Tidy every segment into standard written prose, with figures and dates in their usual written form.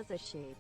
plus a shade.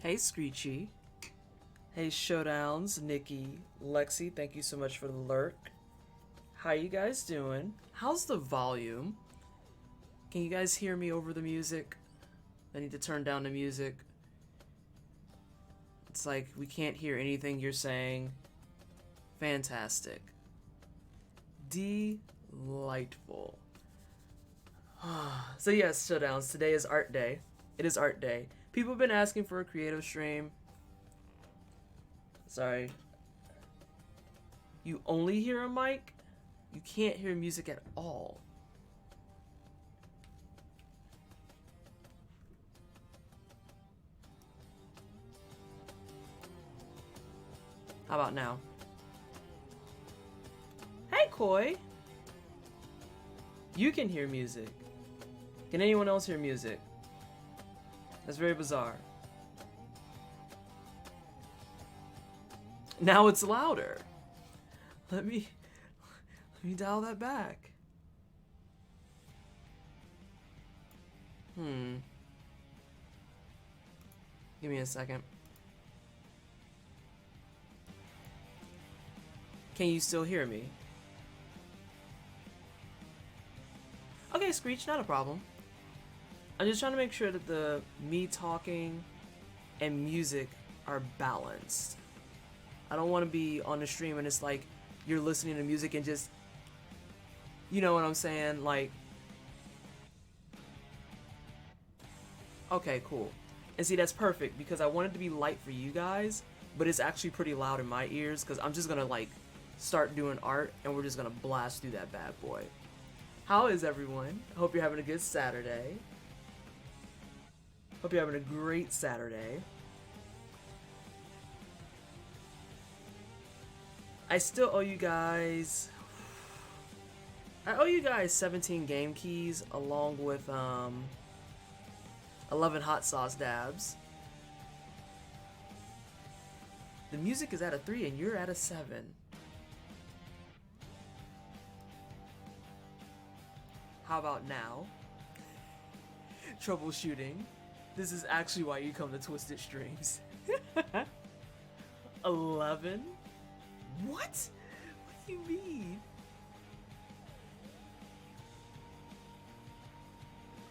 Hey Screechy. Hey Showdowns, Nikki, Lexi, thank you so much for the lurk. How you guys doing? How's the volume? Can you guys hear me over the music? I need to turn down the music. It's like we can't hear anything you're saying. Fantastic. Delightful. So yes, Showdowns, today is art day. It is art day. People have been asking for a creative stream. Sorry. You only hear a mic? You can't hear music at all. How about now? Hey, Koi! You can hear music. Can anyone else hear music? That's very bizarre. Now it's louder. Let me dial that back. Give me a second. Can you still hear me? Okay, Screech, not a problem. I'm just trying to make sure that the me talking and music are balanced. I don't want to be on the stream and it's like you're listening to music and just, you know what I'm saying? Like, okay, cool. And see, that's perfect because I want it to be light for you guys, but it's actually pretty loud in my ears because I'm just gonna like start doing art and we're just gonna blast through that bad boy. How is everyone? I hope you're having a good Saturday. Hope you're having a great Saturday. I still owe you guys... I owe you guys 17 game keys along with 11 hot sauce dabs. The music is at a 3 and you're at a 7. How about now? Troubleshooting. This is actually why you come to Twisted Streams. 11? What? What do you mean?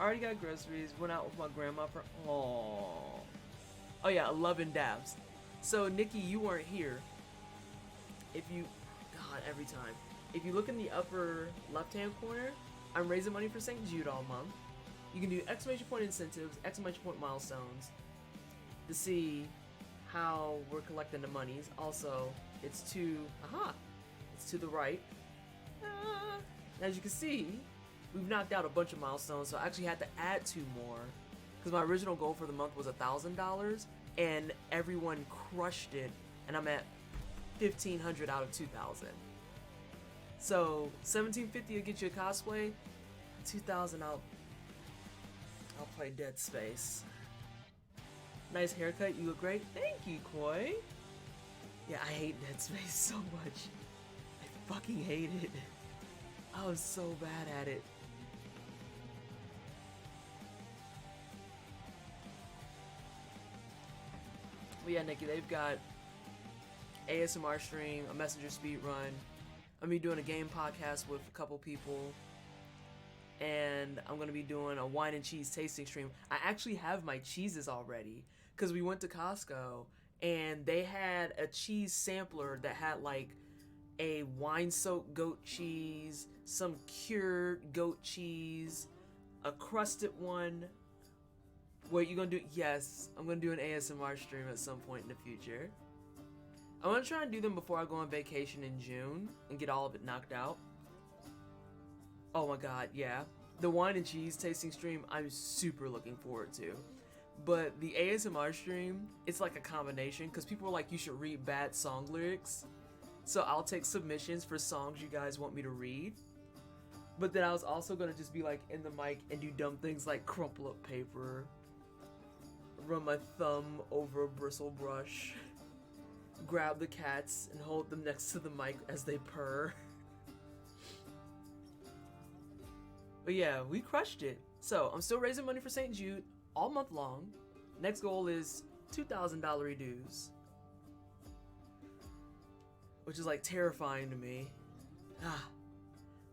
Already got groceries, went out with my grandma for... Oh yeah, 11 dabs. So, Nikki, you weren't here. If you... God, every time. If you look in the upper left-hand corner, I'm raising money for St. Jude all month. You can do exclamation point incentives, exclamation point milestones to see how we're collecting the monies. Also, it's to... It's to the right. As you can see, we've knocked out a bunch of milestones, so I actually had to add 2 more. Because my original goal for the month was $1,000, and everyone crushed it, and I'm at 1,500 out of 2,000. So, 1,750 will get you a cosplay. 2,000 I'll play Dead Space. Nice haircut, you look great. Thank you, Koi. Yeah, I hate Dead Space so much. I fucking hate it. I was so bad at it. But yeah, Nikki, they've got ASMR stream, a messenger speed run. I'm gonna be doing a game podcast with a couple people. And I'm gonna be doing a wine and cheese tasting stream. I actually have my cheeses already because we went to Costco and they had a cheese sampler that had like a wine-soaked goat cheese, some cured goat cheese, a crusted one. What you gonna do? Yes, I'm gonna do an ASMR stream at some point in the future. I'm gonna try and do them before I go on vacation in June and get all of it knocked out. Oh my god, yeah. The wine and cheese tasting stream, I'm super looking forward to. But the ASMR stream, it's like a combination because people are like, you should read bad song lyrics. So I'll take submissions for songs you guys want me to read. But then I was also gonna just be like in the mic and do dumb things like crumple up paper, run my thumb over a bristle brush, grab the cats and hold them next to the mic as they purr. But yeah, we crushed it. So I'm still raising money for St. Jude all month long. Next goal is $2,000 dues, which is like terrifying to me.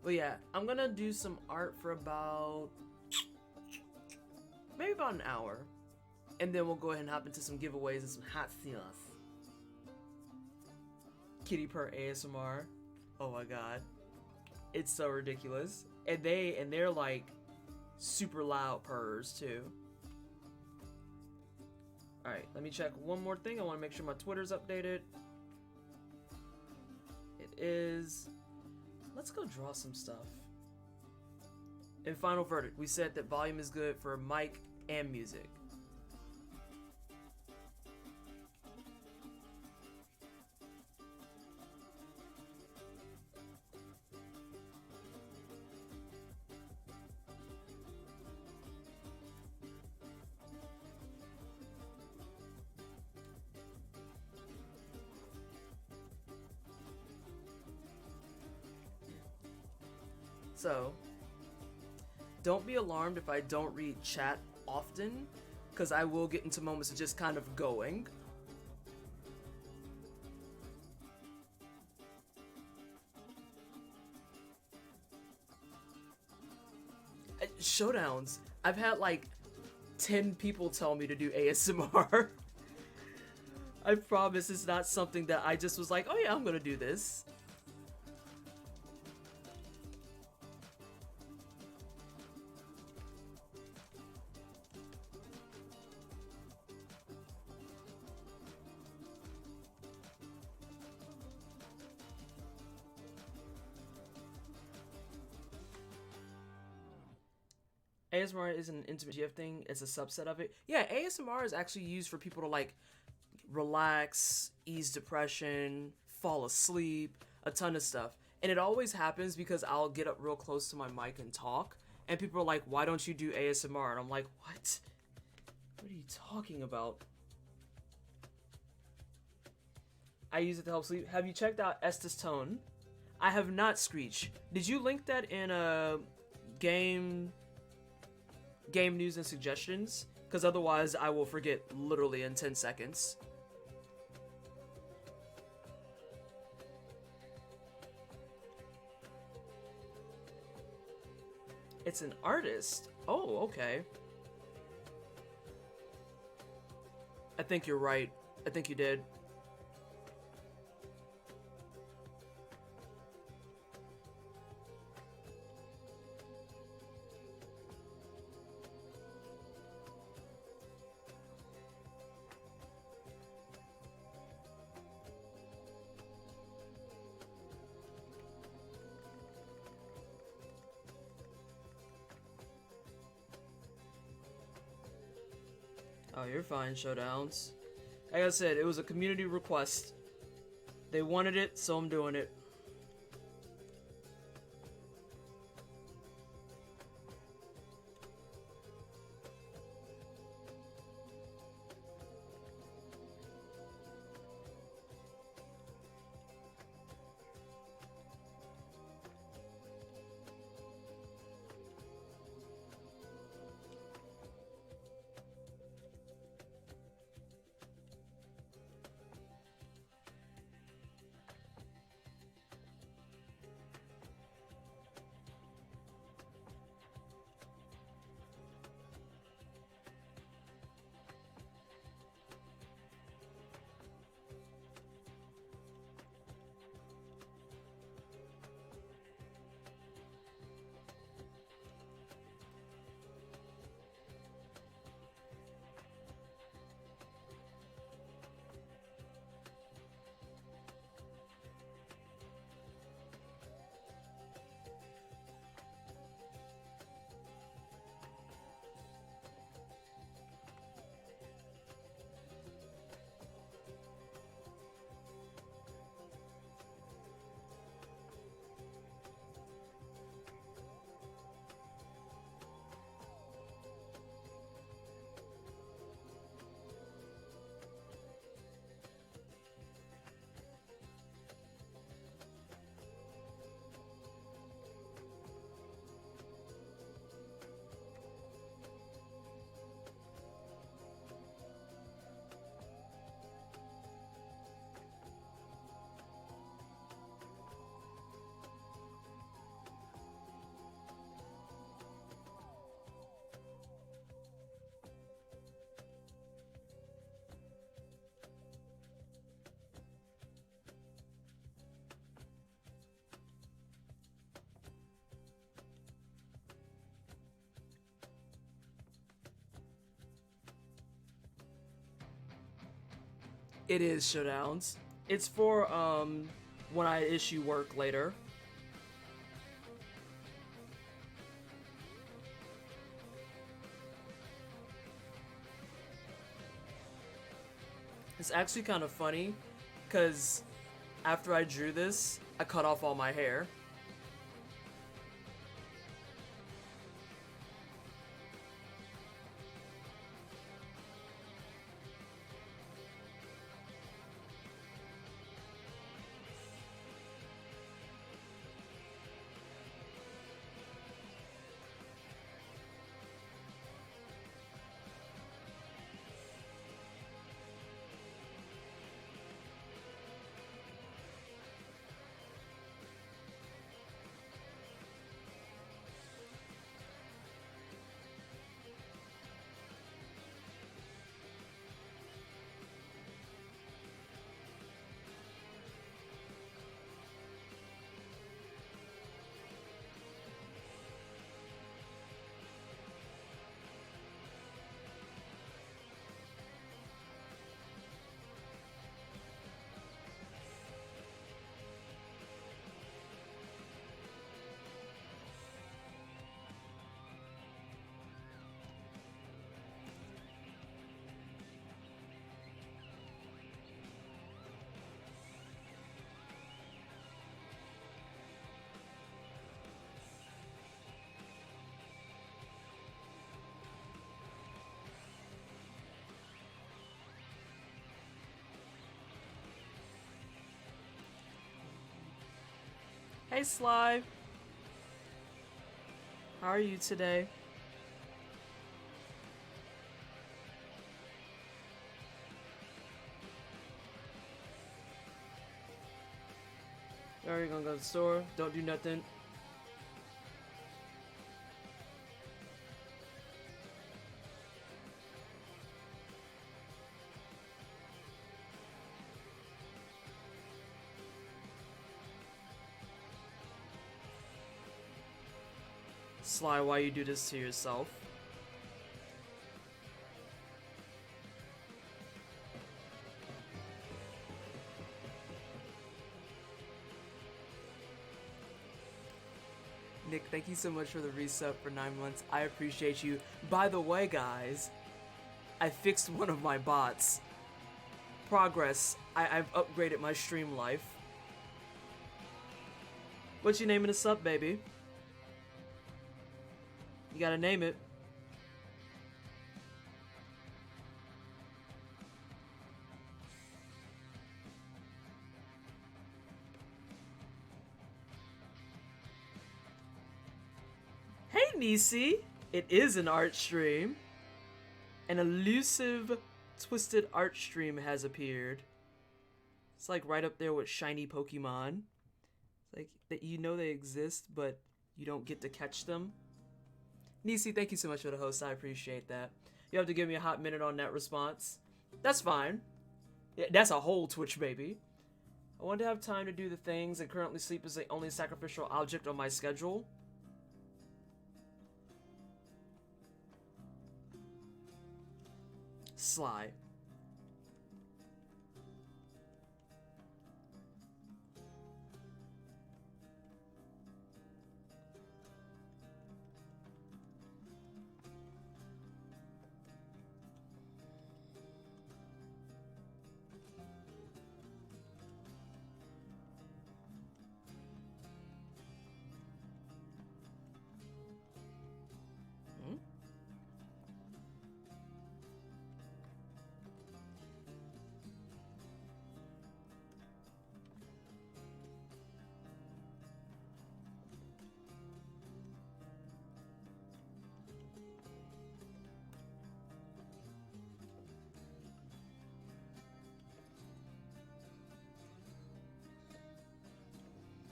But yeah, I'm gonna do some art for maybe about an hour, and then we'll go ahead and hop into some giveaways and some hot stuff. Kitty purr ASMR. Oh my god, it's so ridiculous, and they're like super loud purrs too. All right, let me check one more thing. I want to make sure my Twitter's updated. It is. Let's go draw some stuff. And final verdict, we said that volume is good for mic and music. So, don't be alarmed if I don't read chat often, because I will get into moments of just kind of going. Showdowns. I've had like 10 people tell me to do ASMR. I promise it's not something that I just was like, oh yeah, I'm gonna do this. ASMR isn't an intimate gifting, it's a subset of it. Yeah, ASMR is actually used for people to like relax, ease depression, fall asleep, a ton of stuff. And it always happens because I'll get up real close to my mic and talk, and people are like, why don't you do ASMR? And I'm like, what? What are you talking about? I use it to help sleep. Have you checked out Estes Tone? I have not, Screech. Did you link that in a game news and suggestions? Because otherwise I will forget literally in 10 seconds. It's an artist. Oh, okay. I think you're right. I think you did. Oh, you're fine, Showdowns. Like I said, it was a community request. They wanted it, so I'm doing it. It is showdowns. It's for when I issue work later. It's actually kind of funny because after I drew this, I cut off all my hair. Hey Sly, how are you today? Are you gonna go to the store? Don't do nothing. Sly, why you do this to yourself? Nick, thank you so much for the resub for 9 months. I appreciate you. By the way, guys, I fixed one of my bots. Progress. I've upgraded my stream life. What you naming this up, baby? You gotta name it. Hey, Nisi! It is an art stream. An elusive, twisted art stream has appeared. It's like right up there with shiny Pokemon. It's like that you know they exist, but you don't get to catch them. Nisi, thank you so much for the host. I appreciate that. You have to give me a hot minute on that response. That's fine. Yeah, that's a whole Twitch, baby. I want to have time to do the things, and currently sleep is the only sacrificial object on my schedule. Sly.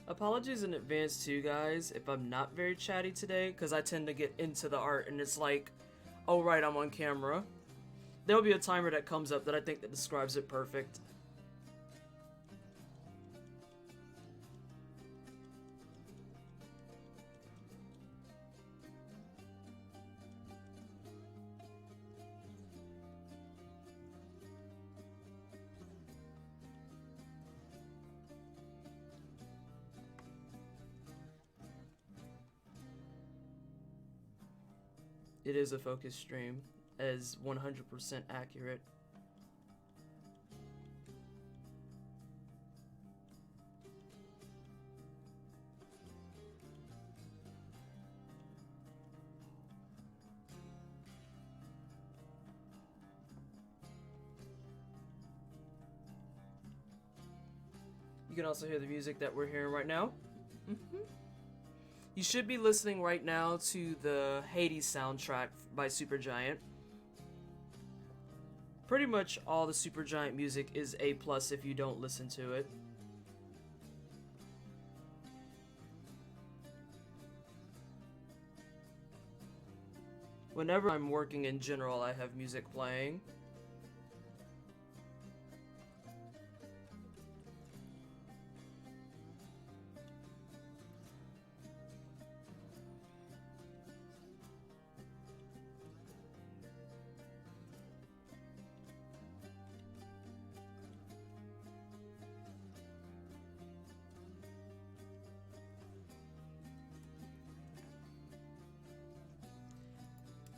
Apologies in advance too, guys, if I'm not very chatty today, because I tend to get into the art and it's like, oh right, I'm on camera. There'll be a timer that comes up that I think that describes it perfect. It is a focus stream, as 100% accurate. You can also hear the music that we're hearing right now. You should be listening right now to the Hades soundtrack by Supergiant. Pretty much all the Supergiant music is A+ if you don't listen to it. Whenever I'm working in general, I have music playing.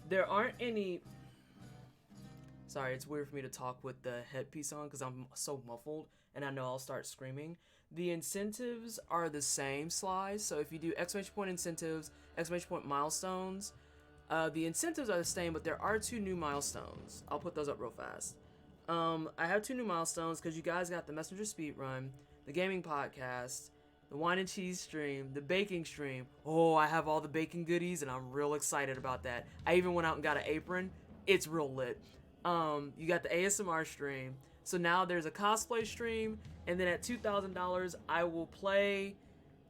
There aren't any... Sorry, it's weird for me to talk with the headpiece on because I'm so muffled and I know I'll start screaming. The incentives are the same, Slice. So if you do exclamation point incentives, exclamation point milestones, the incentives are the same, but there are 2 new milestones. I'll put those up real fast. I have 2 new milestones because you guys got the Messenger Speedrun, the gaming podcast, the wine and cheese stream, the baking stream. Oh, I have all the baking goodies and I'm real excited about that. I even went out and got an apron. It's real lit. You got the ASMR stream. So now there's a cosplay stream, and then at $2,000 I will play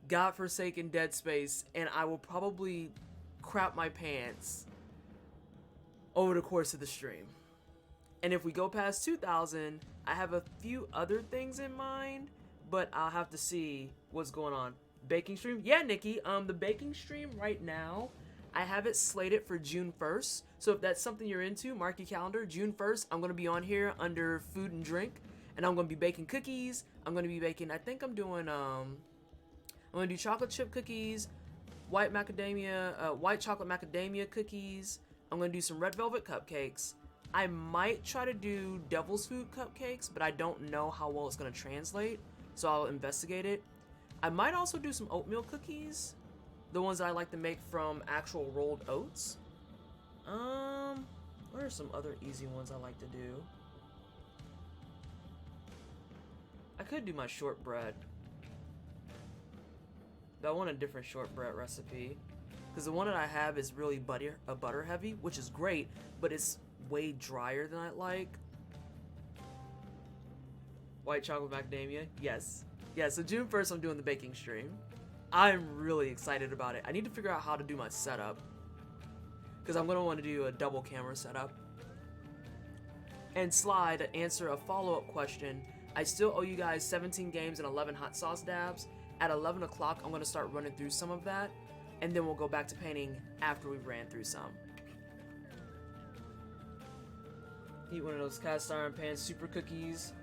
Godforsaken Dead Space, and I will probably crap my pants over the course of the stream. And if we go past 2,000, I have a few other things in mind, but I'll have to see what's going on. Baking stream? Yeah, Nikki. The baking stream right now, I have it slated for June 1st. So if that's something you're into, mark your calendar. June 1st, I'm going to be on here under food and drink. And I'm going to be baking cookies. I'm going to be baking, I think I'm doing, I'm going to do chocolate chip cookies, white chocolate macadamia cookies. I'm going to do some red velvet cupcakes. I might try to do devil's food cupcakes, but I don't know how well it's going to translate. So I'll investigate it. I might also do some oatmeal cookies. The ones that I like to make from actual rolled oats. What are some other easy ones I like to do? I could do my shortbread. But I want a different shortbread recipe. Because the one that I have is really butter heavy, which is great, but it's way drier than I like. White chocolate macadamia? Yes. Yeah, so June 1st I'm doing the baking stream. I'm really excited about it. I need to figure out how to do my setup, because I'm going to want to do a double camera setup. And Sly, to answer a follow-up question, I still owe you guys 17 games and 11 hot sauce dabs. At 11 o'clock, I'm going to start running through some of that, and then we'll go back to painting after we ran through some. Eat one of those cast iron pan super cookies.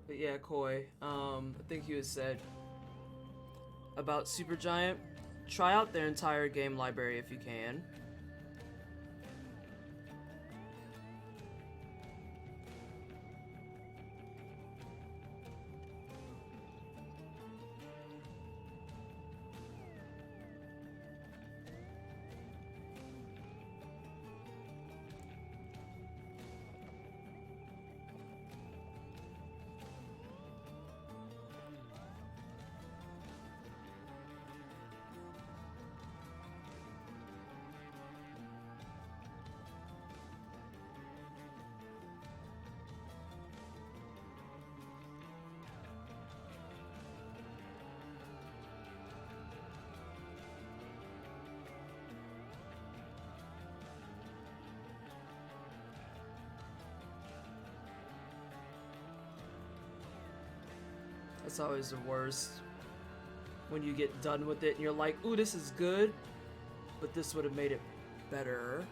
But yeah, Koi, I think you had said about Supergiant, try out their entire game library if you can. That's always the worst. When you get done with it and you're like, ooh, this is good, but this would have made it better.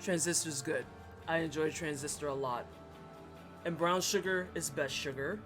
Transistor's good. I enjoy Transistor a lot. And brown sugar is best sugar.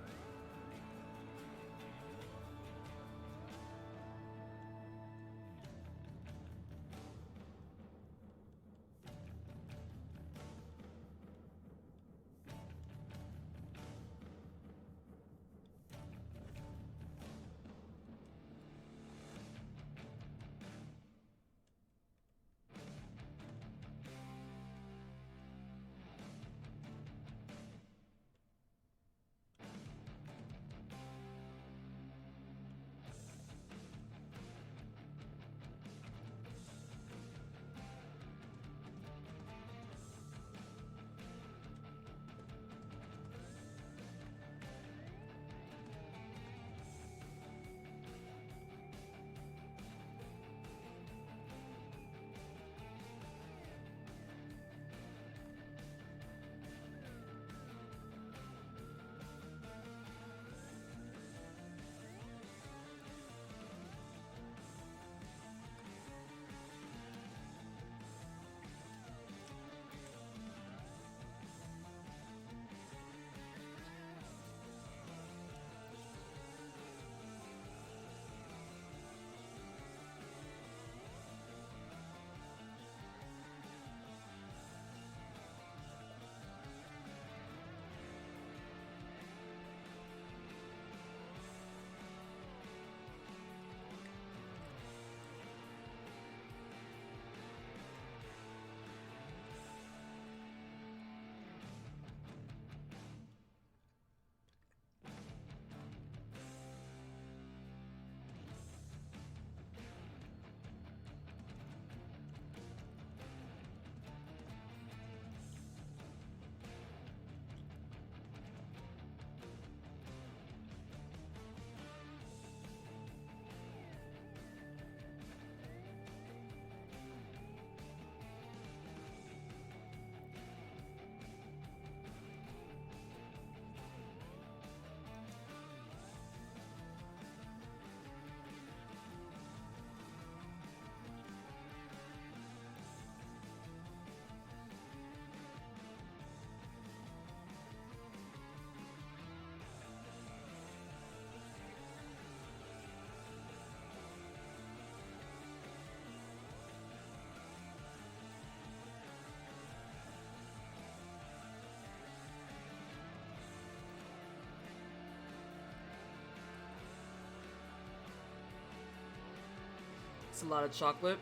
It's a lot of chocolate.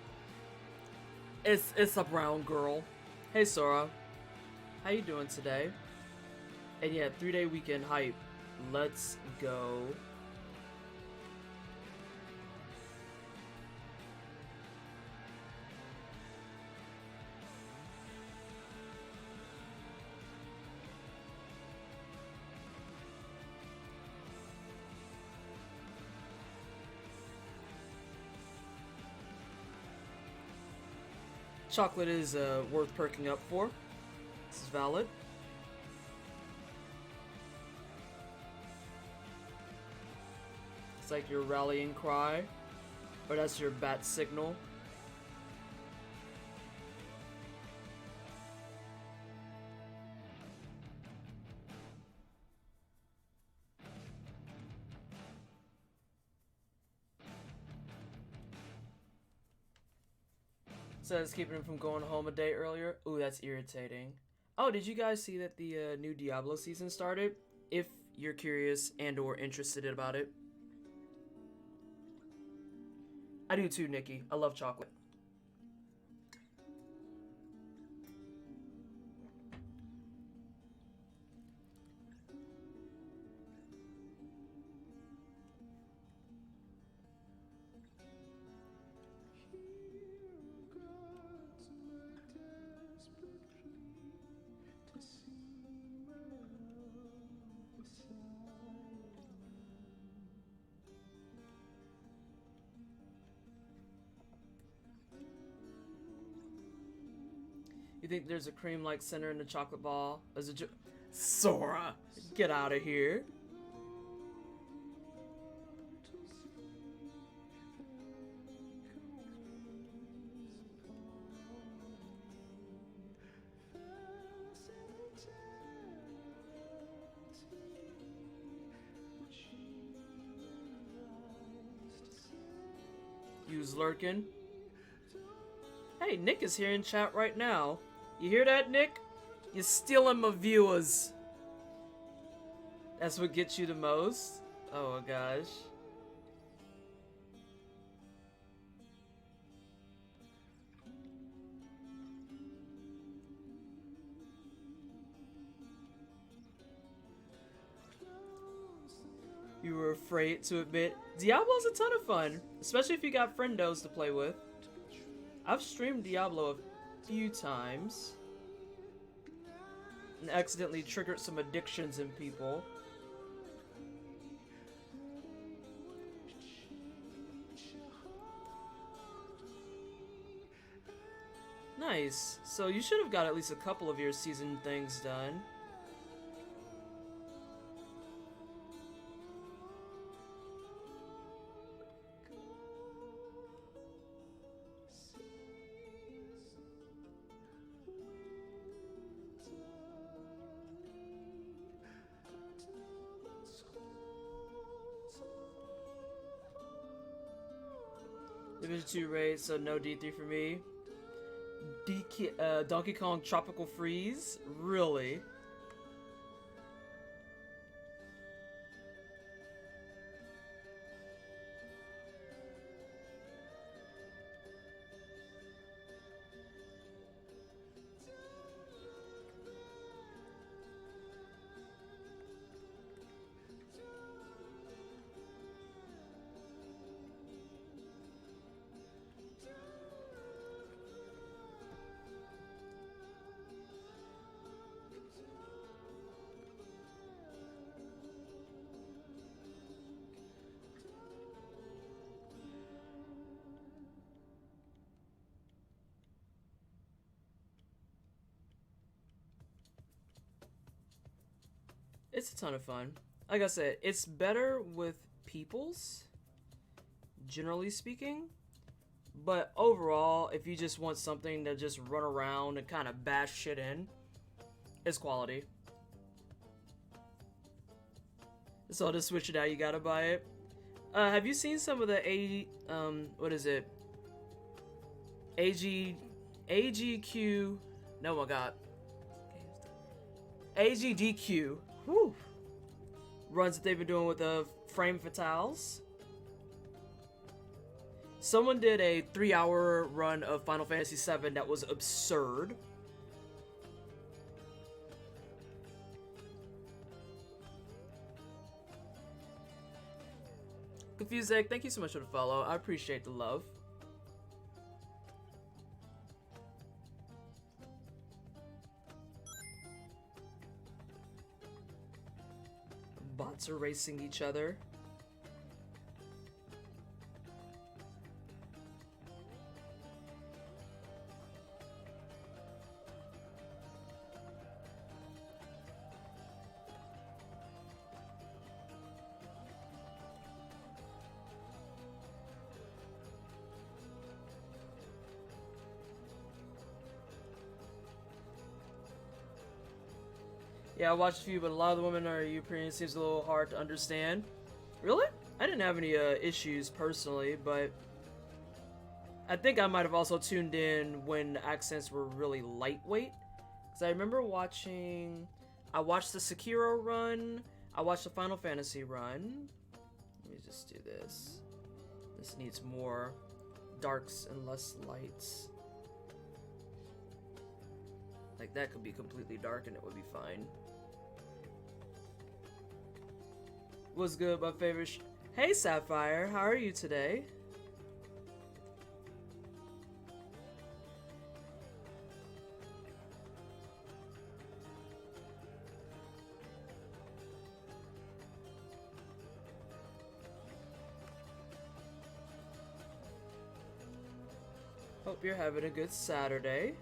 It's a brown girl. Hey Sora, how you doing today? And yeah, 3-day weekend hype. Let's go. Chocolate is worth perking up for. This is valid. It's like your rallying cry, or that's your bat signal. Says keeping him from going home a day earlier. Ooh, that's irritating. Oh, did you guys see that the new Diablo season started? If you're curious and or interested about it. I do too, Nikki. I love chocolate. You think there's a cream-like center in the chocolate ball? As a Sora, get out of here. You's lurking. Hey, Nick is here in chat right now. You hear that, Nick? You're stealing my viewers. That's what gets you the most? Oh my gosh. You were afraid to admit Diablo's a ton of fun, especially if you got friendos to play with. I've streamed Diablo a few times and accidentally triggered some addictions in people. Nice. So you should have got at least a couple of your season things done. Division 2 raid, so no D3 for me. Donkey Kong Tropical Freeze? Really? It's a ton of fun. Like I said, it's better with peoples, generally speaking. But overall, if you just want something to just run around and kind of bash shit in, it's quality. So to switch it out, you gotta buy it. Have you seen some of the what is it? AGQ? No, my God. AGDQ. Whew. Runs that they've been doing with the Frame Fatales. Someone did a 3-hour run of Final Fantasy VII that was absurd. Confused Egg, thank you so much for the follow. I appreciate the love. Bots are racing each other. Yeah, I watched a few, but a lot of the women are European. Seems a little hard to understand. Really? I didn't have any issues personally, but I think I might have also tuned in when the accents were really lightweight. Because I remember watching... I watched the Sekiro run. I watched the Final Fantasy run. Let me just do this. This needs more darks and less lights. Like, that could be completely dark and it would be fine. What's good, my favorite Hey, Sapphire, how are you today? Hope you're having a good Saturday.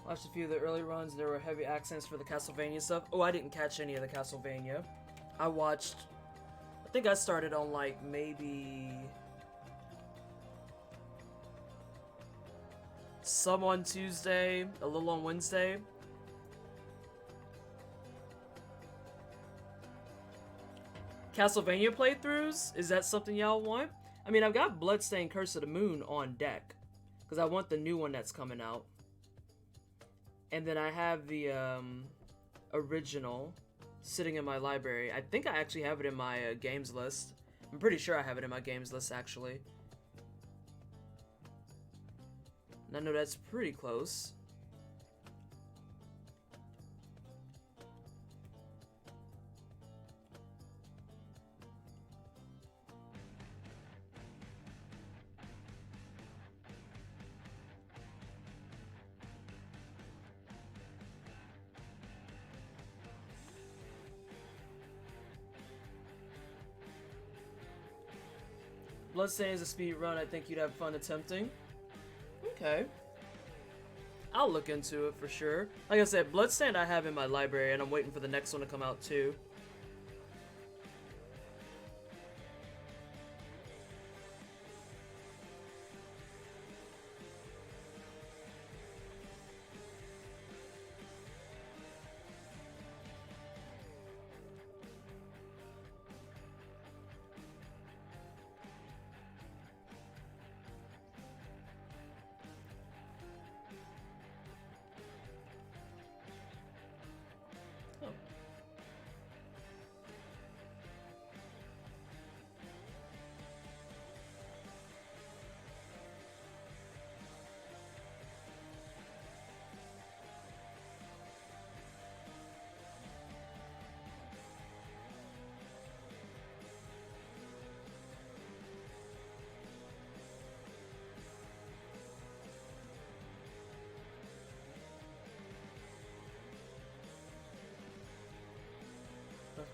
Watched a few of the early runs. There were heavy accents for the Castlevania stuff. Oh, I didn't catch any of the Castlevania. I think I started on like maybe some on Tuesday, a little on Wednesday. Castlevania playthroughs? Is that something y'all want? I mean, I've got Bloodstained Curse of the Moon on deck, because I want the new one that's coming out. And then I have the original sitting in my library. I think I actually have it in my games list. I'm pretty sure I have it in my games list, actually. And I know that's pretty close. Bloodstained is a speed run I think you'd have fun attempting. Okay. I'll look into it for sure. Like I said, Bloodstained I have in my library, and I'm waiting for the next one to come out too.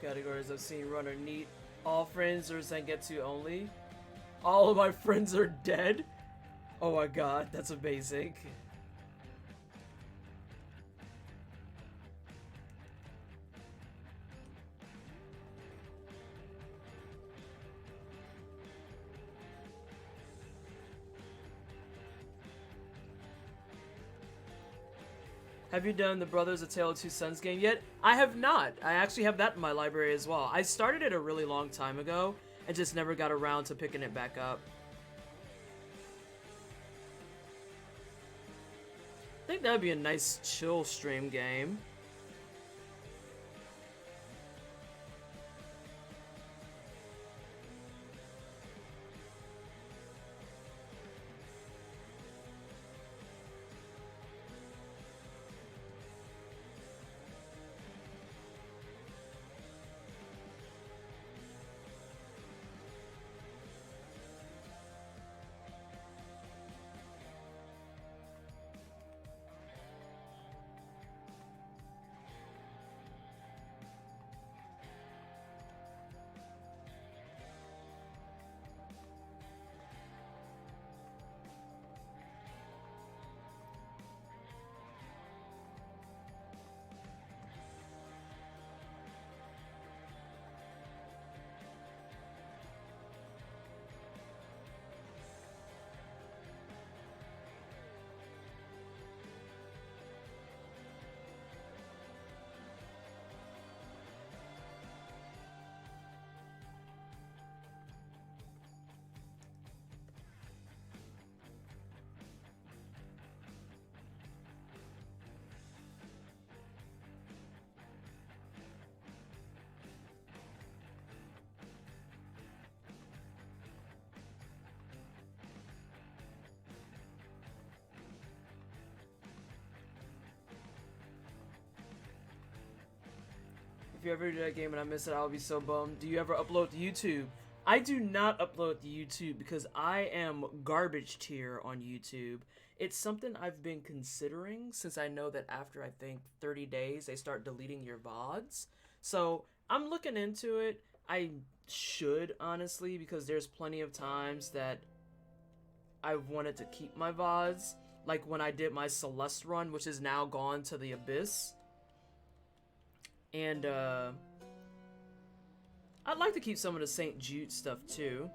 Categories I've seen run are neat. All friends or Zangetsu only. All of my friends are dead. Oh my god, that's amazing. Have you done the Brothers A Tale of Two Sons game yet? I have not. I actually have that in my library as well. I started it a really long time ago and just never got around to picking it back up. I think that would be a nice chill stream game. If you ever do that game and I miss it, I'll be so bummed. Do you ever upload to YouTube? I do not upload to YouTube because I am garbage tier on YouTube. It's something I've been considering since I know that after, I think, 30 days, they start deleting your VODs. So I'm looking into it. I should, honestly, because there's plenty of times that I've wanted to keep my VODs, like when I did my Celeste run, which is now gone to the Abyss. And I'd like to keep some of the St. Jude stuff too.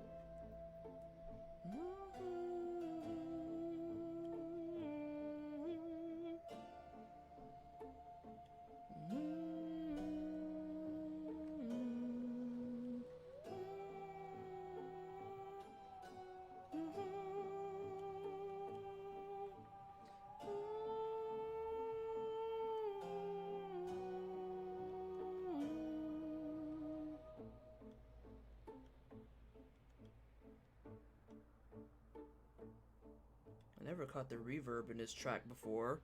I never caught the reverb in this track before.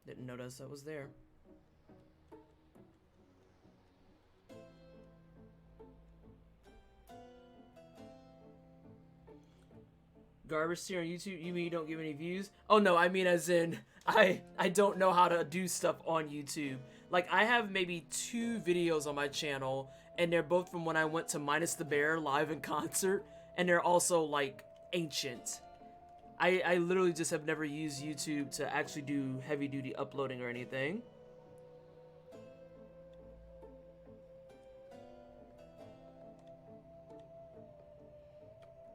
Didn't notice that was there. Garbage tier on YouTube? You mean you don't give any views? Oh no, I mean as in I don't know how to do stuff on YouTube. Like I have maybe 2 videos on my channel, and they're both from when I went to Minus the Bear live in concert, and they're also like ancient. I literally just have never used YouTube to actually do heavy duty uploading or anything.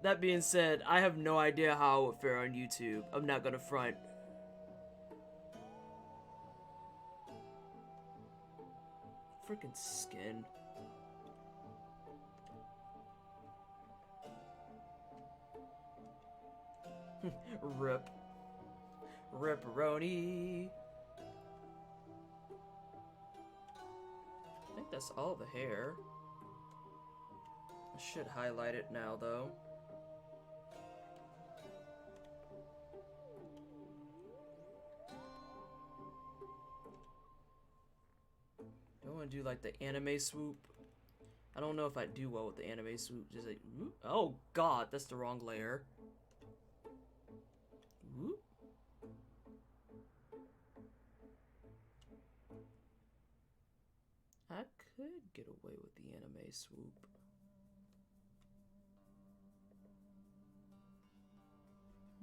That being said, I have no idea how I would fare on YouTube. I'm not gonna front. Freaking skin. Rip. Ripperoni. I think that's all the hair. I should highlight it now, though. Do I want to do like the anime swoop? I don't know if I do well with the anime swoop. Just like, whoop. Oh god, that's the wrong layer. Whoop. I could get away with the anime swoop.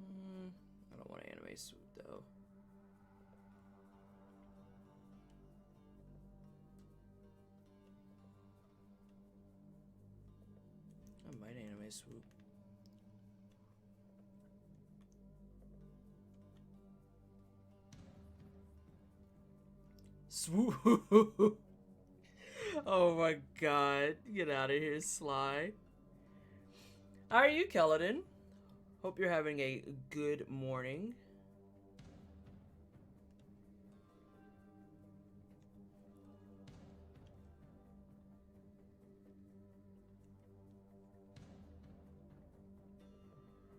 I don't want an anime swoop though. I might anime swoop. Swoop! Oh my god. Get out of here, Sly. How are you, Kelladin? Hope you're having a good morning.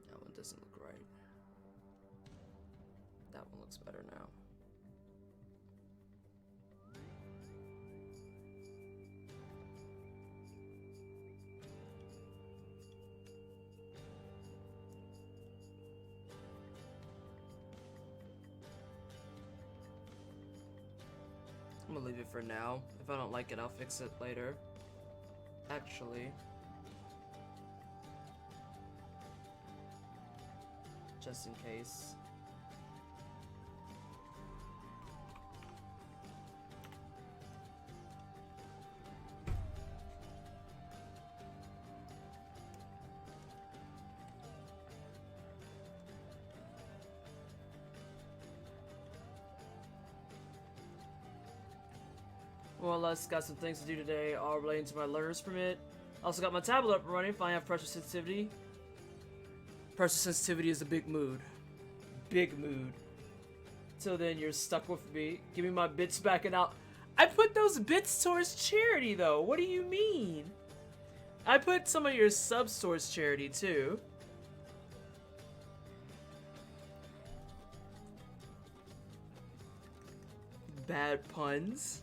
That one doesn't look right. That one looks better now. I'm gonna leave it for now. If I don't like it, I'll fix it later. Actually. Just in case. More or less, got some things to do today, all relating to my learner's permit. Also got my tablet up and running, finally have pressure sensitivity. Pressure sensitivity is a big mood. Big mood. Till then, you're stuck with me. Give me my bits back and out. I put those bits towards charity, though. What do you mean? I put some of your subs towards charity, too. Bad puns.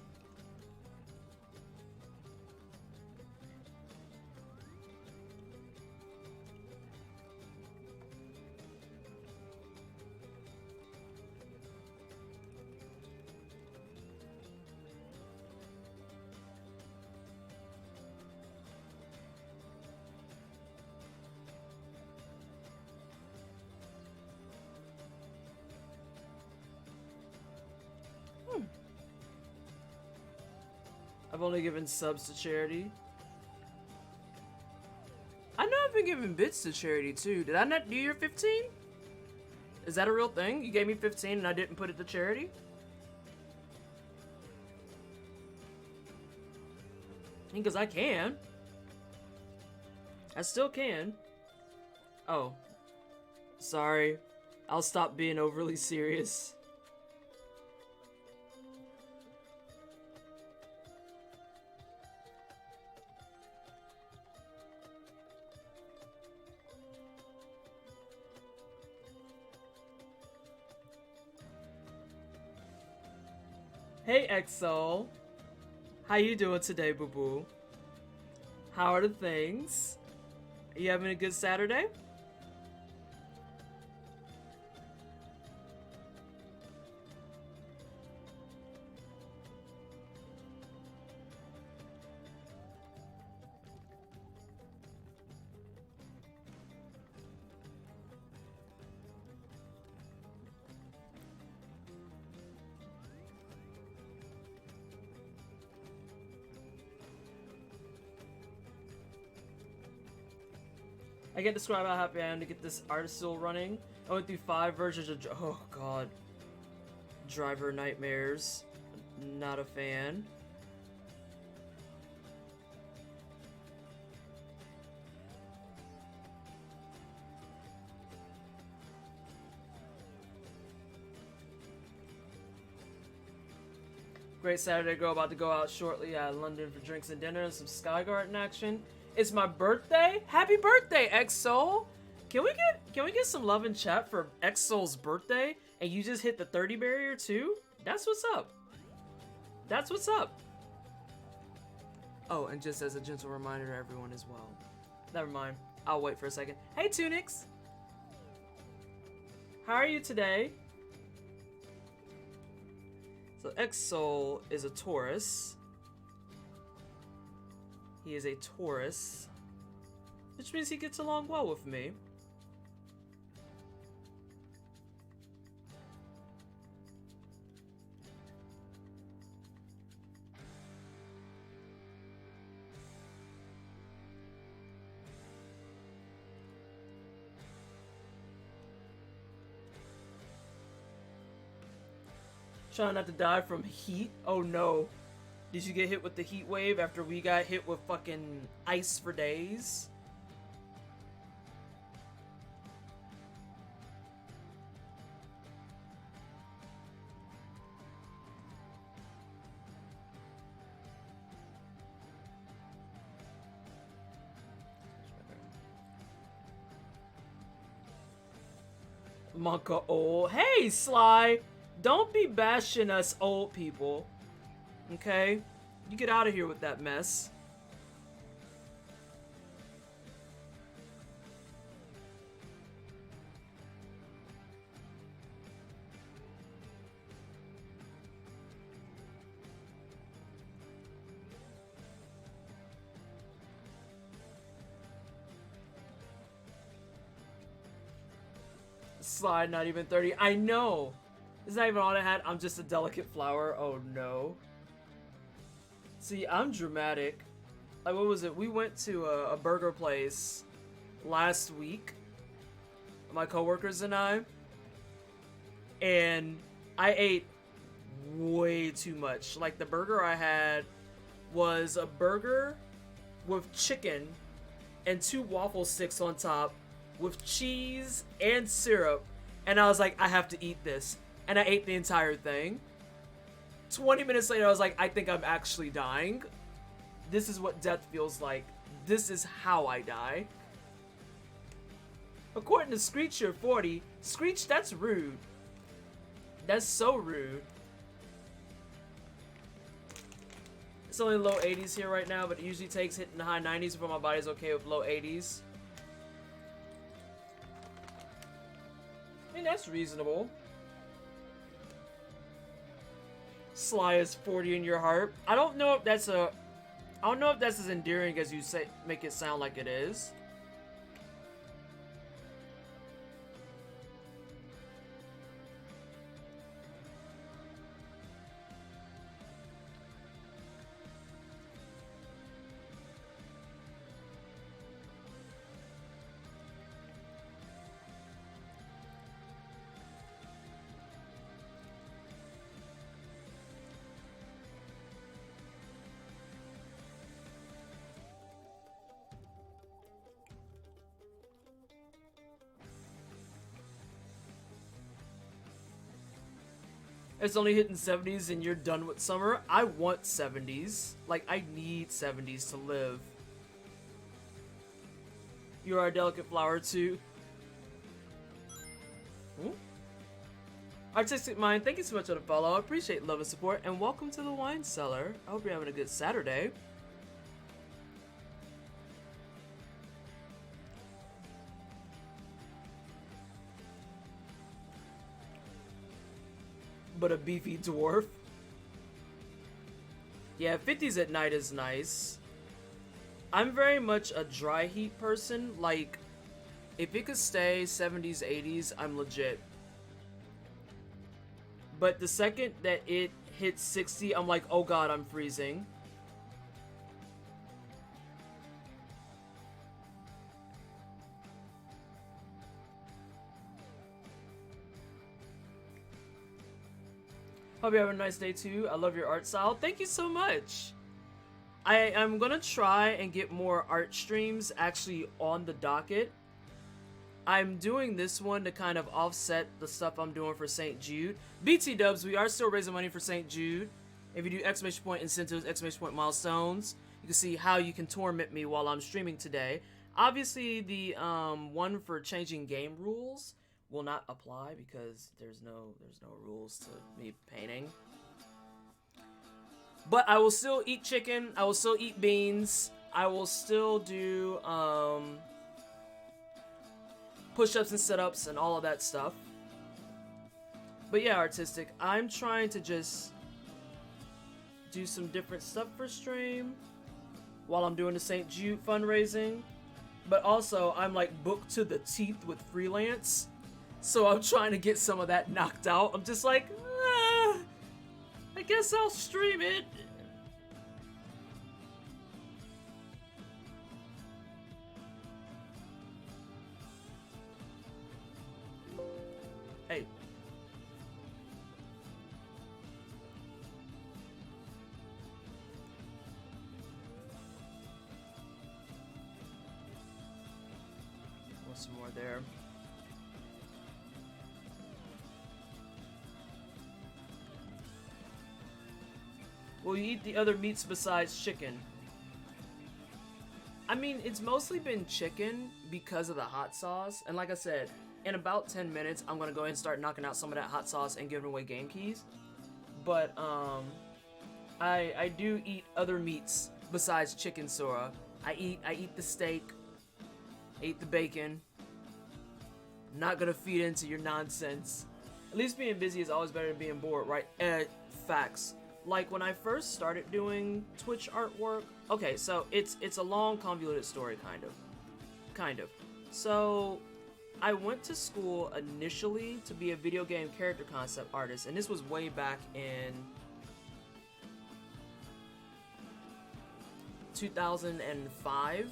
I've only given subs to charity. I know I've been giving bits to charity too. Did I not do your 15? Is that a real thing? You gave me 15 and I didn't put it to charity? Because I can. I still can. Oh. Sorry. I'll stop being overly serious. Hey Exo, how you doing today, boo boo? How are the things? Are you having a good Saturday? I can't describe how happy I am to get this artist still running. I went through 5 versions of oh god. Driver nightmares. Not a fan. Great Saturday girl, about to go out shortly at London for drinks and dinner and some Sky Garden action. It's my birthday. Happy birthday, X-Soul. Can we get some love in chat for X-Soul's birthday? And you just hit the 30 barrier too? That's what's up. That's what's up. Oh, and just as a gentle reminder to everyone as well. Never mind. I'll wait for a second. Hey, Tunix. How are you today? So X-Soul is a Taurus. He is a Taurus, which means he gets along well with me. Trying not to die from heat. Oh no. Did you get hit with the heat wave after we got hit with fucking ice for days? Monka old. Hey, Sly! Don't be bashing us old people. Okay? You get out of here with that mess. Slide, not even 30. I know! It's not even all I had. I'm just a delicate flower. Oh no. See, I'm dramatic. Like, what was it? We went to a burger place last week, my coworkers and I ate way too much. Like, the burger I had was a burger with chicken and 2 waffle sticks on top with cheese and syrup, and I was like, I have to eat this, and I ate the entire thing. 20 minutes later, I was like, I think I'm actually dying. This is what death feels like. This is how I die. According to Screech, you're 40. Screech, that's rude. That's so rude. It's only low 80s here right now, but it usually takes hitting the high 90s before my body's okay with low 80s. I mean, that's reasonable. Sly is 40 in your heart. I don't know if that's as endearing as you say, make it sound like it is. It's only hitting 70s and you're done with summer. I want 70s. Like, I need 70s to live. You are a delicate flower too. Ooh. Artistic Mind, thank you so much for the follow. I appreciate love and support, and welcome to the Wine Cellar. I hope you're having a good Saturday. But a beefy dwarf. Yeah, 50s at night is nice. I'm very much a dry heat person. Like, if it could stay 70s, 80s, I'm legit. But the second that it hits 60, I'm like, oh god, I'm freezing. Hope you have a nice day too. I love your art style. Thank you so much. I'm gonna try and get more art streams actually on the docket. I'm doing this one to kind of offset the stuff I'm doing for St. Jude. BT dubs, we are still raising money for St. Jude. If you do exclamation point incentives, exclamation point milestones, you can see how you can torment me while I'm streaming today. Obviously, the one for changing game rules will not apply because there's no rules to me painting. But I will still eat chicken. I will still eat beans. I will still do push-ups and sit-ups and all of that stuff. But yeah, Artistic, I'm trying to just do some different stuff for stream while I'm doing the St. Jude fundraising. But also, I'm like booked to the teeth with Freelance. So I'm trying to get some of that knocked out. I'm just like, I guess I'll stream it. Hey. What's some more there? Will you eat the other meats besides chicken? I mean, it's mostly been chicken because of the hot sauce. And like I said, in about 10 minutes, I'm going to go ahead and start knocking out some of that hot sauce and giving away game keys. But, I do eat other meats besides chicken, Sora. I eat the steak. I eat the bacon. I'm not going to feed into your nonsense. At least being busy is always better than being bored, right? Facts. Like, when I first started doing Twitch artwork, okay, so it's a long, convoluted story, kind of. So, I went to school initially to be a video game character concept artist, and this was way back in 2005,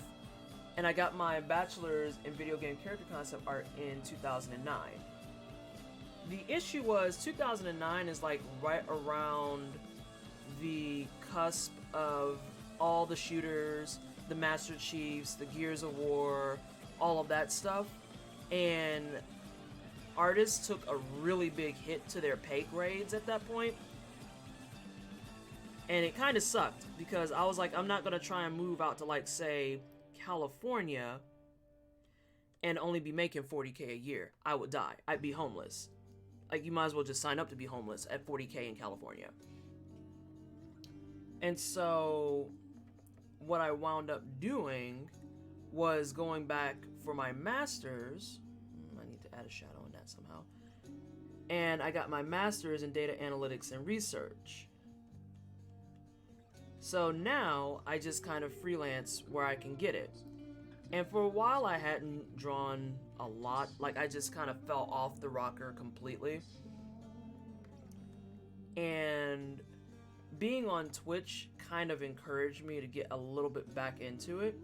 and I got my bachelor's in video game character concept art in 2009. The issue was 2009 is like right around the cusp of all the shooters, the Master Chiefs, the Gears of War, all of that stuff, and artists took a really big hit to their pay grades at that point, and it kind of sucked because I was like, I'm not gonna try and move out to, like, say California and only be making 40K a year. I would die. I'd be homeless. Like, you might as well just sign up to be homeless at 40K in California. And so what I wound up doing was going back for my master's. I need to add a shadow on that somehow. And I got my master's in data analytics and research. So now I just kind of freelance where I can get it. And for a while I hadn't drawn a lot. Like, I just kind of fell off the rocker completely. And being on Twitch kind of encouraged me to get a little bit back into it.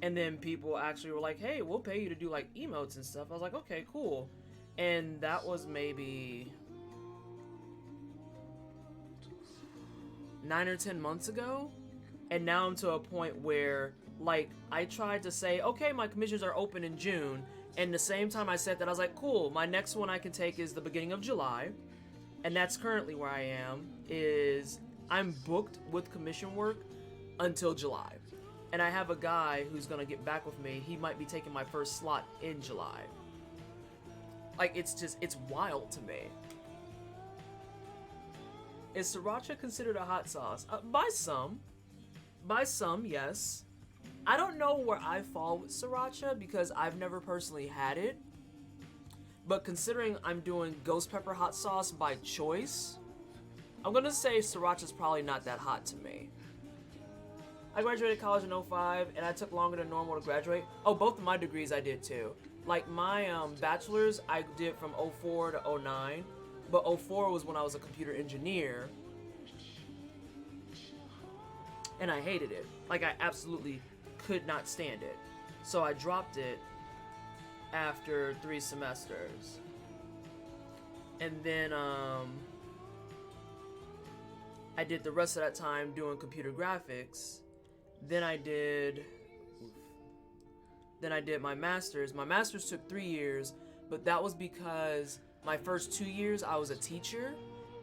And then people actually were like, hey, we'll pay you to do like emotes and stuff. I was like, okay, cool. And that was maybe 9 or 10 months ago. And now I'm to a point where, like, I tried to say, okay, my commissions are open in June. And the same time I said that, I was like, cool, my next one I can take is the beginning of July. And that's currently where I am, is I'm booked with commission work until July. And I have a guy who's gonna get back with me. He might be taking my first slot in July. Like, it's wild to me. Is sriracha considered a hot sauce? By some, yes. I don't know where I fall with sriracha because I've never personally had it. But considering I'm doing ghost pepper hot sauce by choice, I'm gonna say sriracha's probably not that hot to me. I graduated college in 05, and I took longer than normal to graduate. Oh, both of my degrees I did too. Like my bachelor's, I did from 04 to 09, but 04 was when I was a computer engineer, and I hated it. Like, I absolutely could not stand it. So I dropped it after 3 semesters. And then I did the rest of that time doing computer graphics. Then I did my master's. My master's took 3 years, but that was because my first 2 years I was a teacher,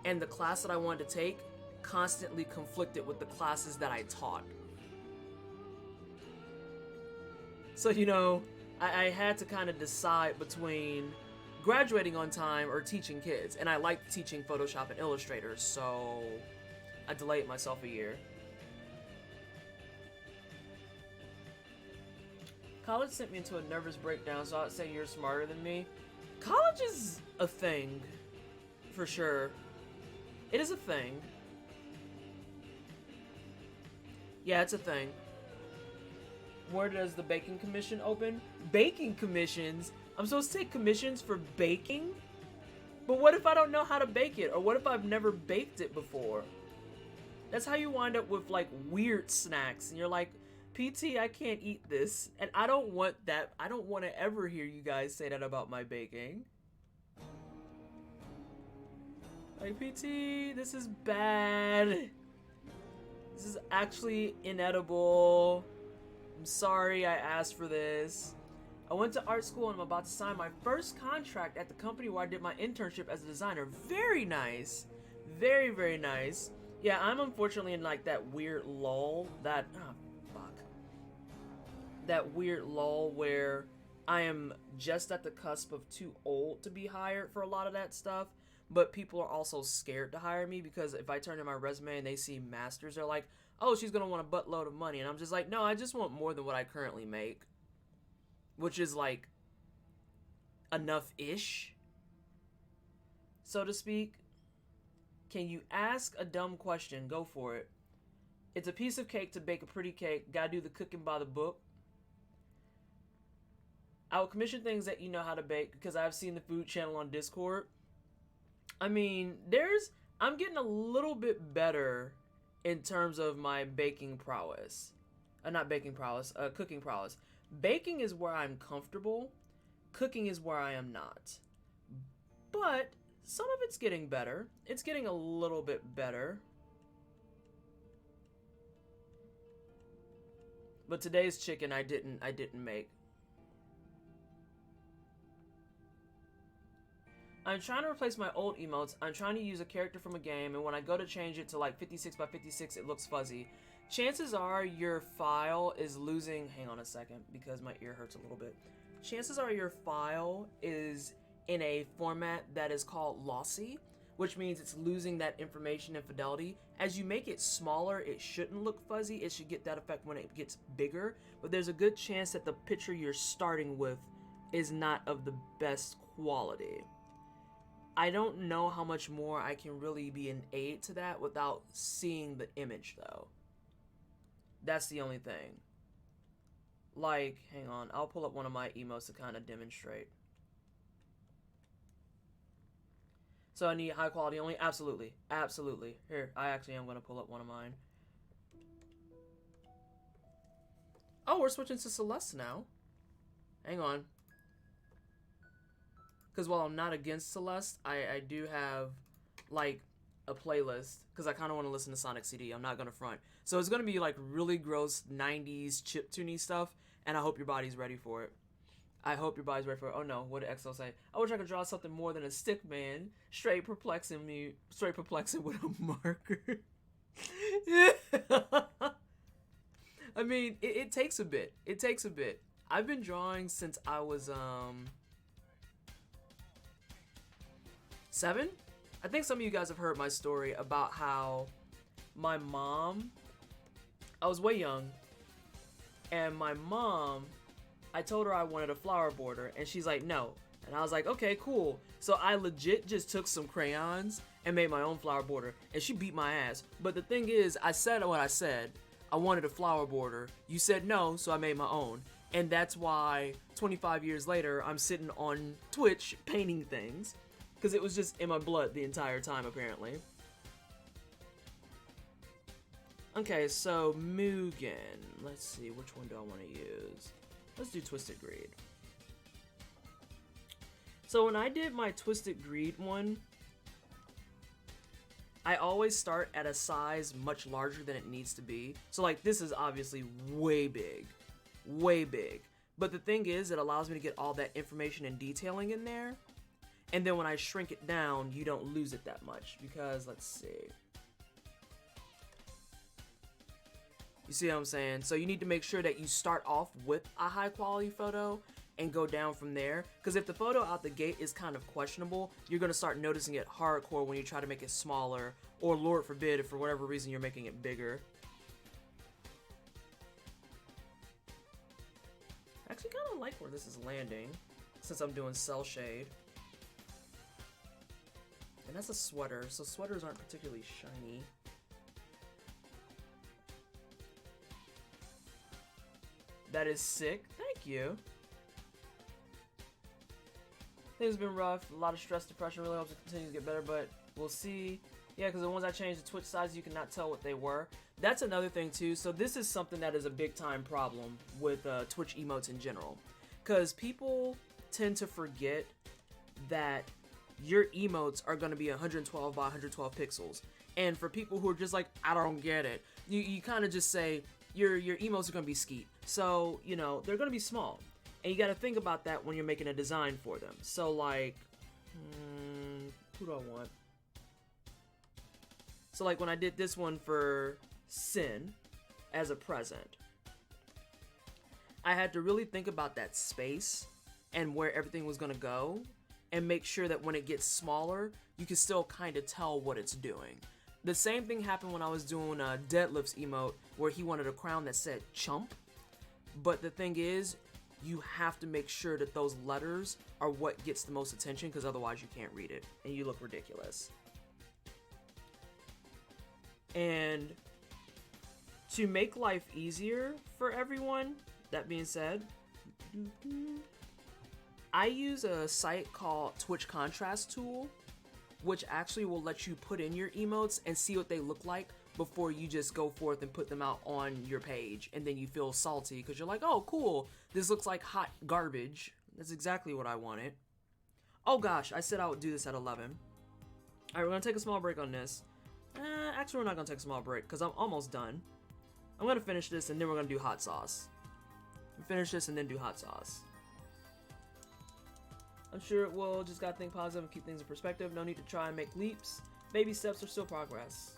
and the class that I wanted to take constantly conflicted with the classes that I taught. So, you know, I had to kind of decide between graduating on time or teaching kids, and I liked teaching Photoshop and Illustrator, so I delayed myself a year. College sent me into a nervous breakdown, so I'd say you're smarter than me. College is a thing, for sure. It is a thing. Yeah, it's a thing. Where does the baking commission open? Baking commissions? I'm supposed to take commissions for baking? But what if I don't know how to bake it? Or what if I've never baked it before? That's how you wind up with, like, weird snacks. And you're like, PT, I can't eat this. And I don't want that. I don't want to ever hear you guys say that about my baking. Like, PT, this is bad. This is actually inedible. I'm sorry I asked for this. I went to art school and I'm about to sign my first contract at the company where I did my internship as a designer. Very nice. Very, very nice. Yeah, I'm unfortunately in like that weird lull that, that weird lull where I am just at the cusp of too old to be hired for a lot of that stuff. But people are also scared to hire me because if I turn in my resume and they see masters, they're like, oh, she's going to want a buttload of money. And I'm just like, no, I just want more than what I currently make. Which is like enough-ish, so to speak. Can you ask a dumb question? Go for it. It's a piece of cake to bake a pretty cake. Gotta do the cooking by the book. I will commission things that you know how to bake because I've seen the food channel on Discord. I mean, I'm getting a little bit better in terms of my baking prowess. Cooking prowess. Baking is where I'm comfortable. Cooking is where I am not. But some of it's getting better. It's getting a little bit better. But today's chicken I didn't make. I'm trying to replace my old emotes. I'm trying to use a character from a game, and when I go to change it to like 56 by 56, it looks fuzzy. Chances are your file is losing... Hang on a second, because my ear hurts a little bit. Chances are your file is in a format that is called lossy, which means it's losing that information and fidelity. As you make it smaller, it shouldn't look fuzzy. It should get that effect when it gets bigger. But there's a good chance that the picture you're starting with is not of the best quality. I don't know how much more I can really be an aid to that without seeing the image, though. That's the only thing. Like, hang on, I'll pull up one of my emotes to kind of demonstrate. So I need high quality only? Absolutely. Absolutely. Here, I actually am going to pull up one of mine. Oh, we're switching to Celeste now. Hang on. Because while I'm not against Celeste, I do have, like, a playlist. Because I kind of want to listen to Sonic CD. I'm not going to front. So it's going to be, like, really gross 90s chiptune-y stuff. And I hope your body's ready for it. I hope your body's ready for it. Oh no, what did XO say? I wish I could draw something more than a stick man. Straight perplexing with a marker. I mean, it takes a bit. It takes a bit. I've been drawing since I was 7. I think some of you guys have heard my story about how my mom, I was way young, and my mom, I told her I wanted a flower border, and she's like, no. And I was like, okay, cool. So I legit just took some crayons and made my own flower border, and she beat my ass. But the thing is, I said what I said. I wanted a flower border. You said no, so I made my own. And that's why 25 years later, I'm sitting on Twitch painting things. Because it was just in my blood the entire time, apparently. Okay, so Mugen. Let's see, which one do I want to use? Let's do Twisted Greed. So when I did my Twisted Greed one, I always start at a size much larger than it needs to be. So like this is obviously way big. Way big. But the thing is, it allows me to get all that information and detailing in there. And then when I shrink it down, you don't lose it that much. Because, let's see. You see what I'm saying? So you need to make sure that you start off with a high quality photo and go down from there. Because if the photo out the gate is kind of questionable, you're going to start noticing it hardcore when you try to make it smaller. Or Lord forbid, if for whatever reason you're making it bigger. I actually kind of like where this is landing, since I'm doing cell shade. And that's a sweater, so sweaters aren't particularly shiny. That is sick. Thank you. Things have been rough. A lot of stress, depression. Really hopes it continues to get better, but we'll see. Yeah, because the ones I changed the Twitch size, you cannot tell what they were. That's another thing too. So this is something that is a big time problem with Twitch emotes in general. Because people tend to forget that your emotes are going to be 112 by 112 pixels. And for people who are just like, I don't get it, you kind of just say, your emotes are going to be skeet. So, you know, they're going to be small. And you got to think about that when you're making a design for them. So like, who do I want? So like when I did this one for Sin as a present, I had to really think about that space and where everything was going to go. And make sure that when it gets smaller, you can still kind of tell what it's doing. The same thing happened when I was doing a Deadlift's emote, where he wanted a crown that said chump. But the thing is, you have to make sure that those letters are what gets the most attention, because otherwise you can't read it, and you look ridiculous. And to make life easier for everyone, that being said, I use a site called Twitch Contrast Tool, which actually will let you put in your emotes and see what they look like before you just go forth and put them out on your page, and then you feel salty because you're like, oh cool, this looks like hot garbage. That's exactly what I wanted. Oh gosh, I said I would do this at 11. Alright, we're gonna take a small break on this. Actually, we're not gonna take a small break because I'm almost done. I'm gonna finish this and then we're gonna do hot sauce. Finish this and then do hot sauce. I'm sure it will. Just gotta think positive and keep things in perspective. No need to try and make leaps. Baby steps are still progress.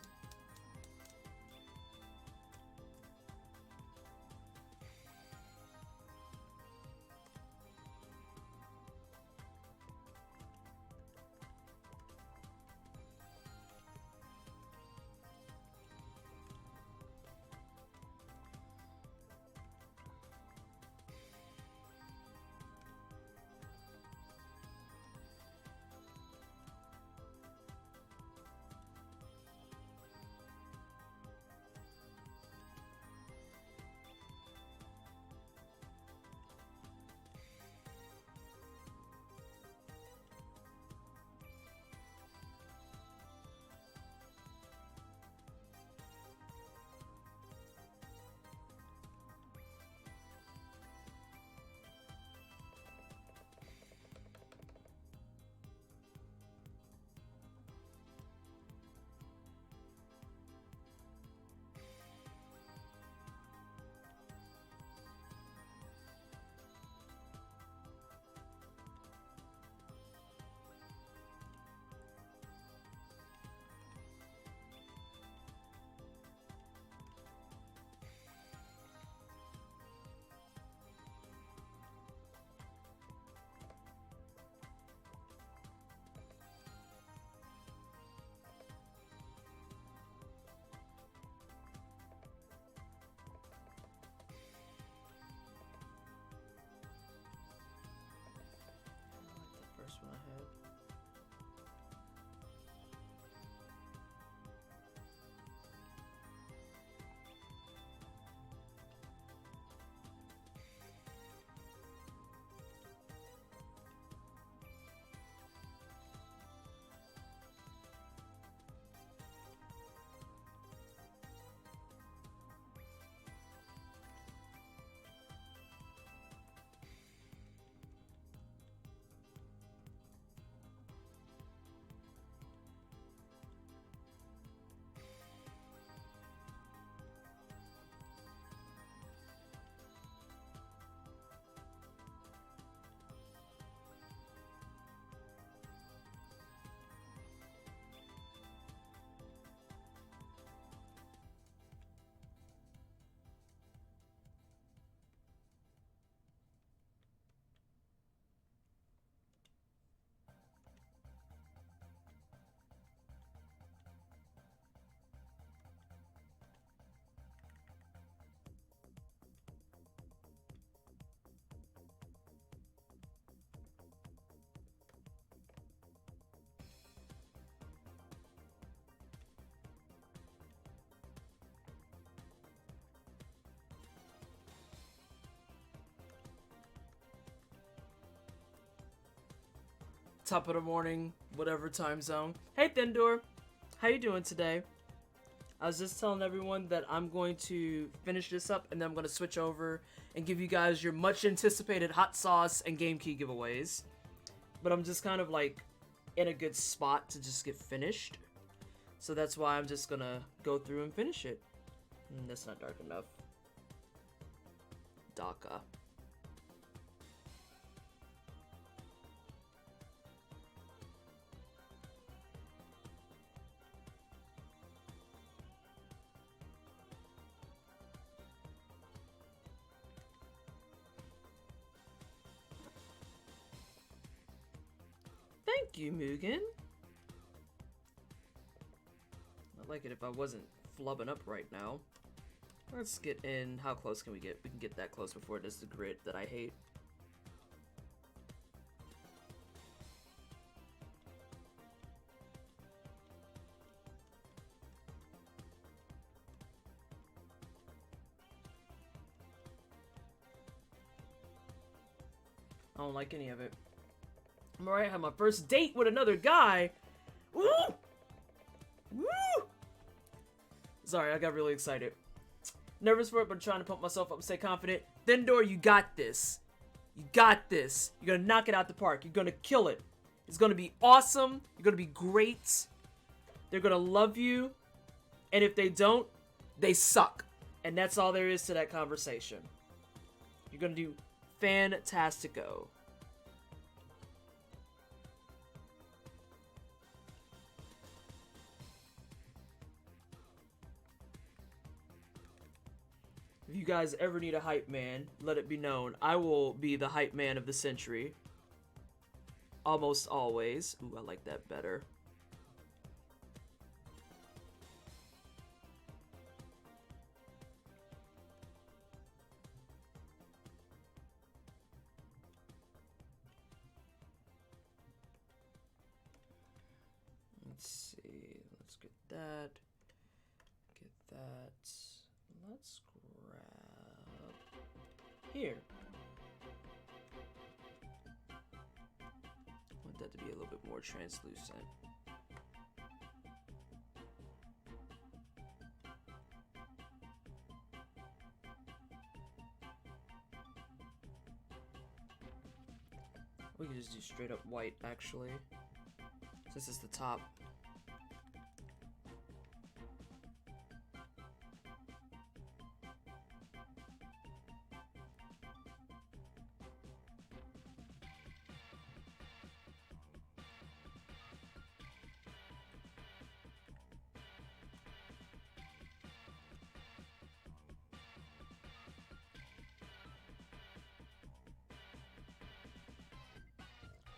top of the morning, whatever time zone. Hey Thendor, how you doing today? I was just telling everyone that I'm going to finish this up and then I'm going to switch over and give you guys your much anticipated hot sauce and game key giveaways. But I'm just kind of like in a good spot to just get finished. So that's why I'm just going to go through and finish it. That's not dark enough. DACA. Thank you, Mugen. I'd like it if I wasn't flubbing up right now. Let's get in. How close can we get? We can get that close before it does the grid that I hate. I don't like any of it. I'm alright, I had my first date with another guy. Woo! Woo! Sorry, I got really excited. Nervous for it, but trying to pump myself up and stay confident. Thendor, you got this. You got this. You're gonna knock it out the park. You're gonna kill it. It's gonna be awesome. You're gonna be great. They're gonna love you. And if they don't, they suck. And that's all there is to that conversation. You're gonna do fantastico. If you guys ever need a hype man, let it be known. I will be the hype man of the century. Almost always. Ooh, I like that better. Let's see. Let's get that. Get that. Let's grab here. I want that to be a little bit more translucent. We could just do straight up white actually. This is the top.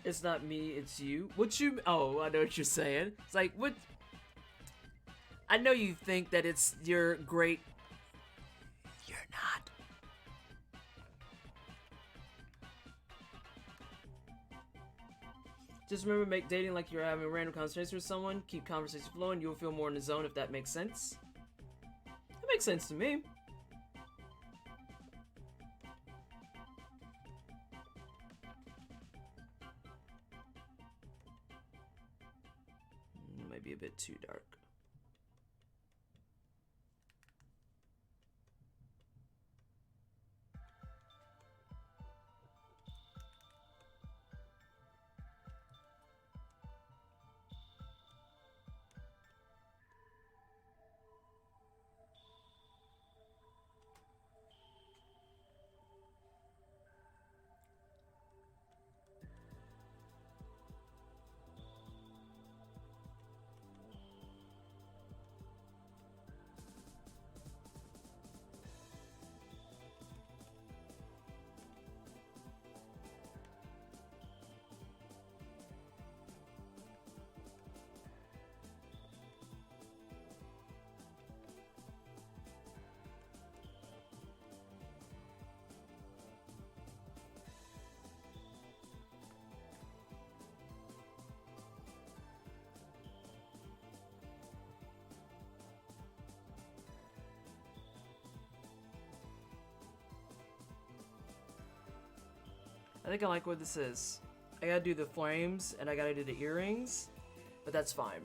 It's not me, it's you. What you... Oh, I know what you're saying. It's like, what... I know you think that it's your great... You're not. Just remember, make dating like you're having a random conversation with someone. Keep conversation flowing. You'll feel more in the zone if that makes sense. That makes sense to me. Might be a bit too dark. I think I like what this is. I gotta do the flames and I gotta do the earrings, but that's fine.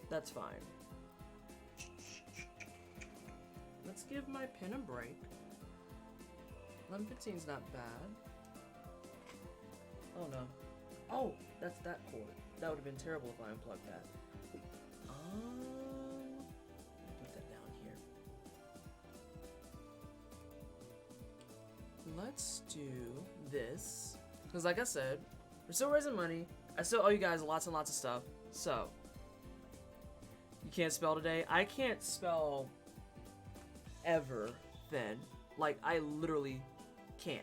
That's fine. Let's give my pen a break. 11:15 is not bad. Oh no. Oh, that's that cord. That would have been terrible if I unplugged that. Put that down here. Let's do this. Because like I said, we're still raising money. I still owe you guys lots and lots of stuff. So, you can't spell today? I can't spell ever then. Like, I literally can't.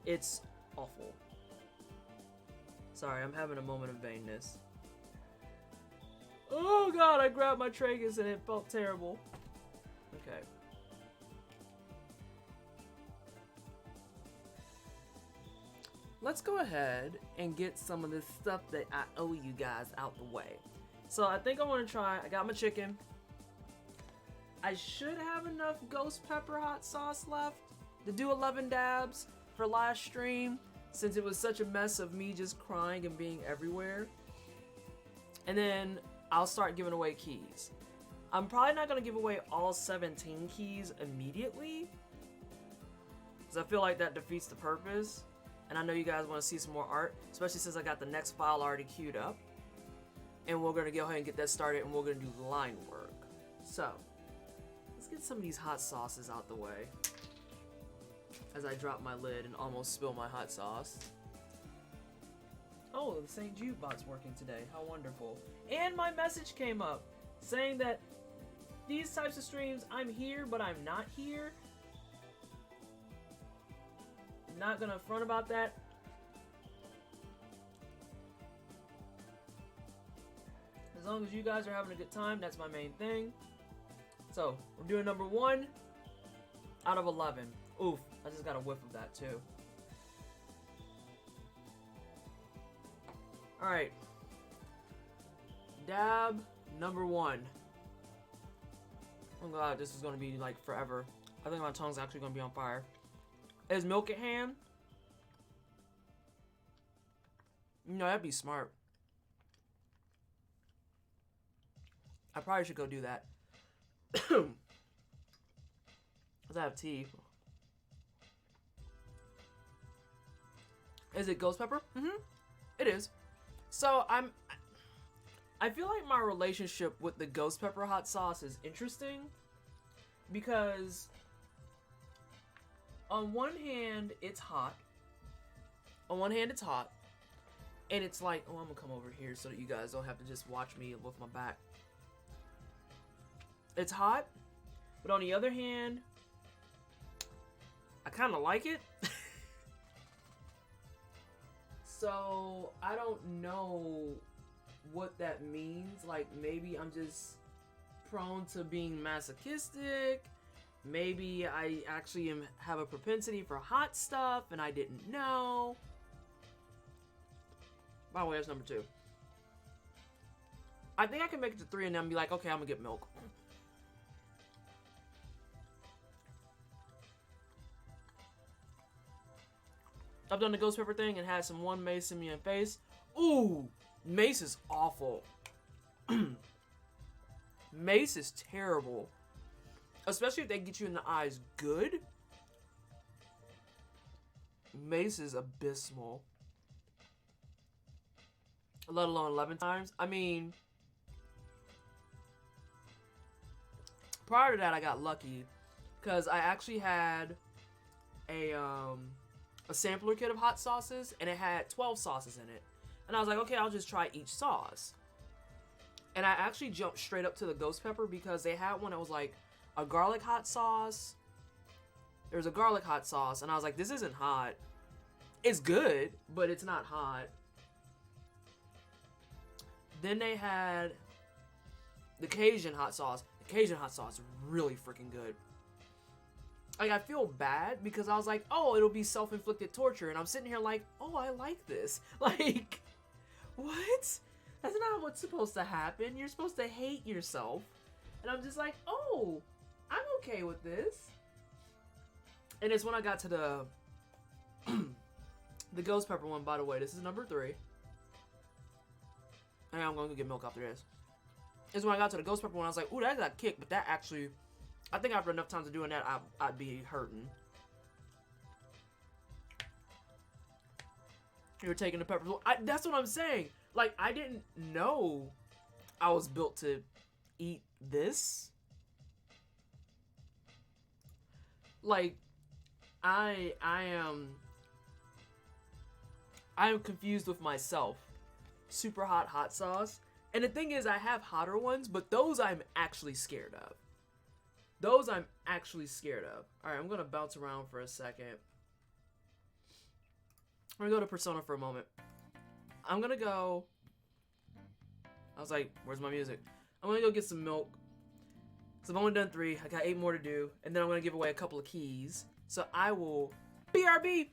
It's awful. Sorry, I'm having a moment of vainness. Oh god, I grabbed my tragus and it felt terrible. Okay. Let's go ahead and get some of this stuff that I owe you guys out the way. So I think I want to try, I got my chicken. I should have enough ghost pepper hot sauce left to do 11 dabs for last stream, since it was such a mess of me just crying and being everywhere. And then I'll start giving away keys. I'm probably not going to give away all 17 keys immediately, because I feel like that defeats the purpose. And I know you guys want to see some more art, especially since I got the next file already queued up. And we're going to go ahead and get that started, and we're going to do line work. So, let's get some of these hot sauces out the way. As I drop my lid and almost spill my hot sauce. Oh, the St. Jude bot's working today. How wonderful. And my message came up saying that these types of streams, I'm here, but I'm not here. Not gonna front about that. As long as you guys are having a good time, that's my main thing. So, we're doing number 1 out of 11. Oof, I just got a whiff of that too. Alright. Dab number 1. Oh god, this is gonna be like forever. I think my tongue's actually gonna be on fire. Is milk at hand? No, that'd be smart. I probably should go do that. Cause I have tea. Is it ghost pepper? Mm-hmm. It is. So I feel like my relationship with the ghost pepper hot sauce is interesting, because on one hand, it's hot. On one hand, it's hot. And it's like, oh, I'm gonna come over here so that you guys don't have to just watch me with my back. It's hot, but on the other hand, I kind of like it. So, I don't know what that means. Like, maybe I'm just prone to being masochistic. Maybe I actually have a propensity for hot stuff and I didn't know. By the way, that's number 2. I think I can make it to 3 and then be like, okay, I'm gonna get milk. I've done the ghost pepper thing and had some one mace in me in face. Ooh, mace is awful. Mace is terrible. Especially if they get you in the eyes good. Mace is abysmal. Let alone 11 times. I mean, prior to that, I got lucky because I actually had a sampler kit of hot sauces, and it had 12 sauces in it. And I was like, okay, I'll just try each sauce. And I actually jumped straight up to the ghost pepper because they had one that was like a garlic hot sauce. There's a garlic hot sauce, and I was like, this isn't hot. It's good, but it's not hot. Then they had the Cajun hot sauce. The Cajun hot sauce is really freaking good. Like, I feel bad because I was like, oh, it'll be self-inflicted torture. And I'm sitting here like, oh, I like this. Like, what? That's not what's supposed to happen. You're supposed to hate yourself. And I'm just like, oh, I'm okay with this. And it's when I got to The ghost pepper one, by the way, this is number 3. And I'm going to get milk after this. Is when I got to the ghost pepper one, I was like, ooh, that got kicked, but that actually, I think after enough times of doing that, I'd be hurting. You're taking the peppers. Well, that's what I'm saying. Like, I didn't know I was built to eat this. Like, I am confused with myself. Super hot sauce. And the thing is, I have hotter ones, but those I'm actually scared of. Those I'm actually scared of. Alright, I'm gonna bounce around for a second. I'm gonna go to Persona for a moment. I'm gonna go... I was like, where's my music? I'm gonna go get some milk. So I've only done 3. I got 8 more to do. And then I'm gonna give away a couple of keys. So I will... BRB!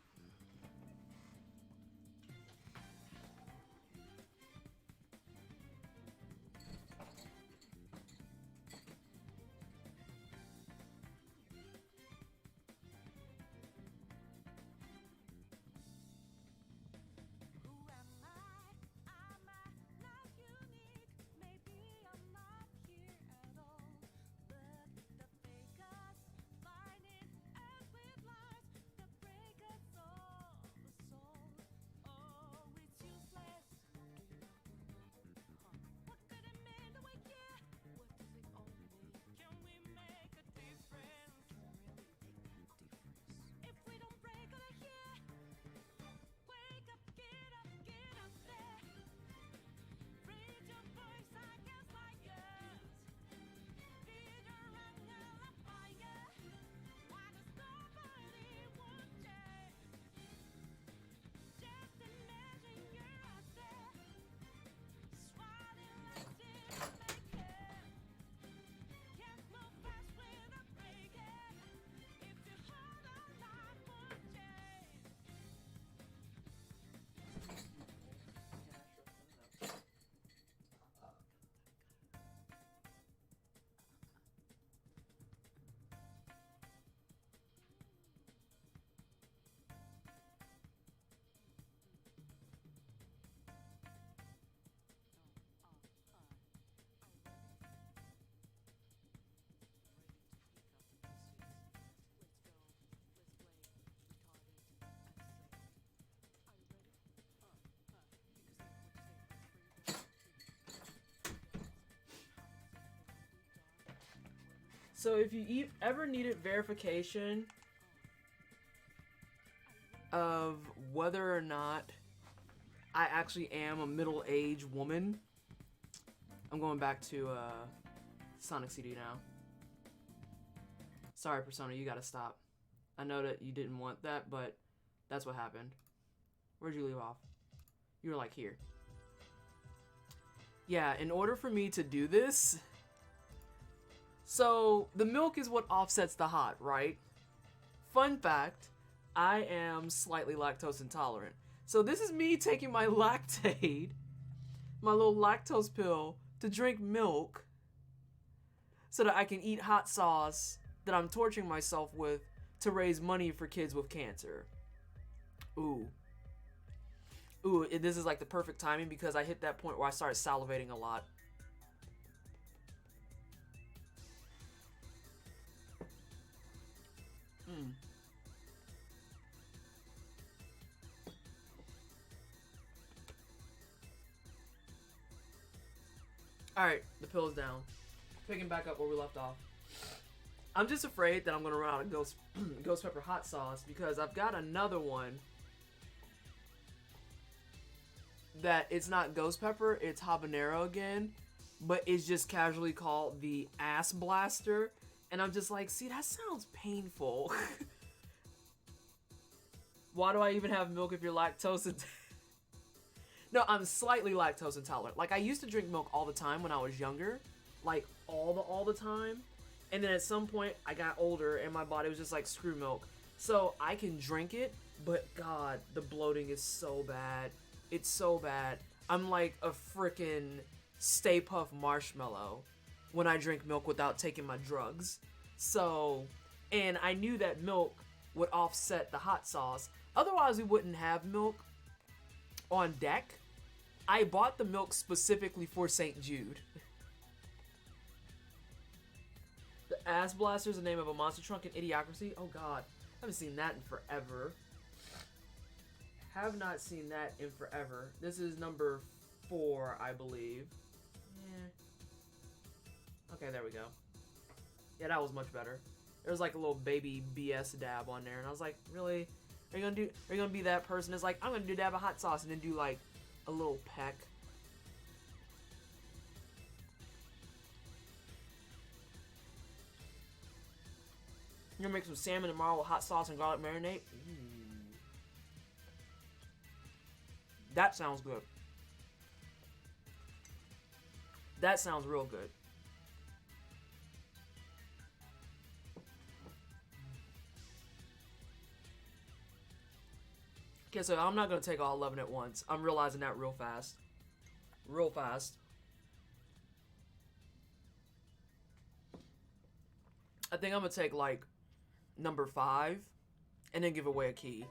So if you ever needed verification of whether or not I actually am a middle-aged woman, I'm going back to Sonic CD now. Sorry, Persona, you gotta stop. I know that you didn't want that, but that's what happened. Where'd you leave off? You were like here. Yeah, in order for me to do this... So, the milk is what offsets the hot, right? Fun fact, I am slightly lactose intolerant. So this is me taking my Lactaid, my little lactose pill, to drink milk so that I can eat hot sauce that I'm torturing myself with to raise money for kids with cancer. Ooh. Ooh, this is like the perfect timing because I hit that point where I started salivating a lot. Alright, the pill's down. Picking back up where we left off. I'm just afraid that I'm going to run out of ghost pepper hot sauce because I've got another one that it's not ghost pepper, it's habanero again, but it's just casually called the ass blaster. And I'm just like, see, that sounds painful. Why do I even have milk if you're lactose intolerant? No, I'm slightly lactose intolerant. Like, I used to drink milk all the time when I was younger. Like, all the time. And then at some point, I got older and my body was just like, screw milk. So, I can drink it, but God, the bloating is so bad. It's so bad. I'm like a frickin' Stay Puft Marshmallow when I drink milk without taking my drugs. So, and I knew that milk would offset the hot sauce. Otherwise, we wouldn't have milk on deck. I bought the milk specifically for St. Jude. The Ass Blaster is the name of a monster truck in Idiocracy. Oh god, I haven't seen that in forever. Have not seen that in forever. This is number 4, I believe. Okay, there we go. Yeah, that was much better. There was like a little baby BS dab on there, and I was like, really? Are you gonna be that person that's like, I'm gonna do dab of hot sauce and then do like a little peck? You're gonna make some salmon tomorrow with hot sauce and garlic marinade? That sounds good. That sounds real good. Okay, so I'm not gonna take all 11 at once. I'm realizing that real fast. Real fast. I think I'm gonna take like number 5 and then give away a key.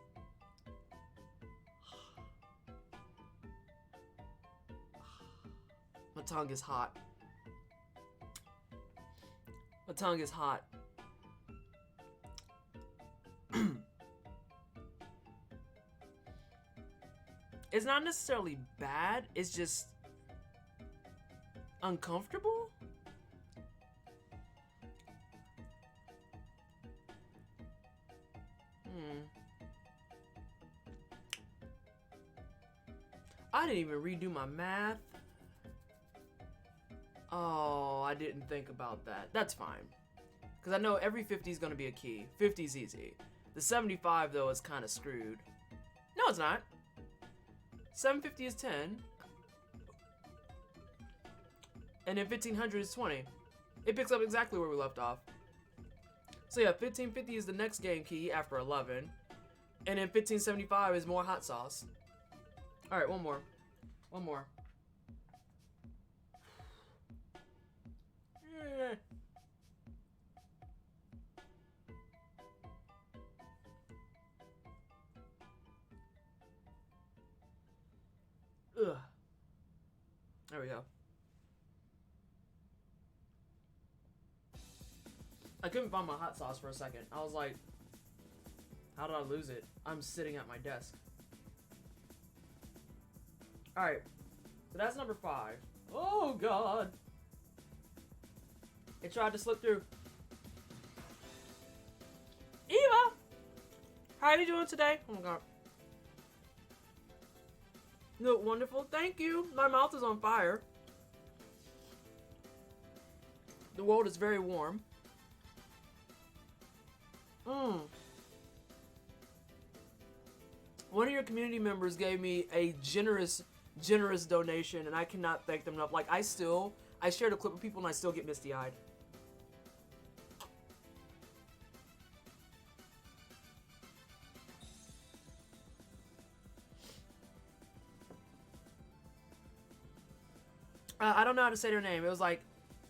My tongue is hot. My tongue is hot. It's not necessarily bad, it's just uncomfortable. I didn't even redo my math. Oh, I didn't think about that. That's fine. Because I know every 50 is going to be a key. 50 is easy. The 75, though, is kind of screwed. No, it's not. 750 is 10. And then 1500 is 20. It picks up exactly where we left off. So yeah, 1550 is the next game key after 11. And then 1575 is more hot sauce. Alright, one more. One more. Ugh. There we go. I couldn't find my hot sauce for a second. I was like, how did I lose it? I'm sitting at my desk. Alright. So that's number 5. Oh, God. It tried to slip through. Eva! How are you doing today? Oh, my God. You look wonderful. Thank you. My mouth is on fire. The world is very warm. One of your community members gave me a generous donation, and I cannot thank them enough. Like, I shared a clip with people, and I still get misty-eyed. I don't know how to say their name. It was like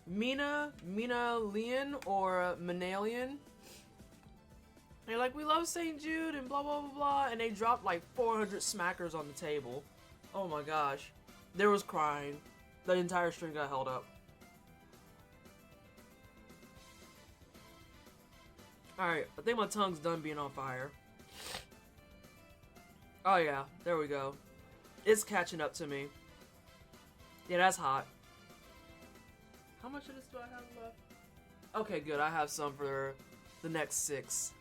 Mina Leon or Manalian. They're like, we love St. Jude and blah, blah, blah, blah. And they dropped like 400 smackers on the table. Oh my gosh. There was crying. The entire string got held up. Alright, I think my tongue's done being on fire. Oh yeah, there we go. It's catching up to me. Yeah, that's hot. How much of this do I have left? Okay, good. I have some for the next 6.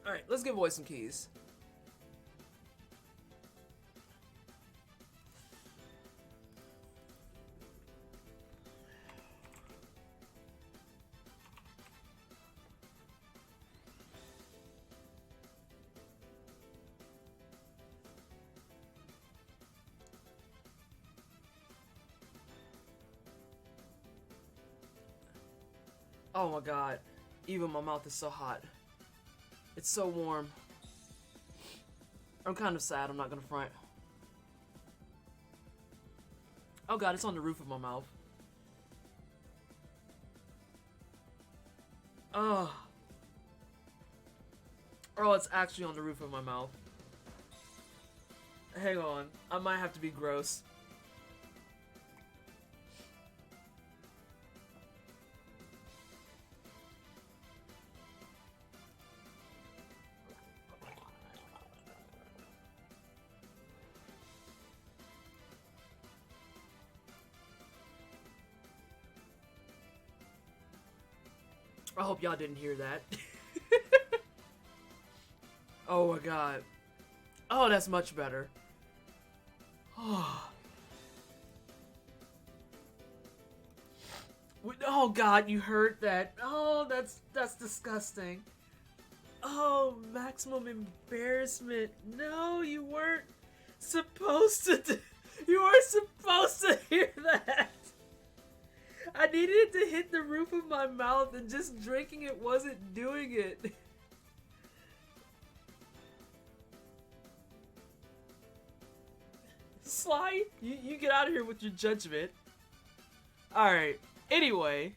Alright, let's give away some keys. Oh my god. Even my mouth is so hot. It's so warm. I'm kind of sad, I'm not gonna front. Oh god, it's on the roof of my mouth. Oh. Oh, it's actually on the roof of my mouth. Hang on. I might have to be gross. I hope y'all didn't hear that. Oh my god. Oh, that's much better. Oh god, you heard that. Oh, that's disgusting. Oh, maximum embarrassment. No, you weren't supposed to you weren't supposed to hear that. I needed it to hit the roof of my mouth, and just drinking it wasn't doing it. Sly, you get out of here with your judgment. Alright, anyway.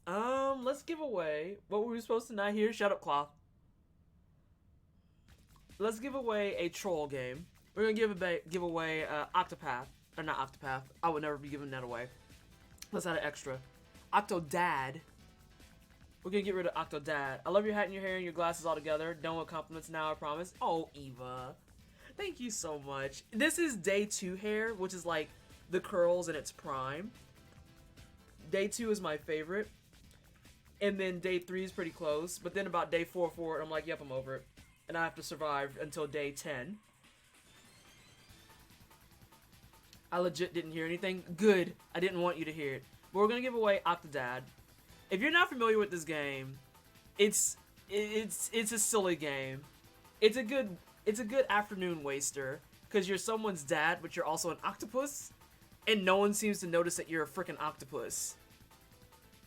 Let's give away what were we supposed to not hear? Shut up, Cloth. Let's give away a troll game. We're gonna give away Octopath. Or not Octopath. I would never be giving that away. Let's add an extra. Octodad. We're gonna get rid of Octodad. I love your hat and your hair and your glasses all together. Done with compliments now, I promise. Oh, Eva. Thank you so much. This is day 2 hair, which is like the curls in its prime. Day 2 is my favorite. And then day 3 is pretty close. But then about day 4 forward, I'm like, yep, I'm over it. And I have to survive until day 10. I legit didn't hear anything. Good. I didn't want you to hear it. But we're gonna give away Octodad. If you're not familiar with this game, it's a silly game. It's a good afternoon waster because you're someone's dad, but you're also an octopus, and no one seems to notice that you're a freaking octopus.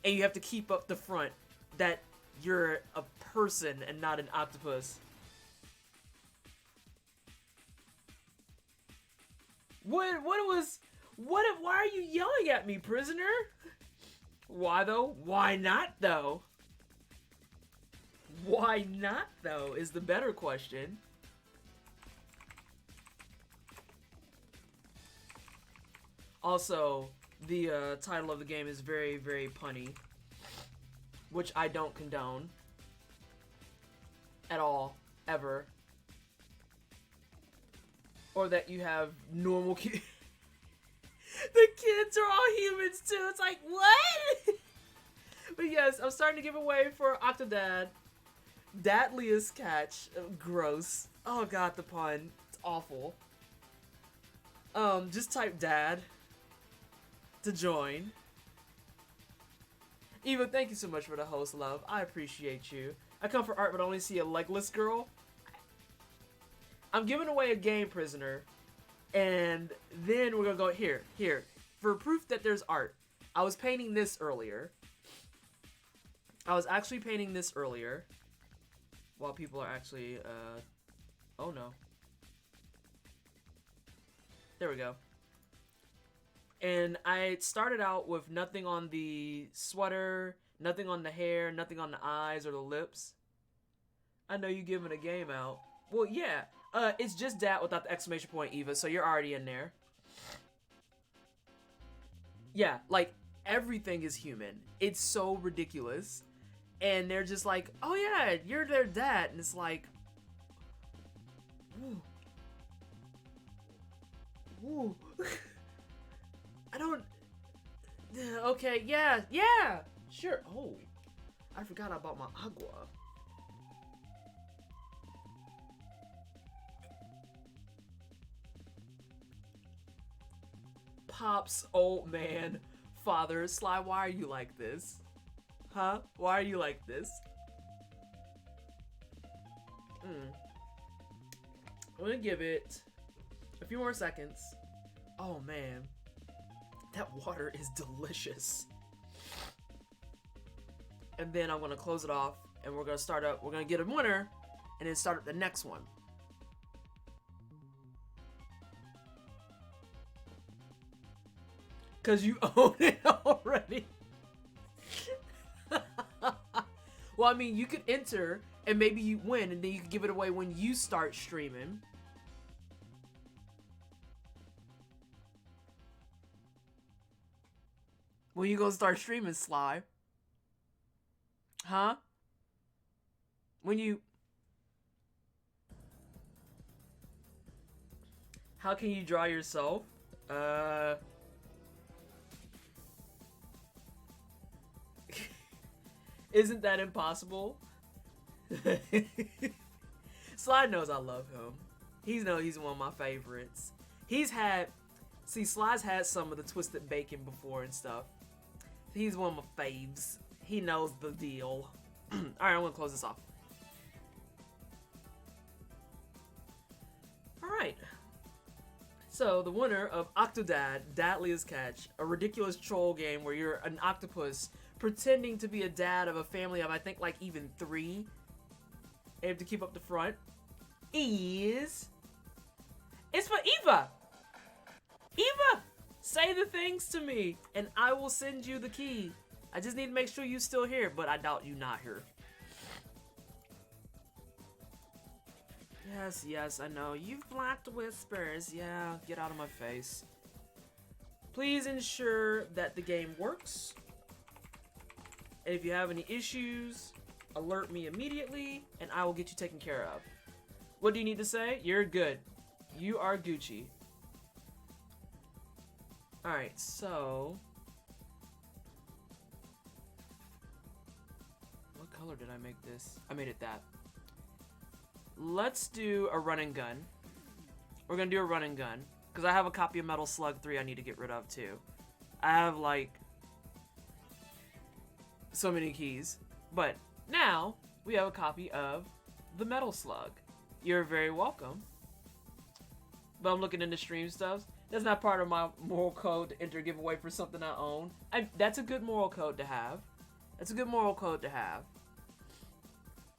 And you have to keep up the front that you're a person and not an octopus. Why are you yelling at me, prisoner? Why though? Why not though? Why not though is the better question. Also, the title of the game is very, very punny, which I don't condone at all, ever. Or that you have normal kids. The kids are all humans too. It's like, what? But yes, I'm starting to give away for Octodad. Dadliest catch. Gross. Oh god, the pun. It's awful. Just type dad to join. Eva, thank you so much for the host, love. I appreciate you. I come for art, but only see a legless girl. I'm giving away a game, prisoner, and then we're gonna go here. For proof that there's art. I was painting this earlier. I was actually painting this earlier. While people are actually, oh no. There we go. And I started out with nothing on the sweater, nothing on the hair, nothing on the eyes or the lips. I know you giving a game out. Well, yeah. It's just that without the exclamation point, Eva, so you're already in there. Yeah, like, everything is human. It's so ridiculous. And they're just like, oh yeah, you're their dad. And it's like, ooh. Ooh. I don't... Okay, yeah, sure. Oh, I forgot about my agua. Pop's old man, father, Sly, why are you like this? Huh? Why are you like this? I'm gonna give it a few more seconds. Oh man, that water is delicious. And then I'm gonna close it off, and we're gonna start up. We're gonna get a winner, and then start up the next one. Because you own it already. Well, I mean, you could enter and maybe you win and then you can give it away when you start streaming. When you gonna start streaming, Sly? Huh? When you... How can you draw yourself? Isn't that impossible? Sly knows I love him. He's one of my favorites. Sly's had some of the twisted bacon before and stuff. He's one of my faves. He knows the deal. Alright, I'm gonna close this off. Alright. So, the winner of Octodad, Dadliest Catch, a ridiculous troll game where you're an octopus pretending to be a dad of a family of, I think, like, even 3. And you have to keep up the front. It's for Eva! Eva! Say the things to me, and I will send you the key. I just need to make sure you're still here, but I doubt you not here. Yes, I know. You've blocked whispers. Yeah, get out of my face. Please ensure that the game works. And if you have any issues, alert me immediately, and I will get you taken care of. What do you need to say? You're good. You are Gucci. Alright, so... What color did I make this? I made it that. Let's do a run and gun. We're gonna do a run and gun. Because I have a copy of Metal Slug 3 I need to get rid of too. I have like... so many keys. But now, we have a copy of the Metal Slug. You're very welcome. But I'm looking into stream stuff. That's not part of my moral code to enter a giveaway for something I own. That's a good moral code to have. That's a good moral code to have.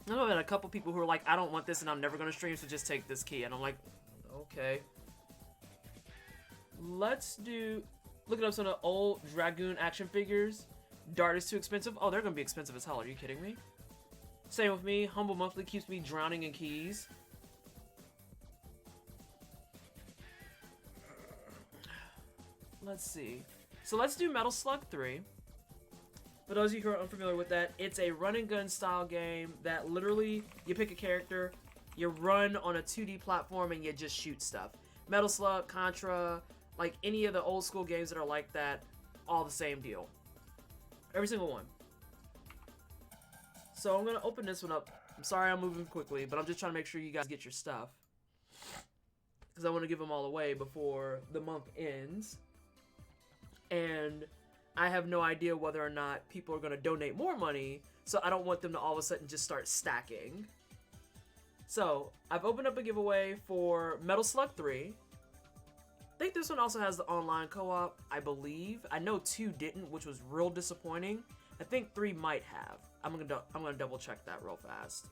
I know that a couple people who are like, I don't want this and I'm never going to stream, so just take this key. And I'm like, okay. Let's do... Look at some of the old Dragoon action figures. Dart is too expensive. Oh, they're going to be expensive as hell. Are you kidding me? Same with me. Humble Monthly keeps me drowning in keys. Let's see. So let's do Metal Slug 3. For those of you who are unfamiliar with that, it's a run and gun style game that literally, you pick a character, you run on a 2D platform, and you just shoot stuff. Metal Slug, Contra, like any of the old school games that are like that, all the same deal. Every single one. So I'm going to open this one up. I'm sorry I'm moving quickly, but I'm just trying to make sure you guys get your stuff. Because I want to give them all away before the month ends. And I have no idea whether or not people are going to donate more money, so I don't want them to all of a sudden just start stacking. So, I've opened up a giveaway for Metal Slug 3. I think this one also has the online co-op, I believe. I know 2 didn't, which was real disappointing. I think 3 might have. I'm gonna double check that real fast.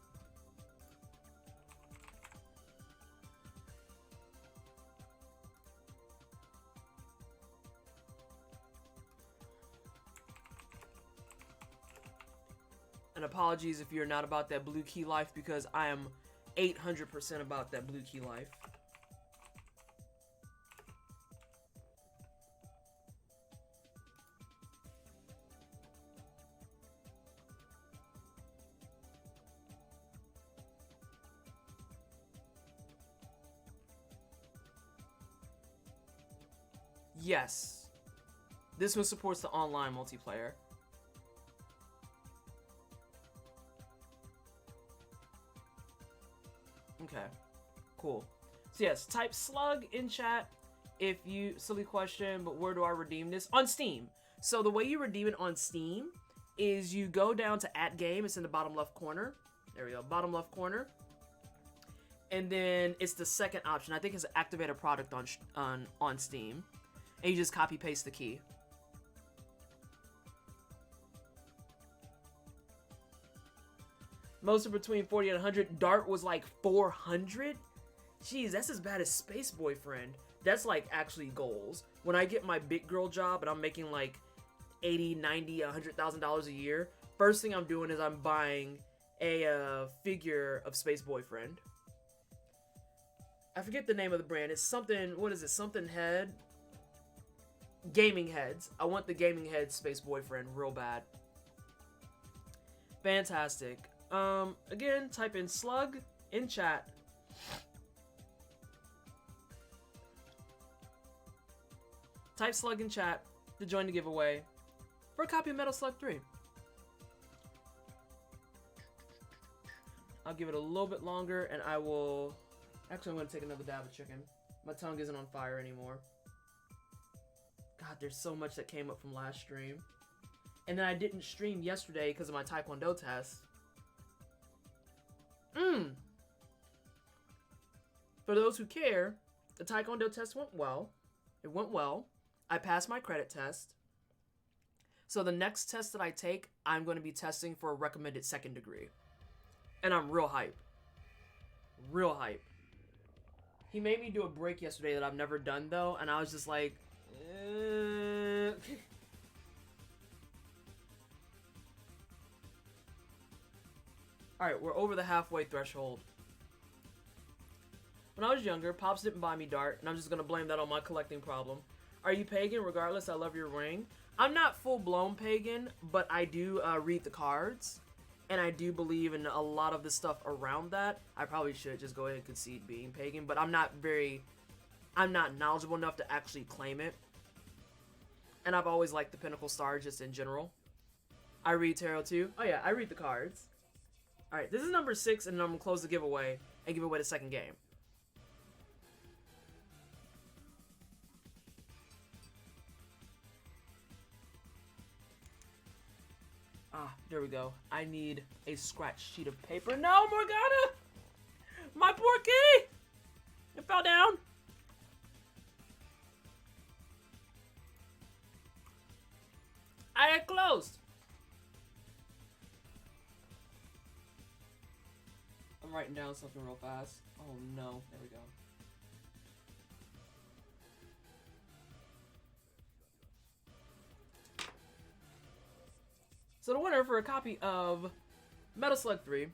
And apologies if you're not about that blue key life, because I am 800% about that blue key life. Yes. This one supports the online multiplayer. Okay, cool. So yes, type slug in chat if you, silly question, but where do I redeem this? On Steam. So the way you redeem it on Steam is you go down to @game, it's in the bottom left corner. There we go, bottom left corner. And then it's the second option. I think it's activate a product on Steam. And you just copy paste the key. Most are between 40 and 100. Dart was like 400? Jeez, that's as bad as Space Boyfriend. That's like actually goals. When I get my big girl job and I'm making like 80, 90, $100,000 a year, first thing I'm doing is I'm buying a figure of Space Boyfriend. I forget the name of the brand. It's something, what is it? Something Head? Gaming Heads. I want the Gaming Head Space Boyfriend real bad. Fantastic. Again, type in slug in chat. Type slug in chat to join the giveaway for a copy of Metal Slug 3. I'll give it a little bit longer and I will... Actually, I'm going to take another dab of chicken. My tongue isn't on fire anymore. God, there's so much that came up from last stream. And then I didn't stream yesterday because of my Taekwondo test. For those who care, the Taekwondo test went well. It went well. I passed my credit test. So the next test that I take, I'm going to be testing for a recommended second degree. And I'm real hype. Real hype. He made me do a break yesterday that I've never done though, and I was just like, Alright, we're over the halfway threshold. When I was younger, Pops didn't buy me Dart, and I'm just gonna blame that on my collecting problem. Are you pagan? Regardless, I love your ring. I'm not full-blown pagan, but I do read the cards. And I do believe in a lot of the stuff around that. I probably should just go ahead and concede being pagan, but I'm not knowledgeable enough to actually claim it. And I've always liked the Pinnacle Star just in general. I read tarot too. Oh yeah, I read the cards. Alright, this is number 6, and I'm going to close the giveaway and give away the second game. Ah, there we go. I need a scratch sheet of paper. No, Morgana! My poor kitty! It fell down. I had closed. I'm writing down something real fast. Oh no, there we go. So the winner for a copy of Metal Slug 3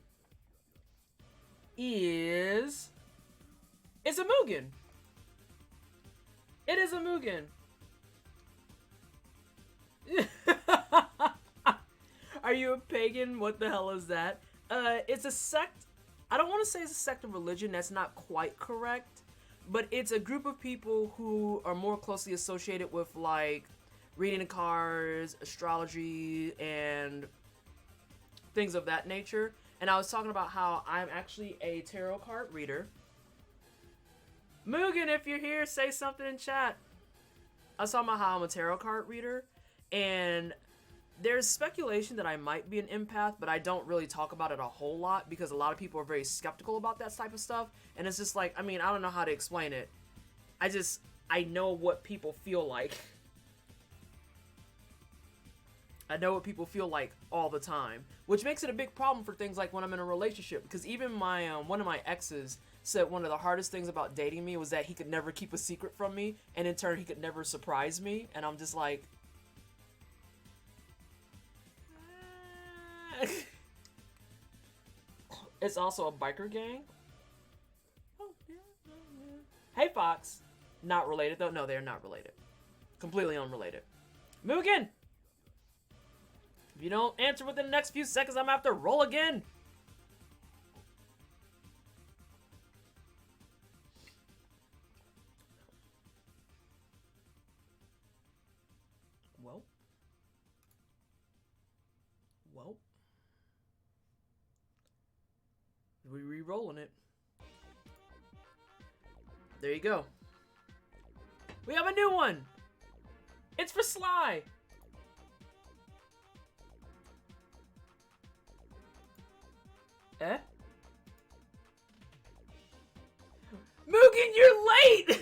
is... It's a Mugen! It is a Mugen! Are you a pagan? What the hell is that? It's a sect. I don't want to say it's a sect of religion. That's not quite correct. But it's a group of people who are more closely associated with, like, reading the cards, astrology, and things of that nature. And I was talking about how I'm actually a tarot card reader. Mugen, if you're here, say something in chat. I was talking about how I'm a tarot card reader, and there's speculation that I might be an empath, but I don't really talk about it a whole lot because a lot of people are very skeptical about that type of stuff. And it's just like, I mean, I don't know how to explain it. I know what people feel like. I know what people feel like all the time, which makes it a big problem for things like when I'm in a relationship. Because even my one of my exes said one of the hardest things about dating me was that he could never keep a secret from me, and in turn he could never surprise me. And I'm just like, it's also a biker gang. Oh yeah, yeah. Hey Fox, not related though. No, they're not related. Completely unrelated. Mugen. If you don't answer within the next few seconds, I'm gonna have to roll again. Well. We're re-rolling it. There you go. We have a new one. It's for Sly. Eh? Mugen, you're late!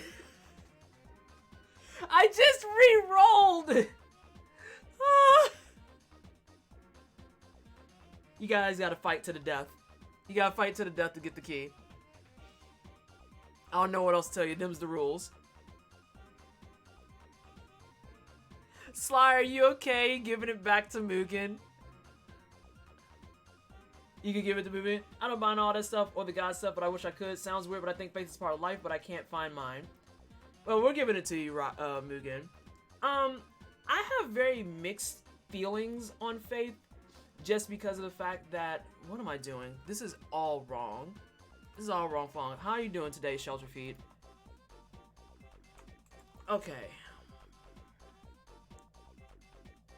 I just re-rolled! You guys gotta fight to the death. You gotta fight to the death to get the key. I don't know what else to tell you. Them's the rules. Sly, are you okay giving it back to Mugen? You can give it to Mugen. I don't mind all that stuff or the God stuff, but I wish I could. Sounds weird, but I think faith is part of life, but I can't find mine. Well, we're giving it to you, Mugen. I have very mixed feelings on faith just because of the fact that, what am I doing? This is all wrong. This is all wrong. How are you doing today, Shelter Feet? Okay.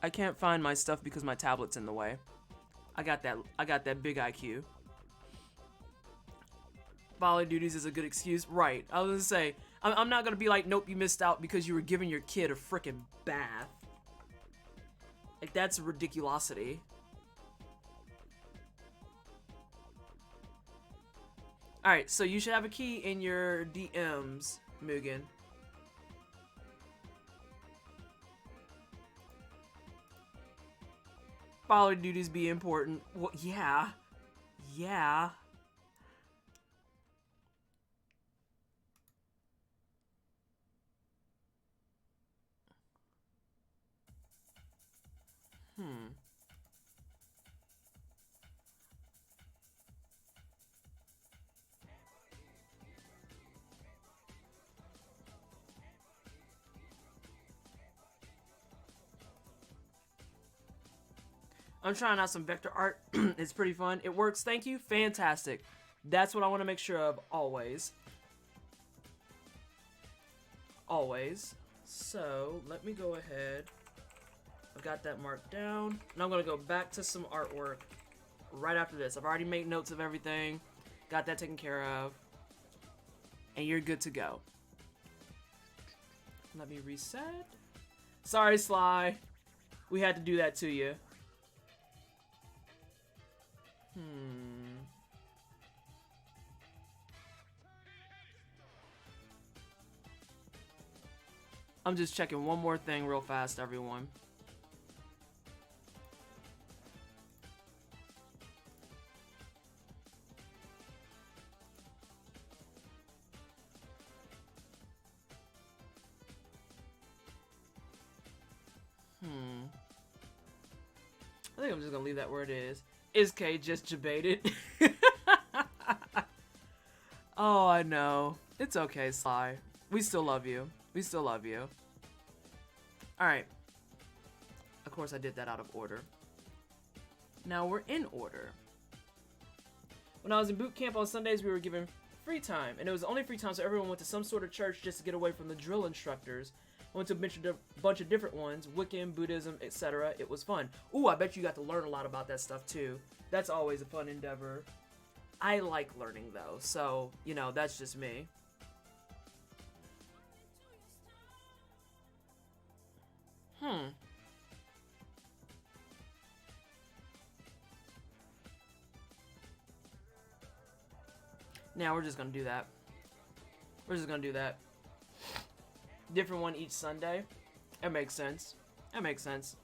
I can't find my stuff because my tablet's in the way. I got that big IQ. Follow duties is a good excuse. Right. I was gonna say, I'm not gonna be like, nope, you missed out because you were giving your kid a freaking bath. Like, that's ridiculosity. Alright, so you should have a key in your DMs, Mugen. Follow duties be important. Well, yeah. Yeah. I'm trying out some vector art. It's pretty fun. It works. Thank you. Fantastic. That's what I want to make sure of always. Always. So, let me go ahead. I've got that marked down. And I'm going to go back to some artwork right after this. I've already made notes of everything. Got that taken care of. And you're good to go. Let me reset. Sorry, Sly. We had to do that to you. I'm just checking one more thing real fast, everyone. I think I'm just gonna leave that where it is. Is K just debated? Oh, I know. It's okay, Sly. We still love you. We still love you. Alright. Of course, I did that out of order. Now we're in order. When I was in boot camp on Sundays, we were given free time. And it was the only free time, so everyone went to some sort of church just to get away from the drill instructors. I went to a bunch of different ones. Wiccan, Buddhism, etc. It was fun. Ooh, I bet you got to learn a lot about that stuff, too. That's always a fun endeavor. I like learning, though. So, you know, that's just me. Now we're just gonna do that. We're just gonna do that. Different one each Sunday. That makes sense. That makes sense.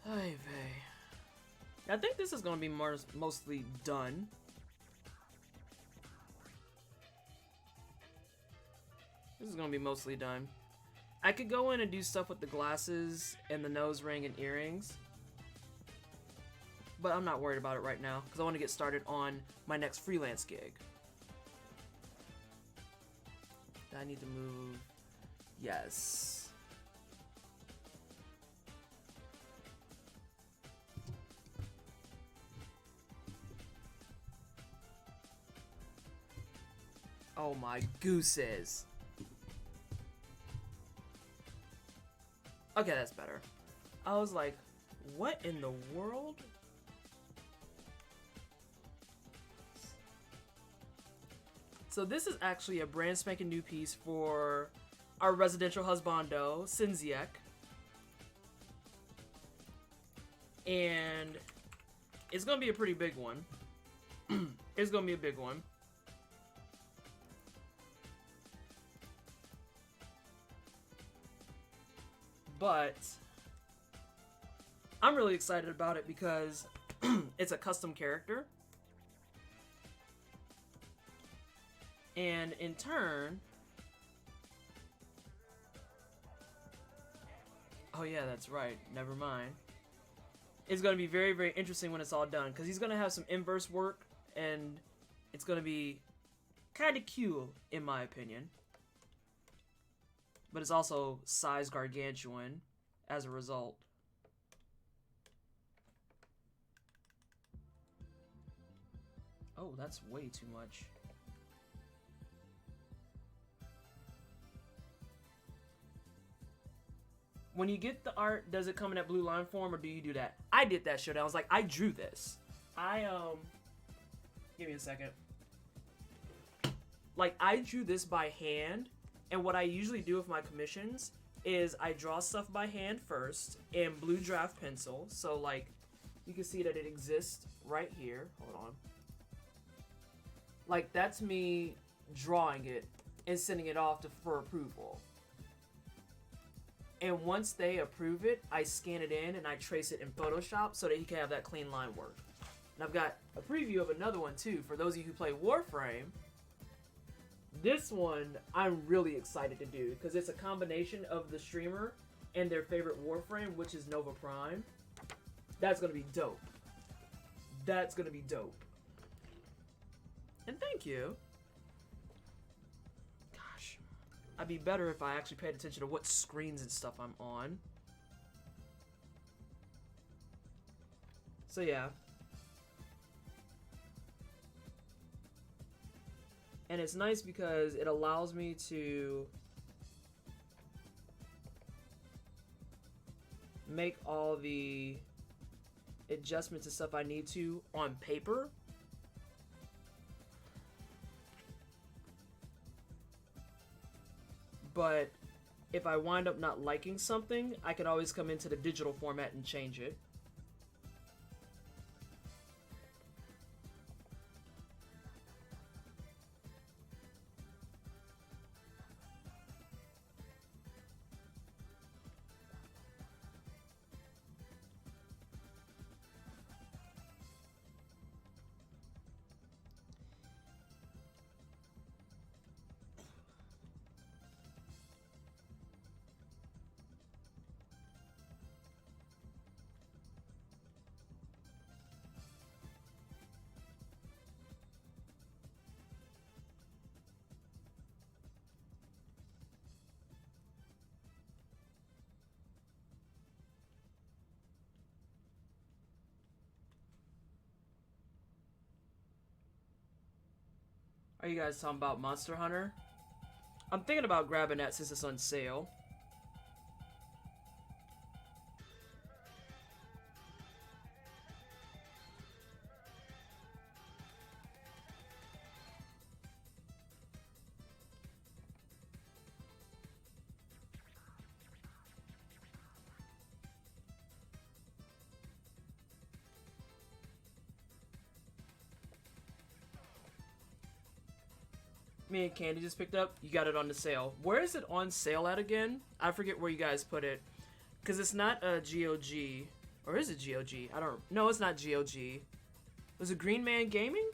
Ay vey. I think this is gonna be mostly done. This is gonna be mostly done. I could go in and do stuff with the glasses and the nose ring and earrings. But I'm not worried about it right now, because I want to get started on my next freelance gig. Do I need to move? Yes. Oh my gooses. Okay, that's better. I was like, what in the world? So this is actually a brand spanking new piece for our residential husbando, Sinziek. And it's gonna be a pretty big one. It's gonna be a big one. But I'm really excited about it because it's a custom character. And in turn, Oh yeah, that's right. Never mind. It's going to be very, very interesting when it's all done, because he's going to have some inverse work, and it's going to be kind of cute, in my opinion. But it's also size gargantuan as a result. Oh, that's way too much. When you get the art, does it come in that blue line form, or do you do that? I did that shit. I was like, I drew this. Give me a second. Like, I drew this by hand, and what I usually do with my commissions is I draw stuff by hand first in blue draft pencil. So, like, you can see that it exists right here. Hold on. Like, that's me drawing it and sending it off for approval. And once they approve it, I scan it in and I trace it in Photoshop so that he can have that clean line work. And I've got a preview of another one too. For those of you who play Warframe, this one I'm really excited to do because it's a combination of the streamer and their favorite Warframe, which is Nova Prime. That's going to be dope. That's going to be dope. And thank you. I'd be better if I actually paid attention to what screens and stuff I'm on. So yeah. And it's nice because it allows me to make all the adjustments and stuff I need to on paper. But if I wind up not liking something, I can always come into the digital format and change it. Are you guys talking about Monster Hunter? I'm thinking about grabbing that since it's on sale. Me and Candy just picked up. You got it on the sale. Where is it on sale at again? I forget where you guys put it. Because it's not a GOG. Or is it GOG? I don't... No, it's not GOG. Was it Green Man Gaming?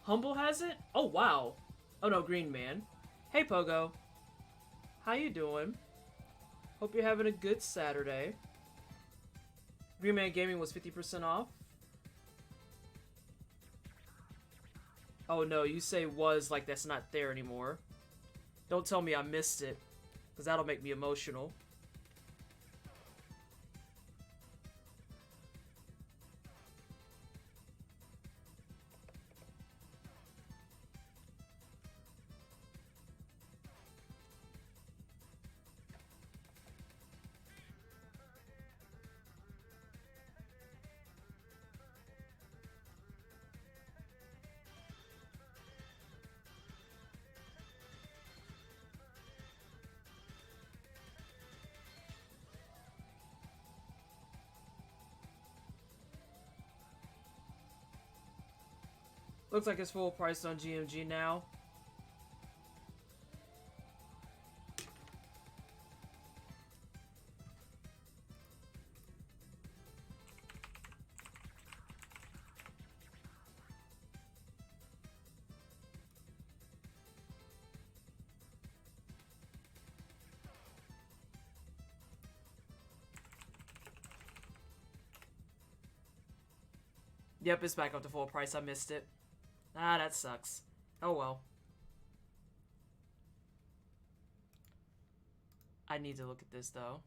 Humble has it? Oh, wow. Oh, no, Green Man. Hey, Pogo. How you doing? Hope you're having a good Saturday. Green Man Gaming was 50% off. Oh, no, you say was like that's not there anymore. Don't tell me I missed it, because that'll make me emotional. Looks like it's full price on GMG now. Yep, it's back up to full price. I missed it. Ah, that sucks. Oh well. I need to look at this though.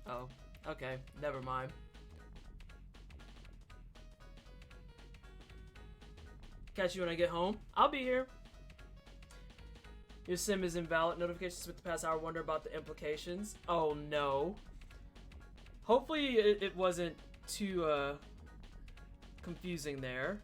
Oh, okay. Never mind. Catch you when I get home. I'll be here. Your sim is invalid. Notifications with the past hour. Wonder about the implications. Oh no. Hopefully it wasn't too confusing there.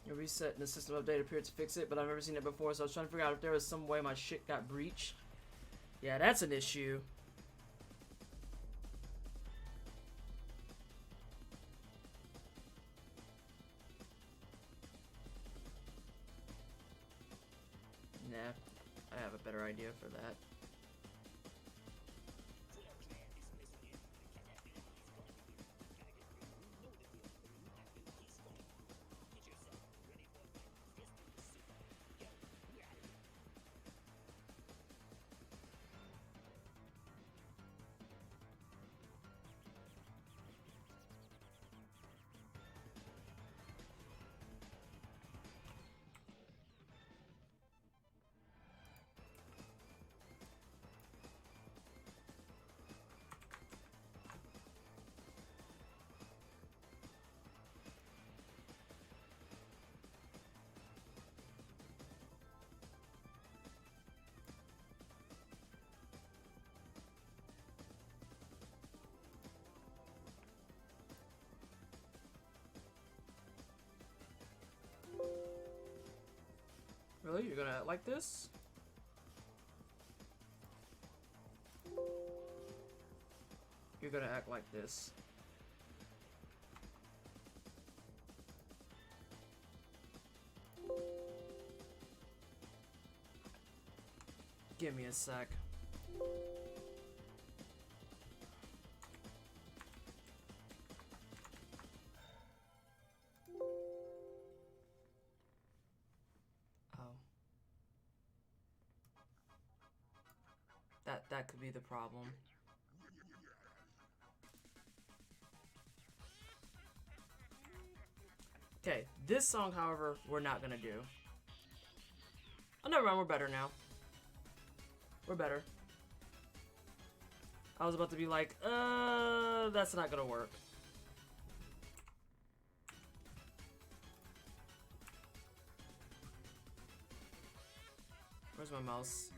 A reset in the system update appeared to fix it, but I've never seen it before, so I was trying to figure out if there was some way my shit got breached. Yeah, that's an issue. Nah, I have a better idea for that. Really? You're gonna like this? You're gonna act like this. Give me a sec. That could be the problem. Okay, this song, however, we're not gonna do. Oh, never mind, we're better now. We're better. I was about to be like, that's not gonna work. Where's my mouse?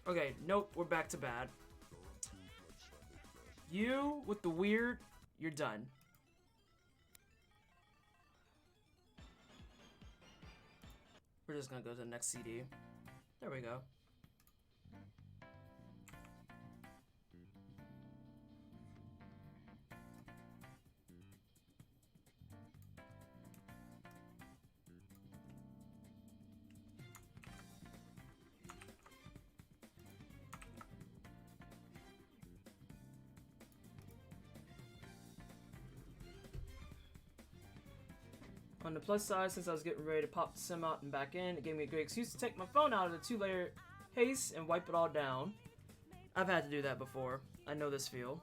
Okay, nope, we're back to bad. You, with the weird, you're done. We're just gonna go to the next CD. There we go. On the plus side, since I was getting ready to pop the sim out and back in, it gave me a great excuse to take my phone out of the 2-layer case and wipe it all down. I've had to do that before. I know this feel.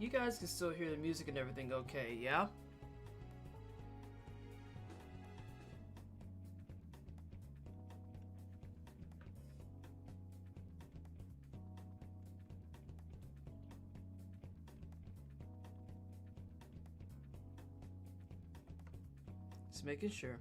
You guys can still hear the music and everything okay, yeah? Just making sure.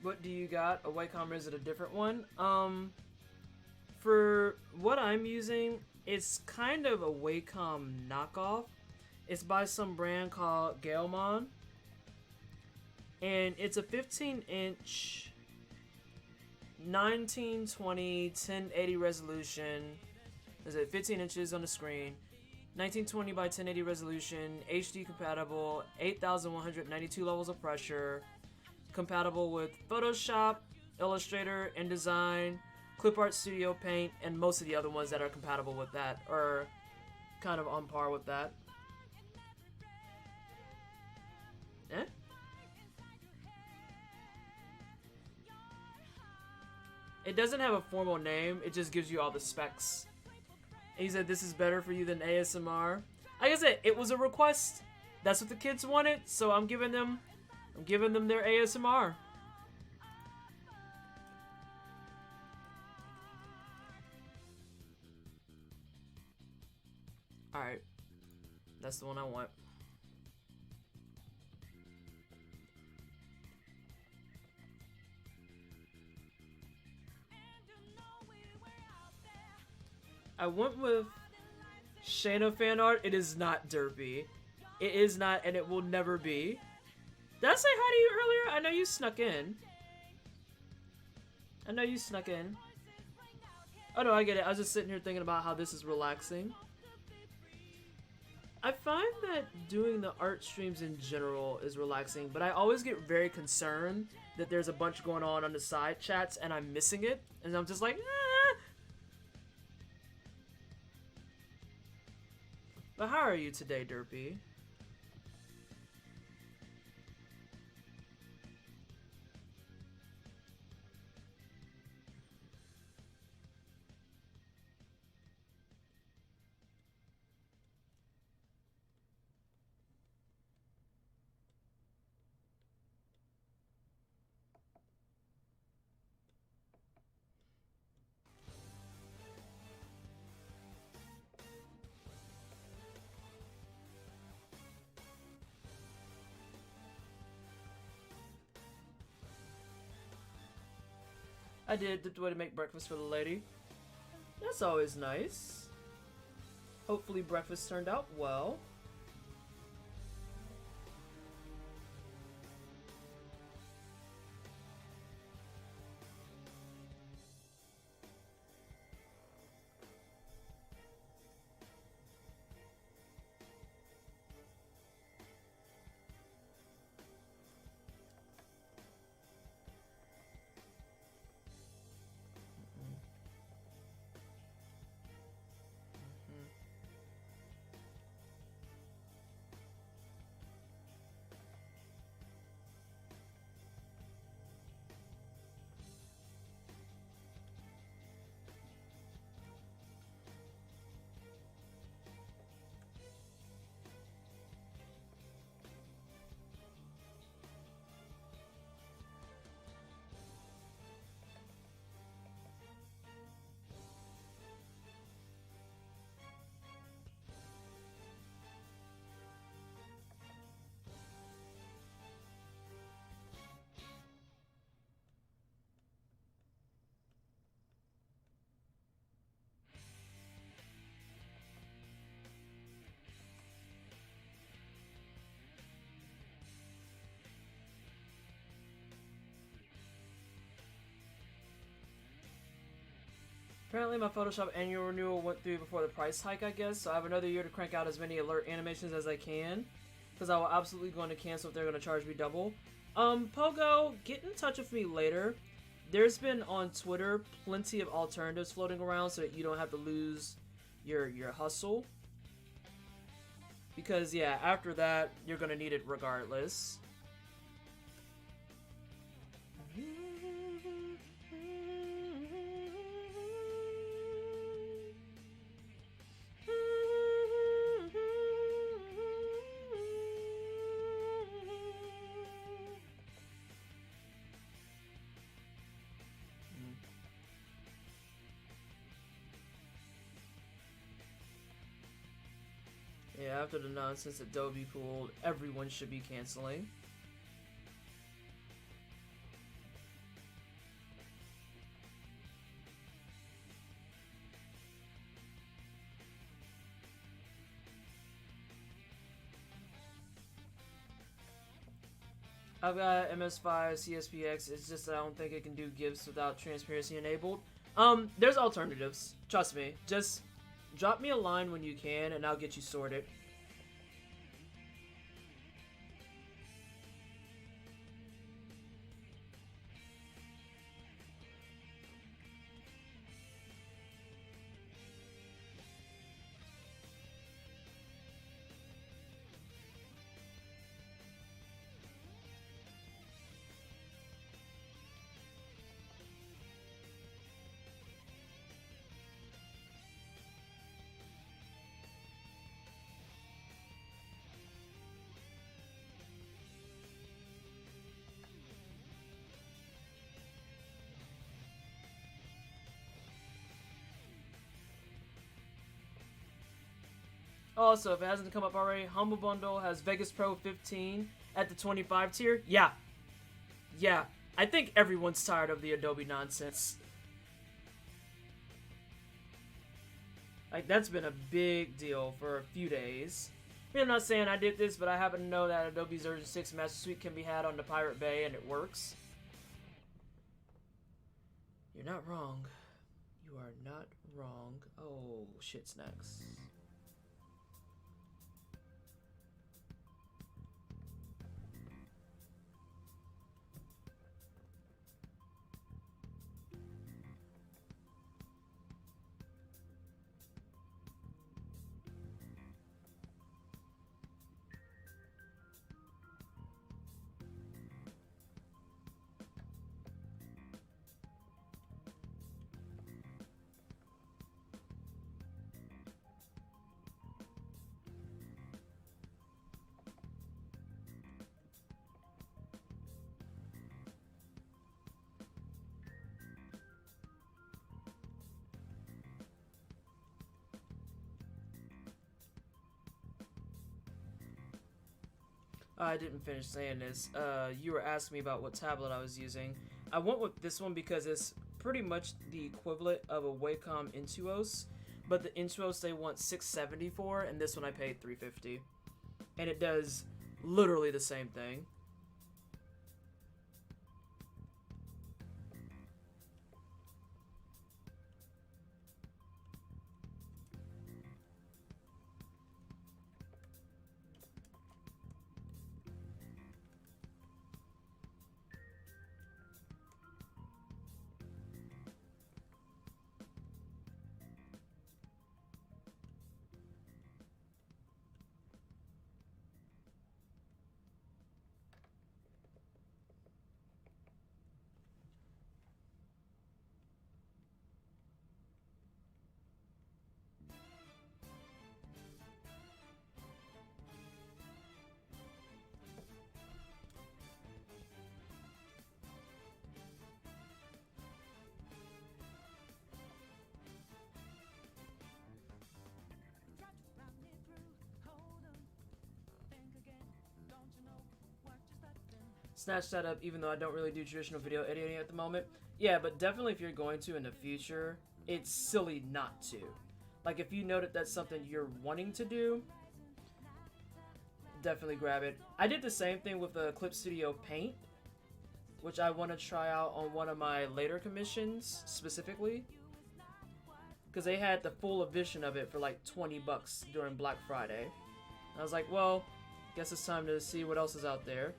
What do you got? A Wacom, or is it a different one? For what I'm using, it's kind of a Wacom knockoff. It's by some brand called Galemon. And it's a 15-inch 1920 1080 resolution. Is it 15 inches on the screen? 1920 by 1080 resolution, HD compatible, 8,192 levels of pressure, compatible with Photoshop, Illustrator, InDesign, ClipArt Studio Paint, and most of the other ones that are compatible with that, or kind of on par with that. Eh? It doesn't have a formal name, it just gives you all the specs. And he said this is better for you than ASMR. Like I said, it was a request. That's what the kids wanted, so I'm giving them their ASMR. Alright. That's the one I want. I went with Shayna fan art. It is not derpy. It is not, and it will never be. Did I say hi to you earlier? I know you snuck in. I know you snuck in. Oh no, I get it. I was just sitting here thinking about how this is relaxing. I find that doing the art streams in general is relaxing, but I always get very concerned that there's a bunch going on the side chats and I'm missing it, and I'm just like, ah. But how are you today, Derpy? I did the way to make breakfast for the lady. That's always nice. Hopefully breakfast turned out well. Apparently my Photoshop annual renewal went through before the price hike, I guess, so I have another year to crank out as many alert animations as I can, because I will absolutely going to cancel if they're going to charge me double. Pogo, get in touch with me later. There's been on Twitter plenty of alternatives floating around so that you don't have to lose your hustle. Because, yeah, after that, you're going to need it regardless. Yeah, after the nonsense Adobe pulled, everyone should be canceling. I've got MS5, CSPX, it's just I don't think it can do GIFs without transparency enabled. There's alternatives, trust me. Just drop me a line when you can and I'll get you sorted. Also, if it hasn't come up already, Humble Bundle has Vegas Pro 15 at the 25 tier. Yeah. I think everyone's tired of the Adobe nonsense. Like, that's been a big deal for a few days. I mean, I'm not saying I did this, but I happen to know that Adobe's version 6 Master Suite can be had on the Pirate Bay, and it works. You're not wrong. You are not wrong. Oh, shit snacks. I didn't finish saying this. You were asking me about what tablet I was using. I went with this one because it's pretty much the equivalent of a Wacom Intuos, but the Intuos they want $670 for, and this one I paid $350, and it does literally the same thing. Snatch that up, even though I don't really do traditional video editing at the moment. Yeah, but definitely if you're going to in the future, it's silly not to. Like, if you know that that's something you're wanting to do, definitely grab it. I did the same thing with the Clip Studio Paint, which I want to try out on one of my later commissions, specifically. Because they had the full edition of it for like $20 during Black Friday. I was like, well, guess it's time to see what else is out there.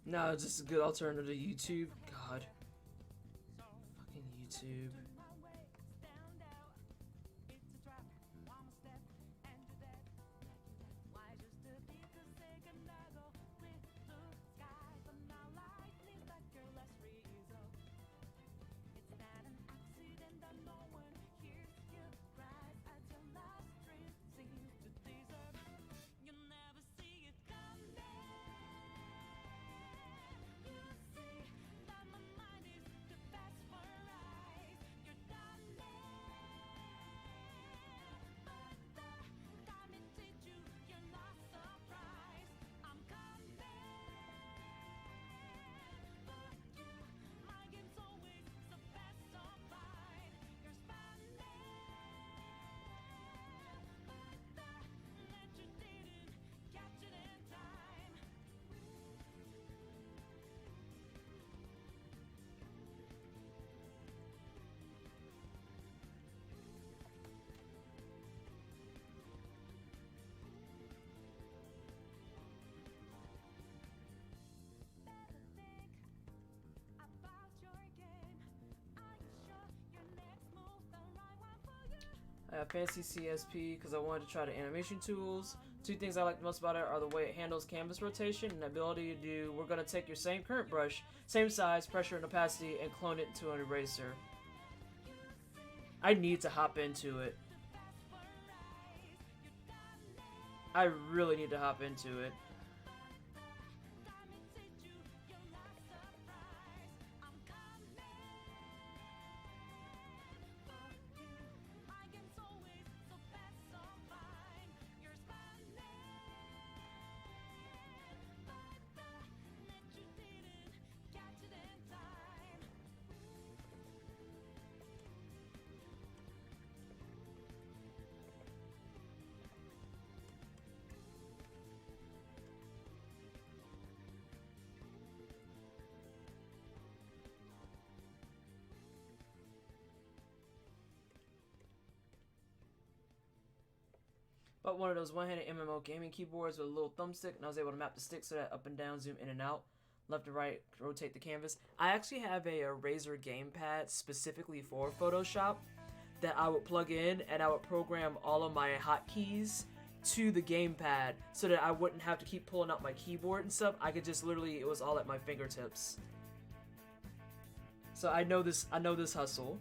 No, it's just a good alternative to YouTube. God. Fucking YouTube. I have Fancy CSP because I wanted to try the animation tools. Two things I like most about it are the way it handles canvas rotation and the ability to do, we're going to take your same current brush, same size, pressure, and opacity, and clone it to an eraser. I need to hop into it. I really need to hop into it. But one of those one-handed MMO gaming keyboards with a little thumbstick, and I was able to map the stick so that up and down, zoom in and out, left to right, rotate the canvas. I actually have a Razer gamepad specifically for Photoshop that I would plug in, and I would program all of my hotkeys to the gamepad so that I wouldn't have to keep pulling out my keyboard and stuff. I could just literally, it was all at my fingertips. So I know this hustle.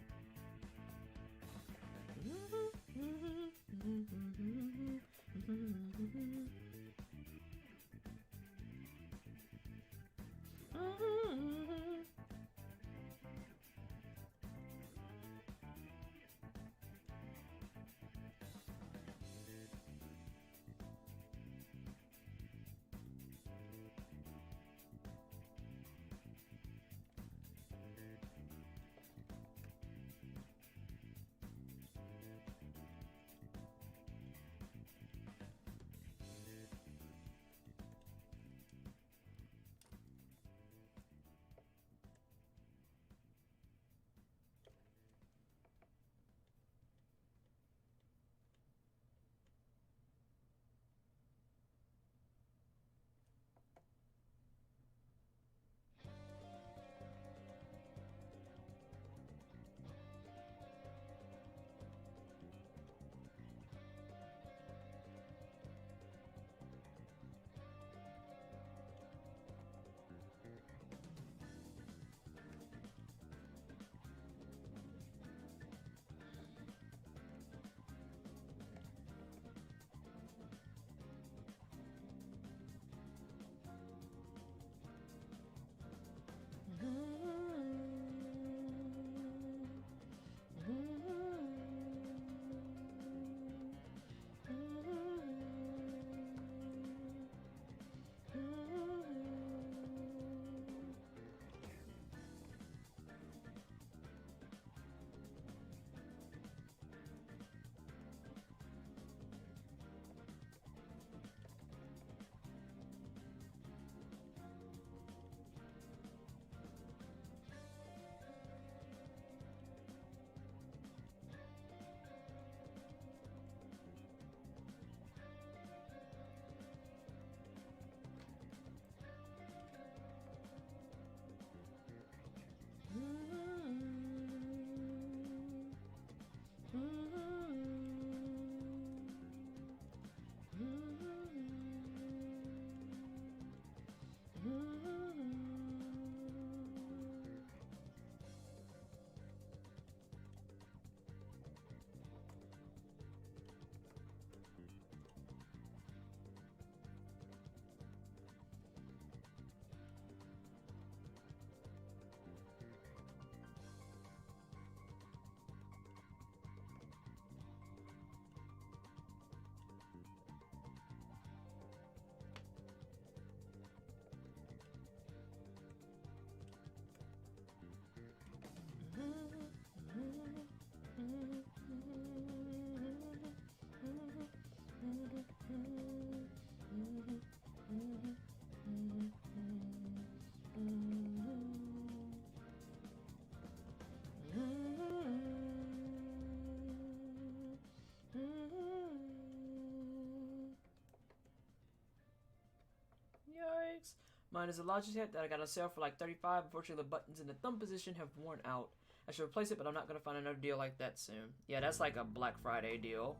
Yikes. Mine is a Logitech that I got on sale for like $35. Unfortunately, the buttons in the thumb position have worn out. I should replace it, but I'm not going to find another deal like that soon. Yeah, that's like a Black Friday deal.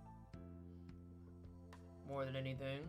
More than anything.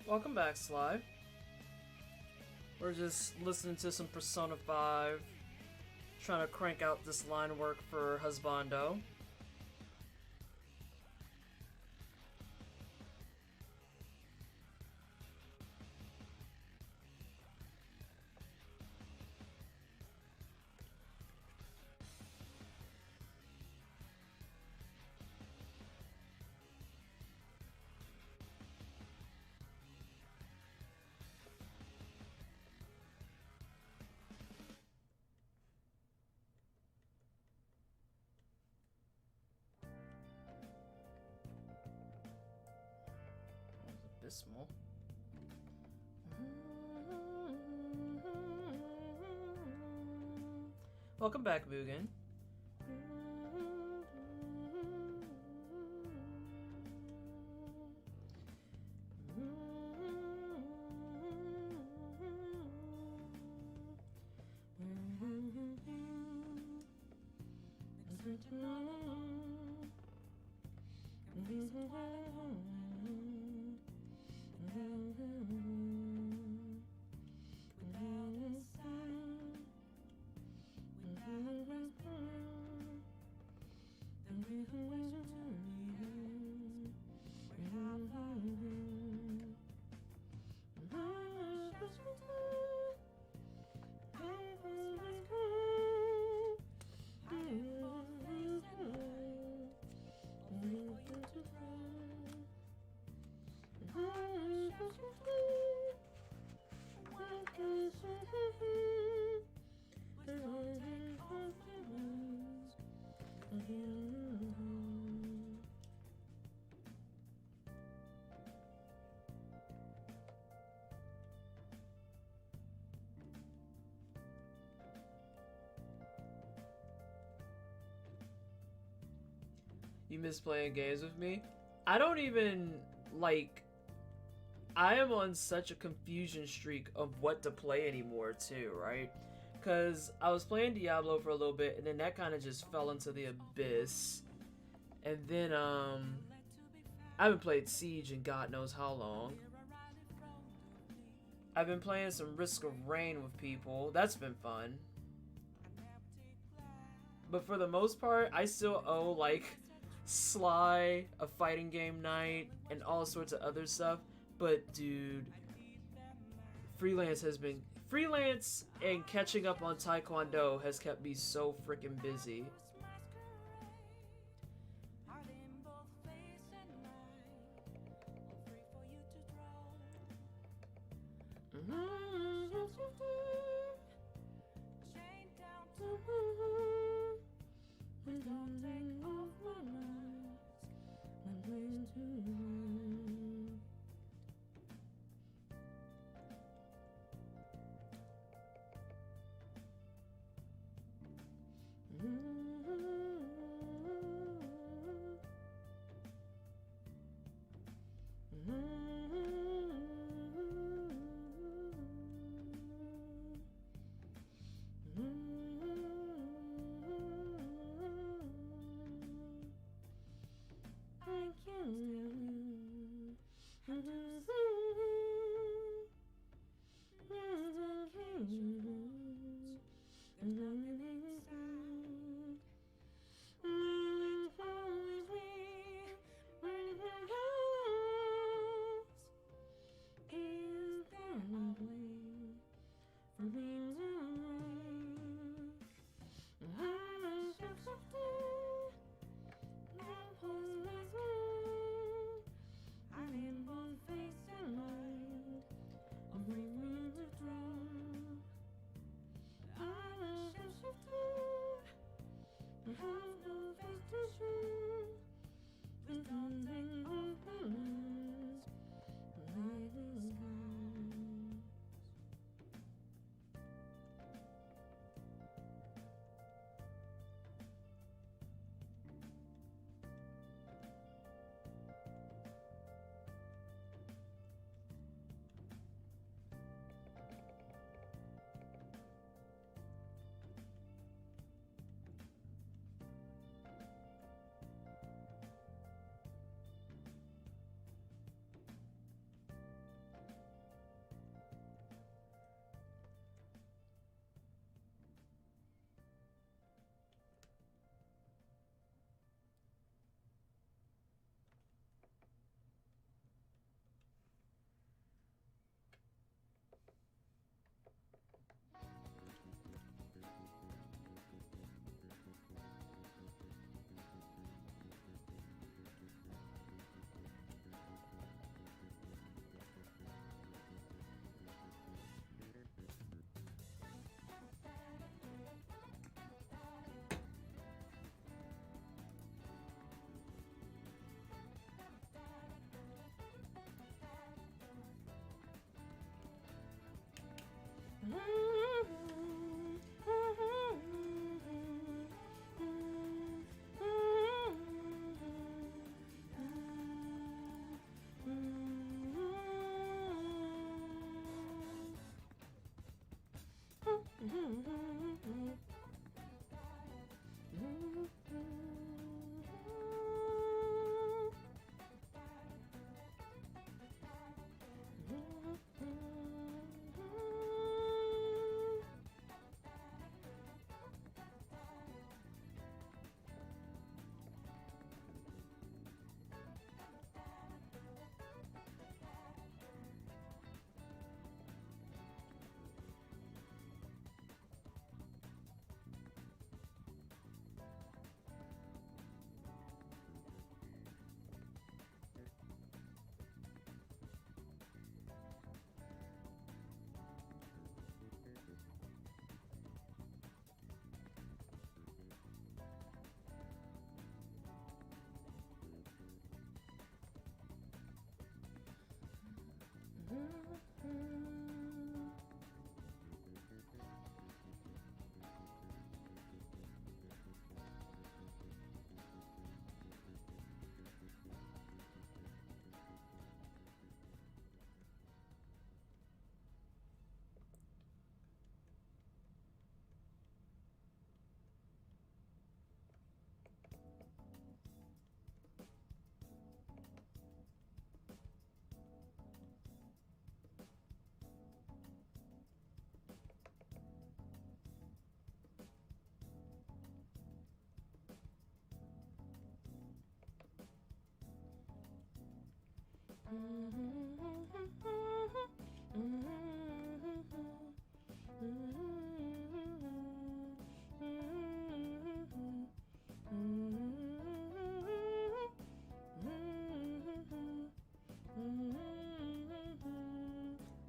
Welcome back, Sly. We're just listening to some Persona 5, trying to crank out this line work for Husbando. Abysmal. Welcome back, Mugen. You miss playing games with me? I don't even, like, I am on such a confusion streak of what to play anymore too, right? Because I was playing Diablo for a little bit, and then that kind of just fell into the abyss. And then, I haven't played Siege in God knows how long. I've been playing some Risk of Rain with people. That's been fun. But for the most part, I still owe, like, Sly, a fighting game night, and all sorts of other stuff. But dude, Freelance and catching up on Taekwondo has kept me so freaking busy.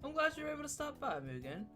I'm glad you were able to stop by, Mugen.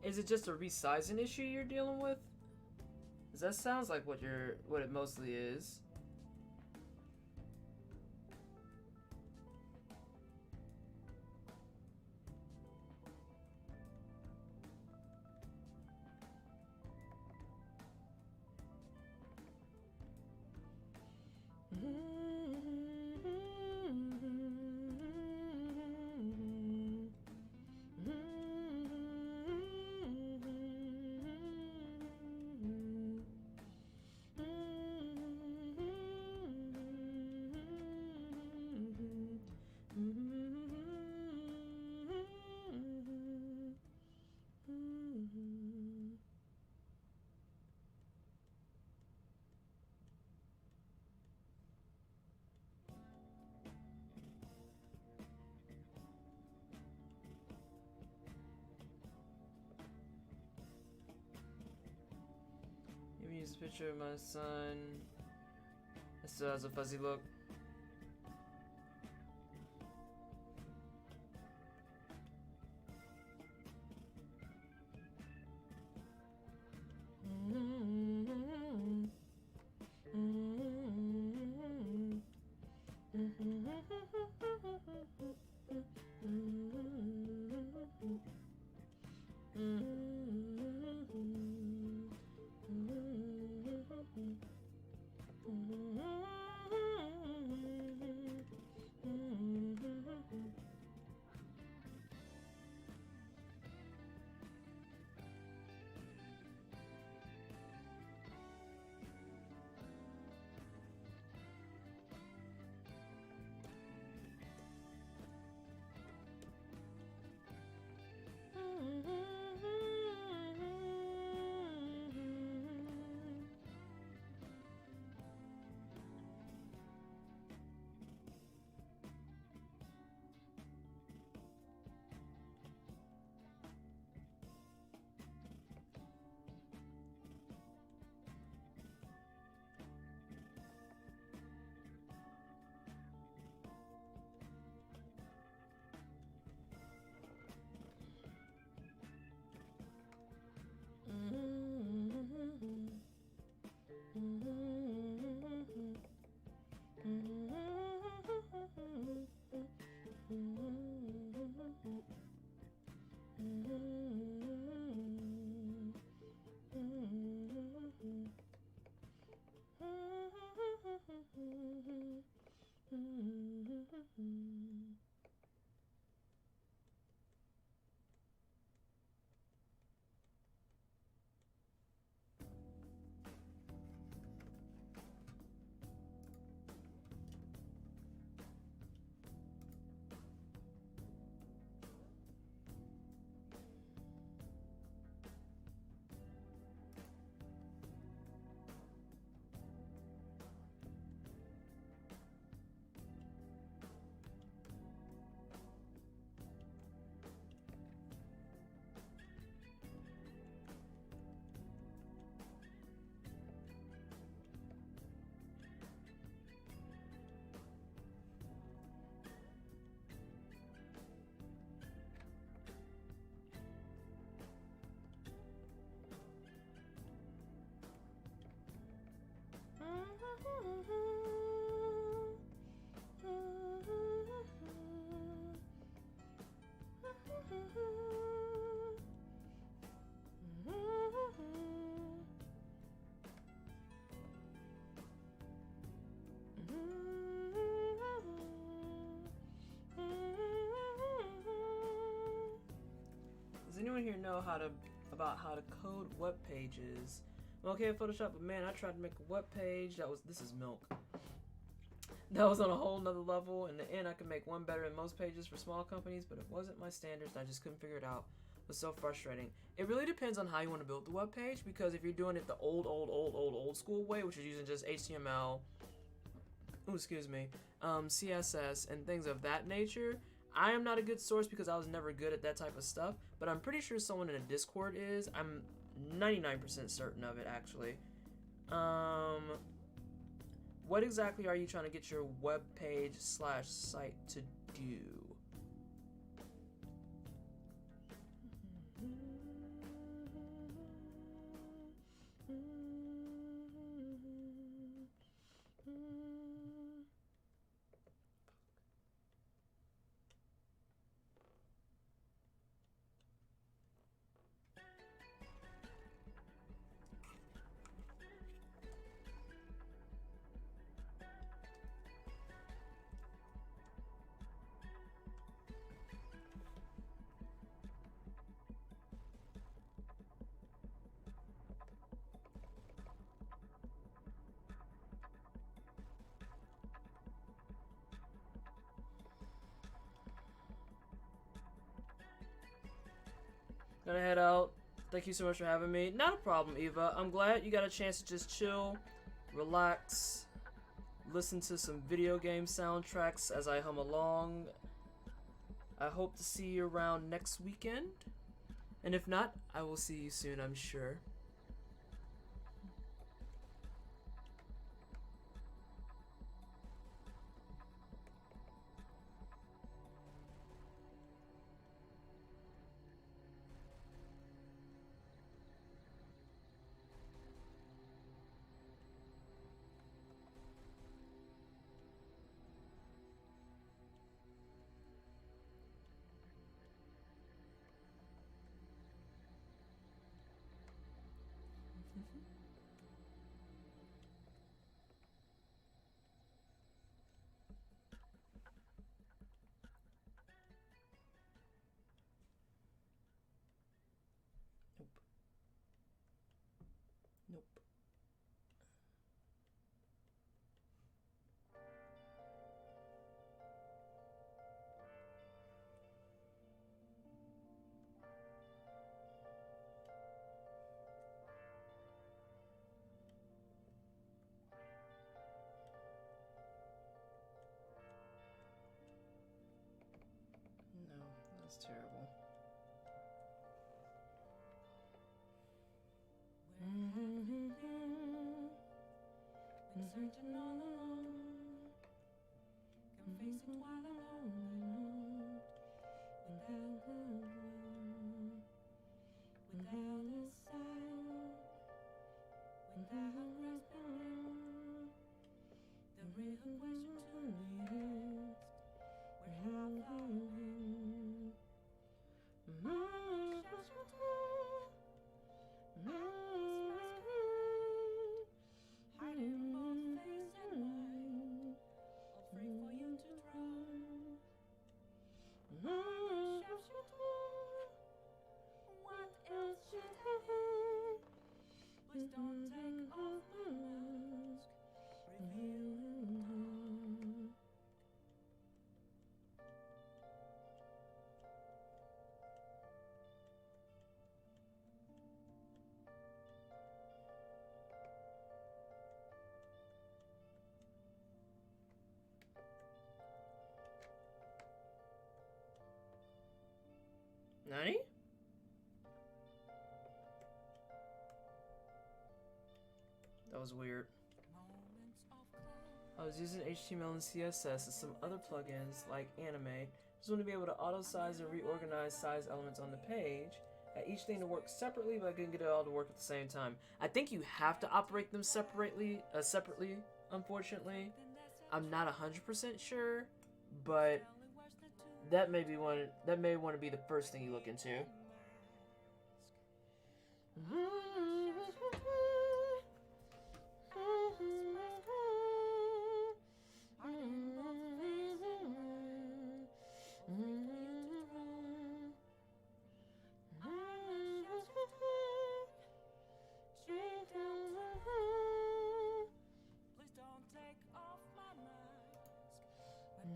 Is it just a resizing issue you're dealing with? 'Cause that sounds like what it mostly is. Let me use a picture of my son. It still has a fuzzy look. Does anyone here know about how to code web pages? I'm okay at Photoshop, but man, I tried to make a web page. This is milk. That was on a whole nother level. In the end, I could make one better than most pages for small companies, but it wasn't my standards, and I just couldn't figure it out. It was so frustrating. It really depends on how you want to build the web page, because if you're doing it the old school way, which is using just HTML, CSS, and things of that nature, I am not a good source because I was never good at that type of stuff, but I'm pretty sure someone in a Discord is. I'm 99% certain of it, actually. What exactly are you trying to get your web page / site to do? Gonna head out. Thank you so much for having me. Not a problem, Eva. I'm glad you got a chance to just chill, relax, listen to some video game soundtracks as I hum along. I hope to see you around next weekend. And if not, I will see you soon, I'm sure. Nope. Nope. No, that's terrible. When certain all alone, can face it while alone. Without a sound, without respite, the real question to me is, where have I been? Hiding both face and mind, afraid for you to drown. What else should I do? Please don't take off my mask, revealing harm. Nani? That was weird. I was using HTML and CSS and some other plugins like Anime. Just want to be able to auto-size and reorganize size elements on the page. At each thing to work separately, but I couldn't get it all to work at the same time. I think you have to operate them separately, unfortunately. I'm not 100% sure, but that may want to be the first thing you look into. Please don't take off my mask. My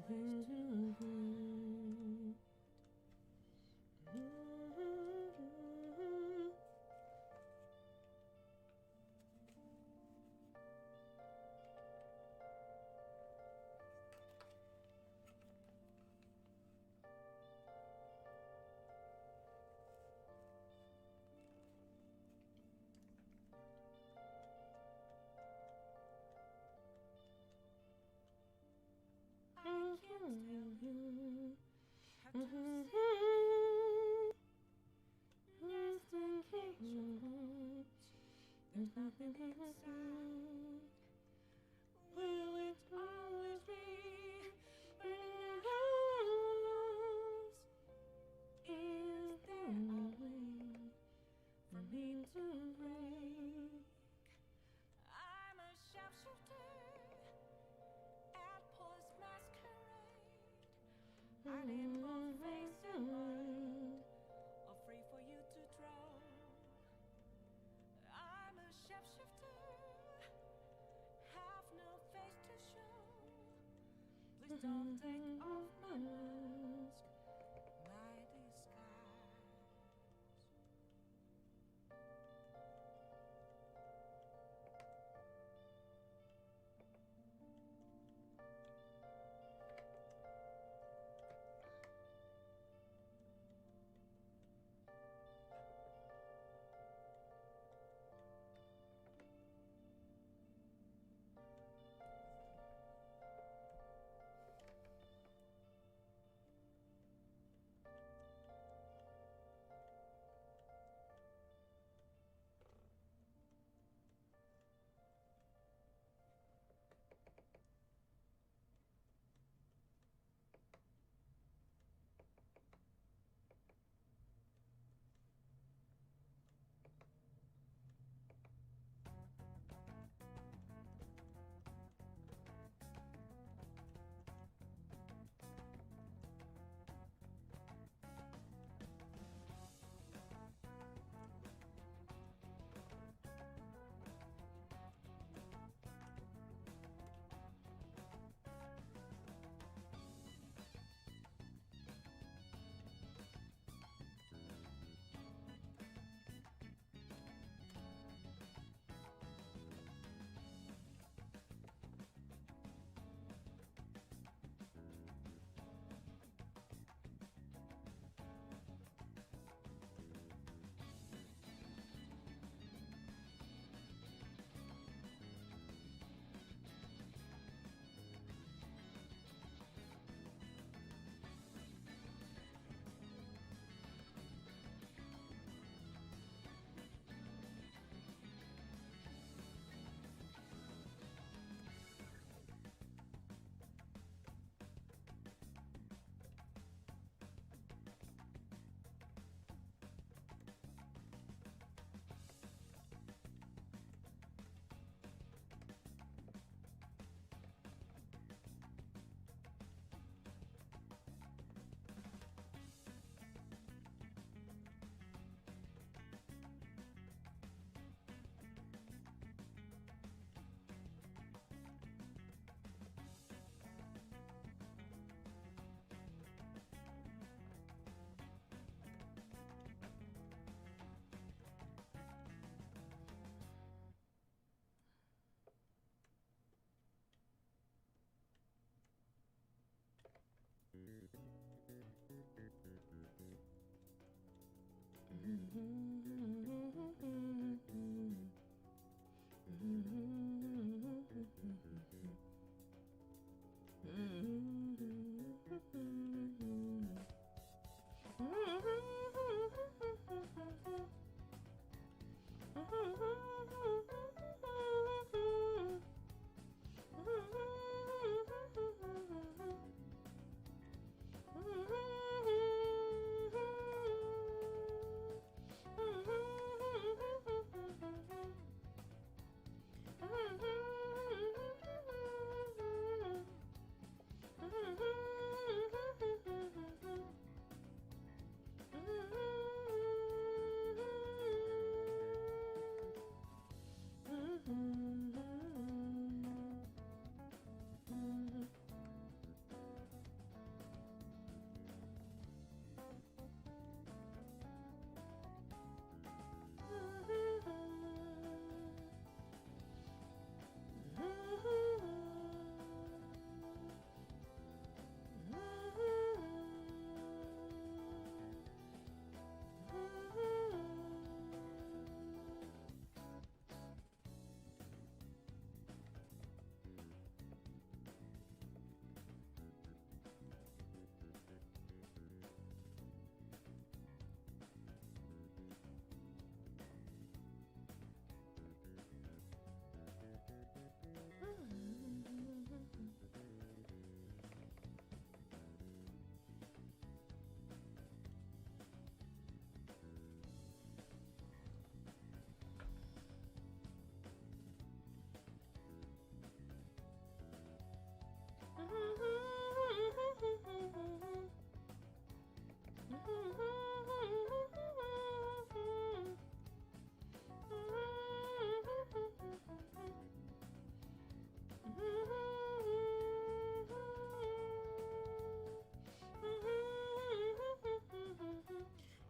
place to there's nothing inside. Will it always be burning house? Is there a way for me to break? I'm a sharpshooter at Paul's masquerade, hiding both face and mind, afraid for you to draw. I'm a shapeshifter, have no face to show. Please don't take off my mask, my disguise.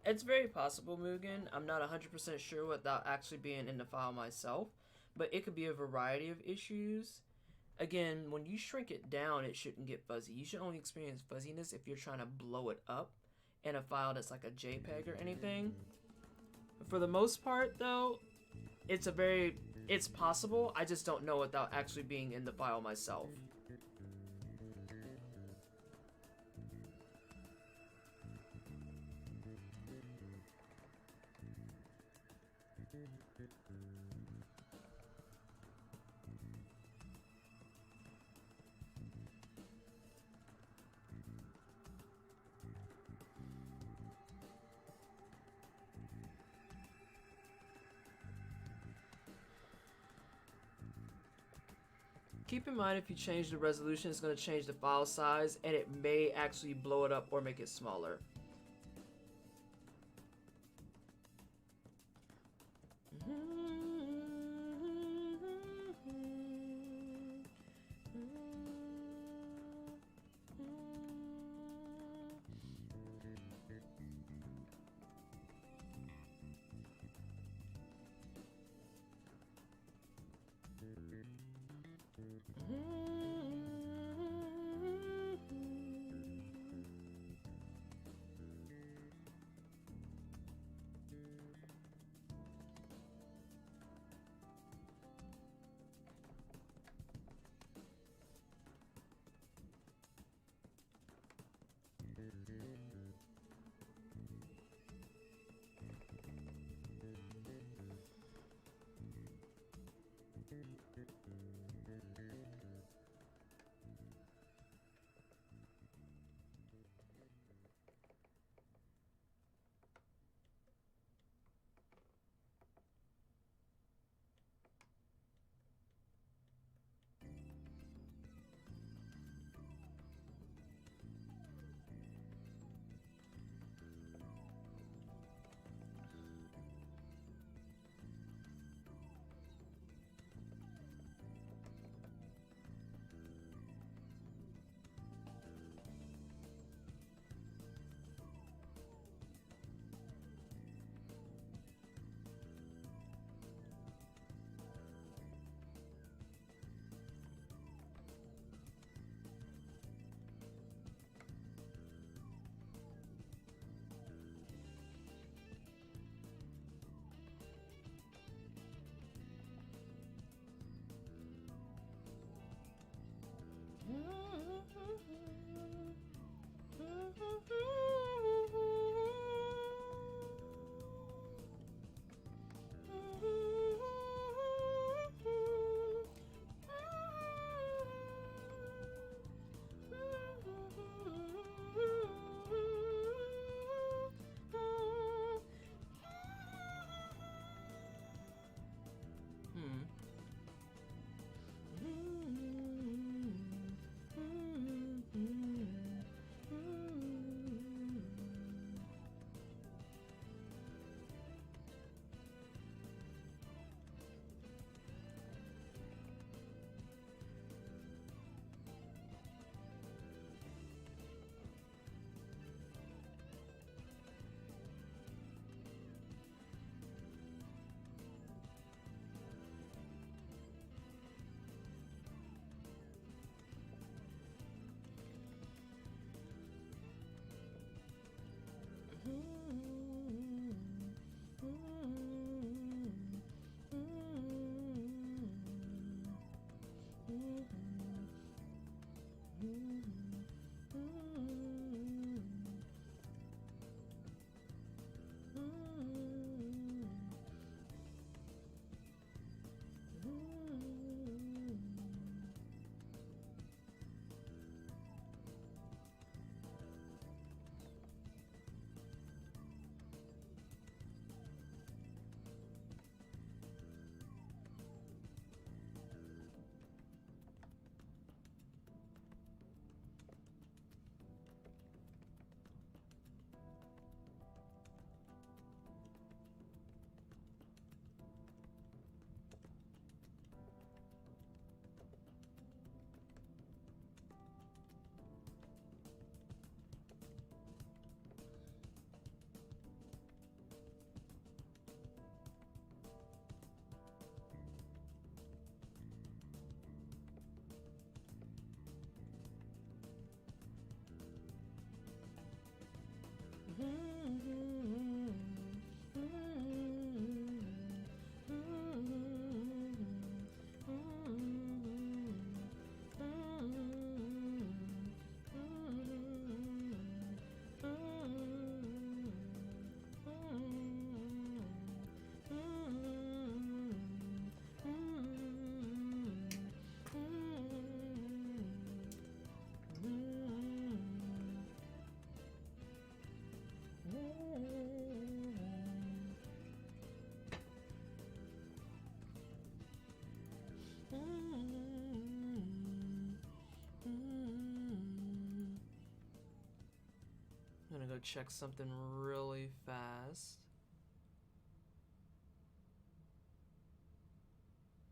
It's very possible, Mugen. I'm not 100% sure without actually being in the file myself, but it could be a variety of issues. Again, when you shrink it down, it shouldn't get fuzzy. You should only experience fuzziness if you're trying to blow it up in a file that's like a JPEG or anything. For the most part, though, it's possible. I just don't know without actually being in the file myself. Keep in mind if you change the resolution, it's going to change the file size, and it may actually blow it up or make it smaller. I'm gonna go check something really fast.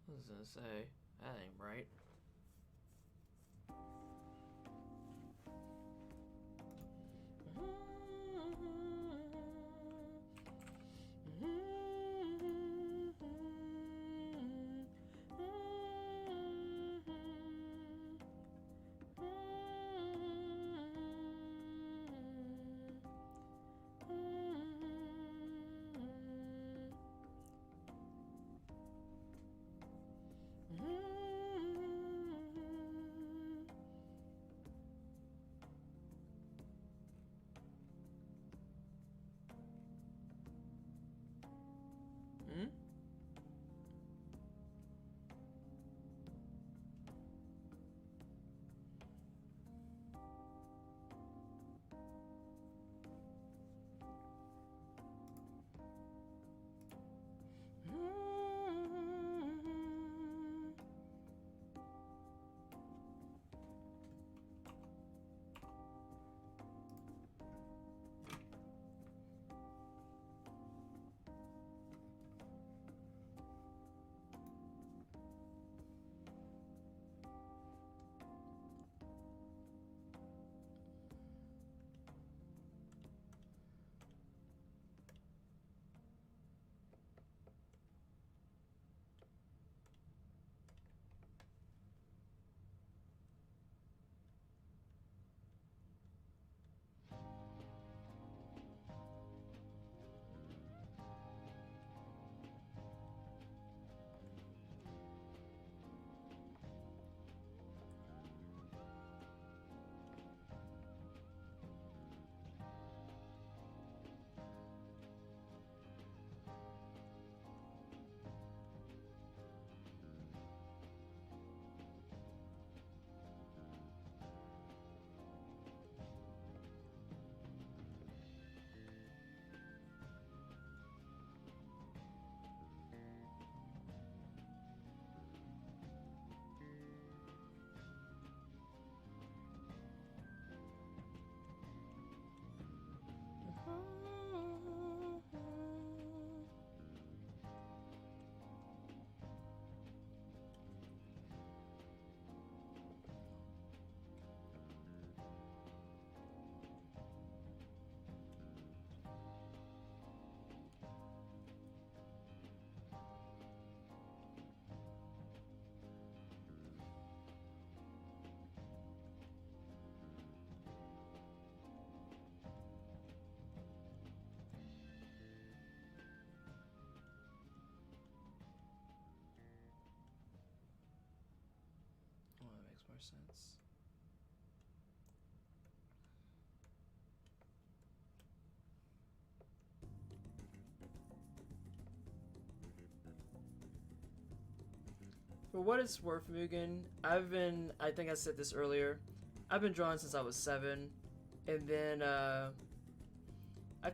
What was I gonna say? That ain't right. Sense. For what it's worth, Mugen, I think I said this earlier, I've been drawing since I was 7, and then I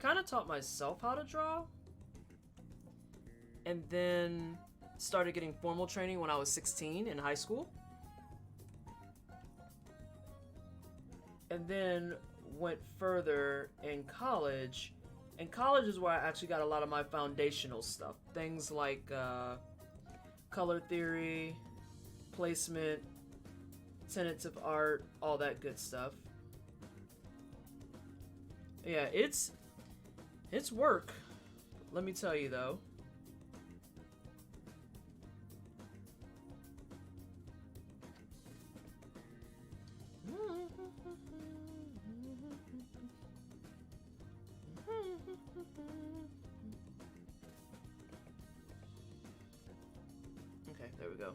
kind of taught myself how to draw, and then started getting formal training when I was 16 in high school. And then went further in college. And college is where I actually got a lot of my foundational stuff. Things like color theory, placement, tenets of art, all that good stuff. Yeah, it's work. Let me tell you though. we go.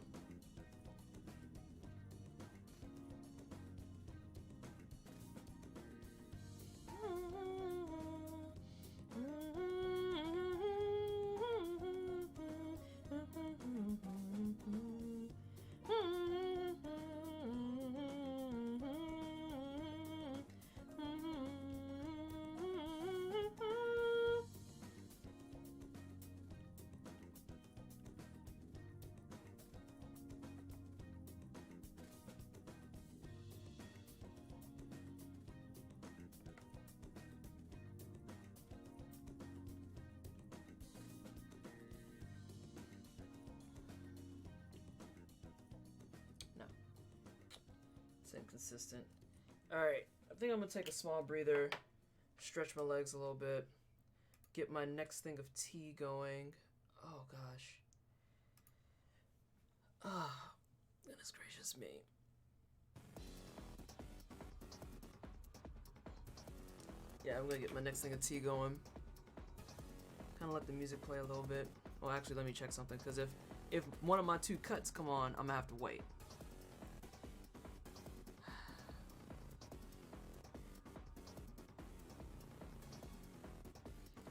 It's inconsistent. Alright, I think I'm gonna take a small breather, stretch my legs a little bit, get my next thing of tea going. Oh gosh. Ah, goodness gracious me. Yeah, I'm gonna get my next thing of tea going. Kind of let the music play a little bit. Well, actually, let me check something, because if one of my two cuts come on, I'm gonna have to wait.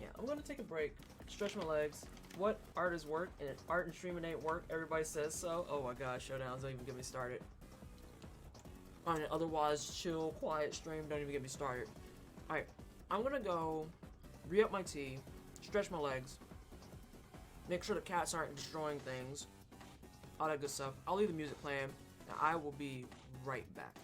Yeah, I'm gonna take a break, stretch my legs. What art is work, and art and streaming ain't work. Everybody says so. Oh my gosh, showdowns don't even get me started. On an otherwise chill, quiet stream, don't even get me started. Alright, I'm gonna go re-up my tea, stretch my legs, make sure the cats aren't destroying things, all that good stuff. I'll leave the music playing, and I will be right back.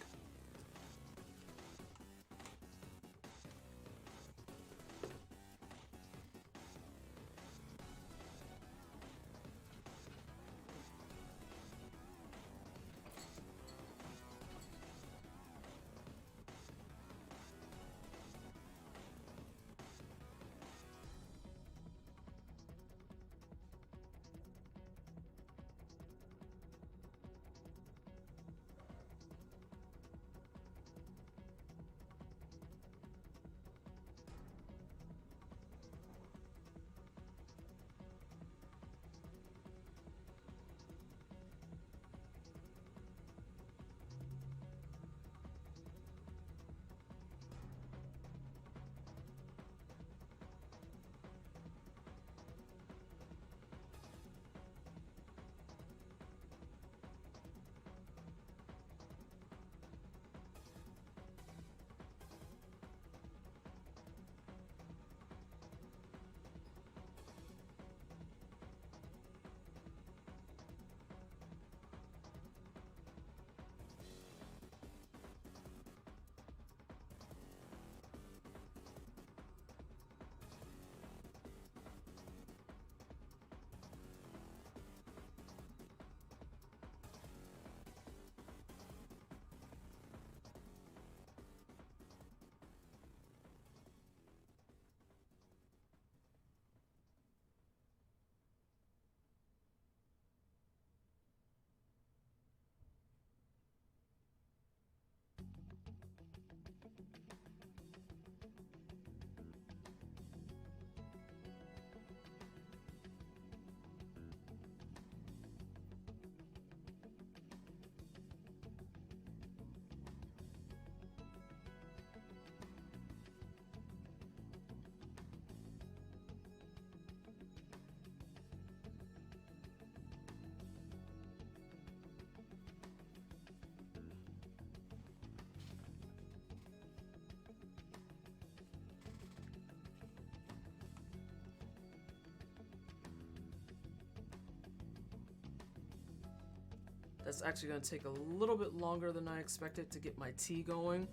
That's actually going to take a little bit longer than I expected to get my tea going.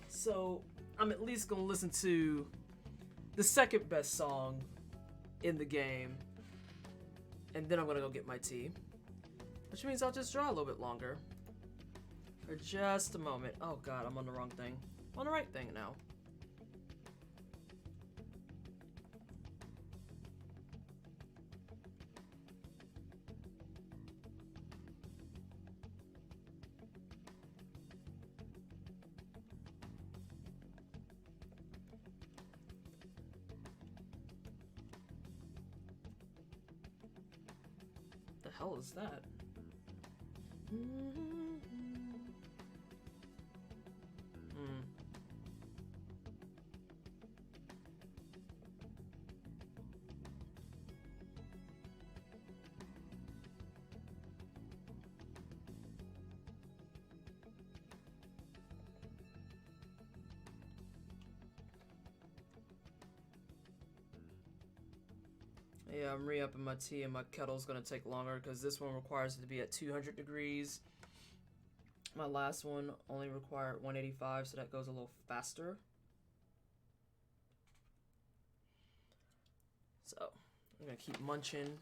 So I'm at least going to listen to the second best song in the game. And then I'm going to go get my tea. Which means I'll just draw a little bit longer. For just a moment. Oh god, I'm on the wrong thing. I'm on the right thing now. The hell is that? Yeah, I'm re-upping my tea, and my kettle's gonna take longer because this one requires it to be at 200 degrees. My last one only required 185, so that goes a little faster. So I'm gonna keep munching.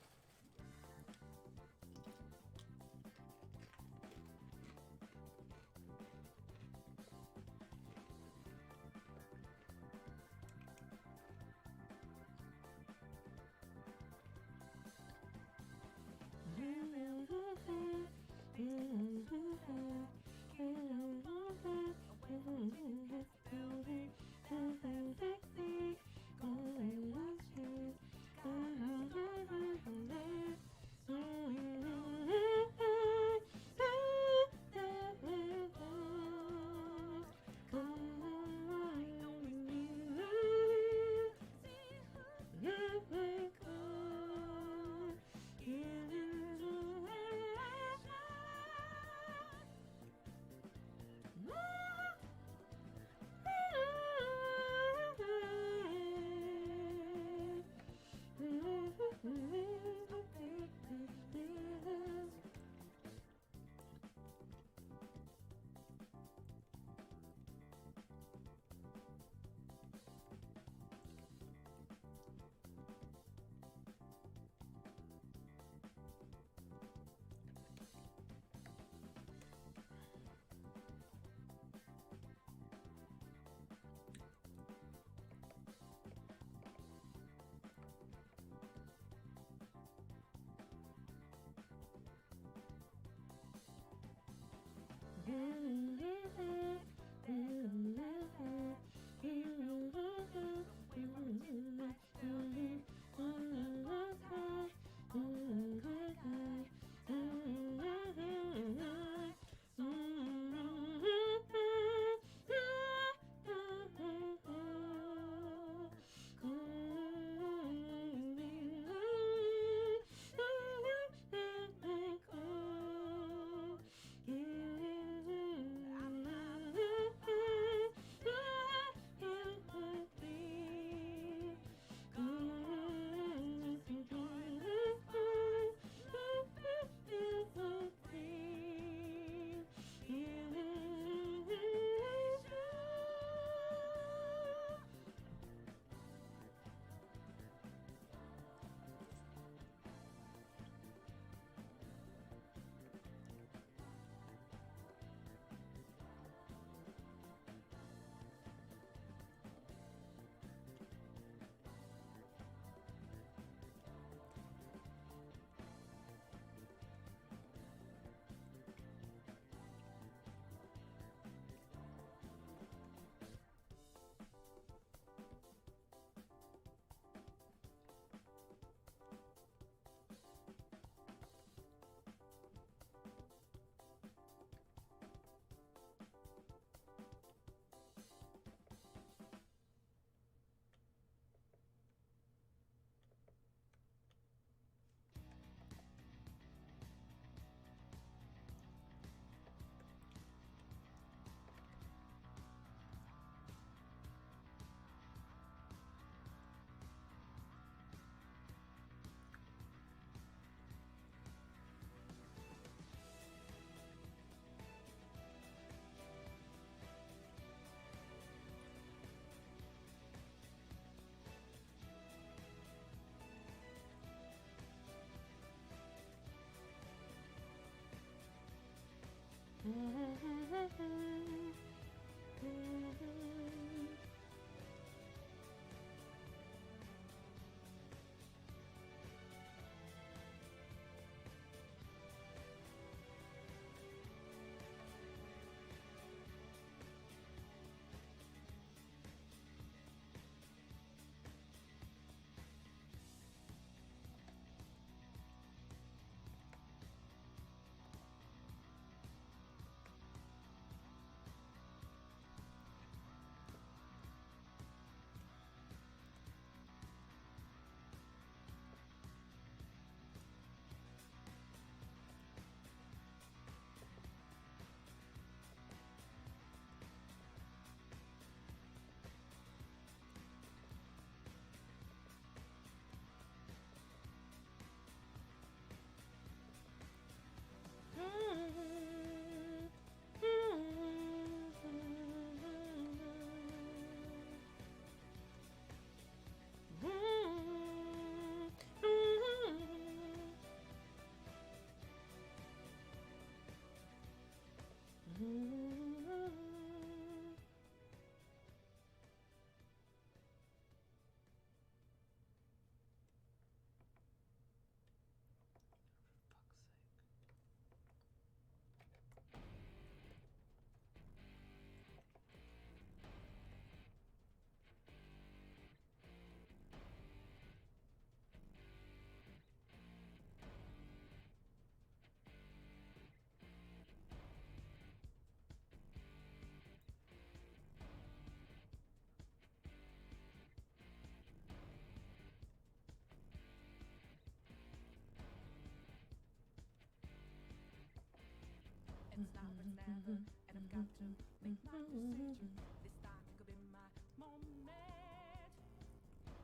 It's now or it's never, and I've got to make my decision. This time could be my moment.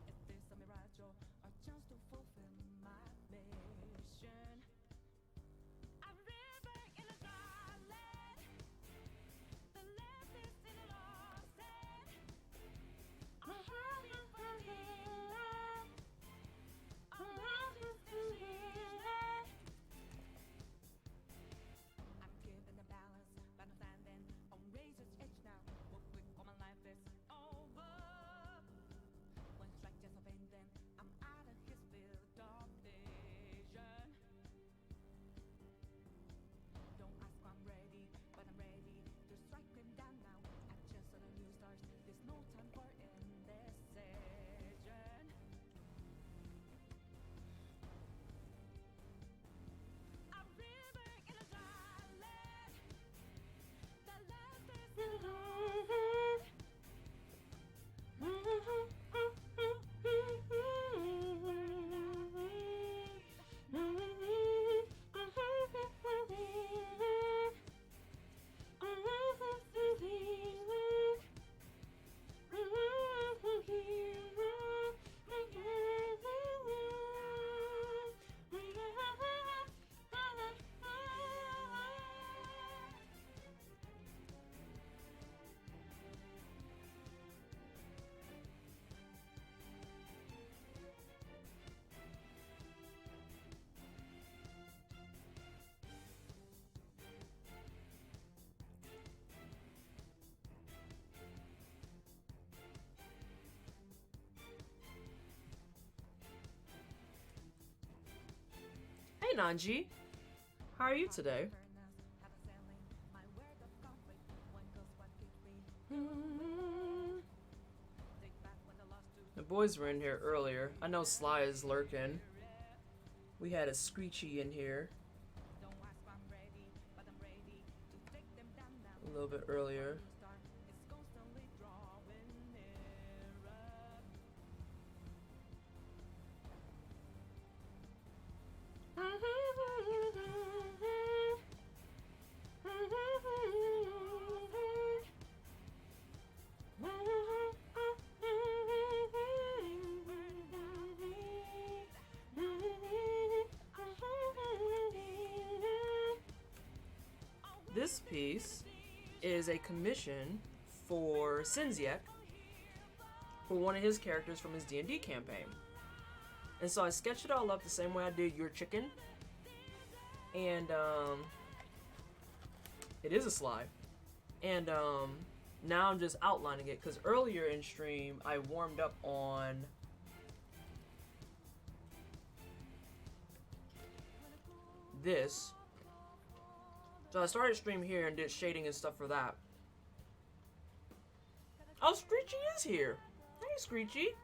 If this a mirage or a chance to fulfill my mission. A river in a dry land. The left is in a lost land. I'm hurting for healing. I'm hurting for healing. I'm keeping the balance, but I'm standing on razor's edge now. Real quick, or my life is over. One strike just a vein, then I'm out of his field of vision. Don't ask why I'm ready, but I'm ready to strike him down now. I just saw the new stars. There's no time for indecision. A river in a dry land. The left is in a lost land. Hey Nanji, how are you today? The boys were in here earlier. I know Sly is lurking. We had a Screechy in here a little bit earlier. This piece is a commission for Sinziak for one of his characters from his D&D campaign. And so I sketched it all up the same way I did your chicken. And it is a slide. And now I'm just outlining it because earlier in stream I warmed up on this. So I started stream here and did shading and stuff for that. Oh, Screechy is here. Hey, Screechy.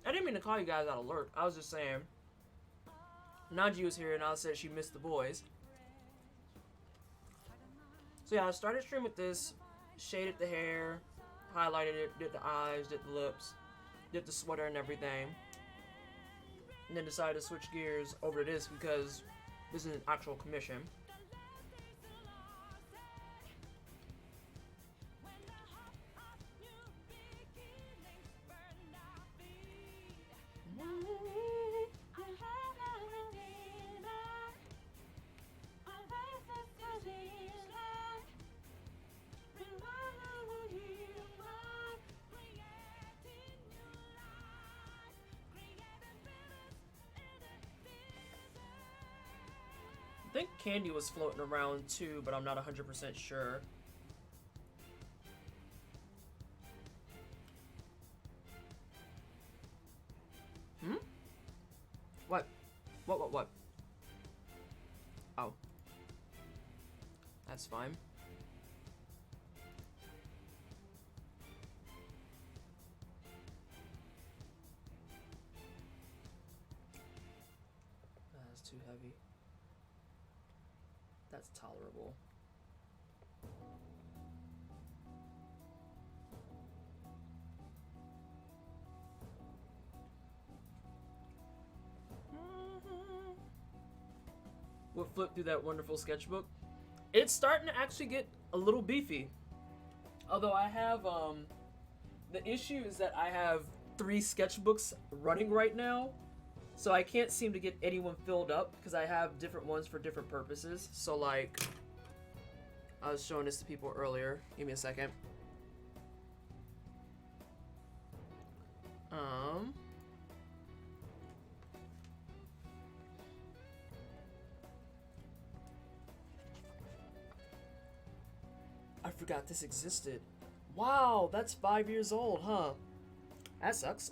I didn't mean to call you guys out of lurk. I was just saying. Nanji was here and I said she missed the boys. So yeah, I started stream with this. Shaded the hair. Highlighted it. Did the eyes. Did the lips. Did the sweater and everything. And then decided to switch gears over to this because this is an actual commission. I think Candy was floating around too, but I'm not 100% sure. What? What? Oh. That's fine. That's too heavy. That's tolerable. We'll flip through that wonderful sketchbook. it's starting to actually get a little beefy. Although I have, the issue is that I have 3 sketchbooks running right now, so I can't seem to get anyone filled up because I have different ones for different purposes. So like, I was showing this to people earlier. Give me a second. I forgot this existed. Wow, that's 5 years old, huh? That sucks.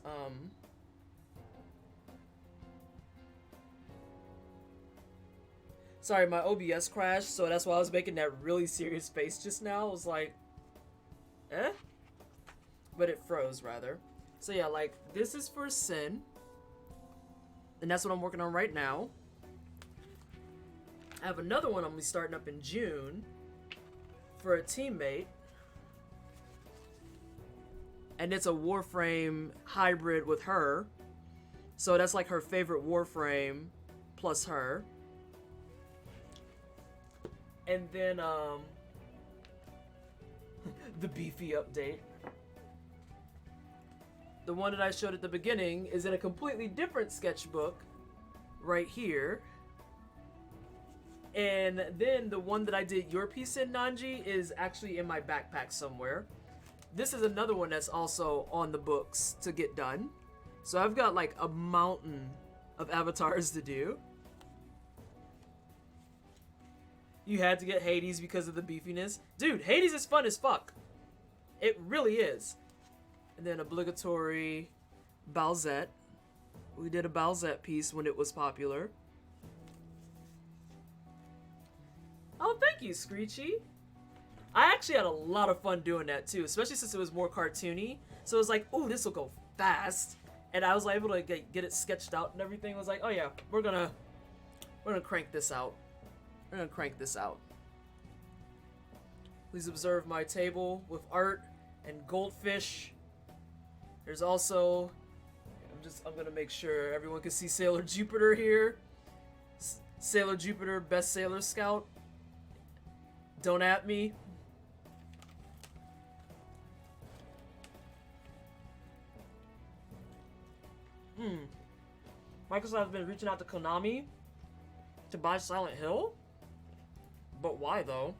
Sorry, my OBS crashed, so that's why I was making that really serious face just now. I was like, eh? But it froze, rather. So yeah, like, this is for Sin. And that's what I'm working on right now. I have another one I'm going to be starting up in June for a teammate. And it's a Warframe hybrid with her. So that's like her favorite Warframe plus her. And then, the beefy update. The one that I showed at the beginning is in a completely different sketchbook right here. And then the one that I did your piece in, Nanji, is actually in my backpack somewhere. This is another one that's also on the books to get done. So I've got like a mountain of avatars to do. You had to get Hades because of the beefiness. Dude, Hades is fun as fuck. It really is. And then obligatory Balzette. We did a Balzette piece when it was popular. Oh, thank you, Screechy. I actually had a lot of fun doing that too, especially since it was more cartoony. So it was like, oh, this will go fast. And I was able to get it sketched out and everything. I was like, oh yeah, we're gonna crank this out. We're gonna crank this out. Please observe my table with art and Goldfish. There's also, I'm gonna make sure everyone can see Sailor Jupiter here. Sailor Jupiter, best Sailor Scout. Don't at me. Microsoft has been reaching out to Konami to buy Silent Hill? But why though?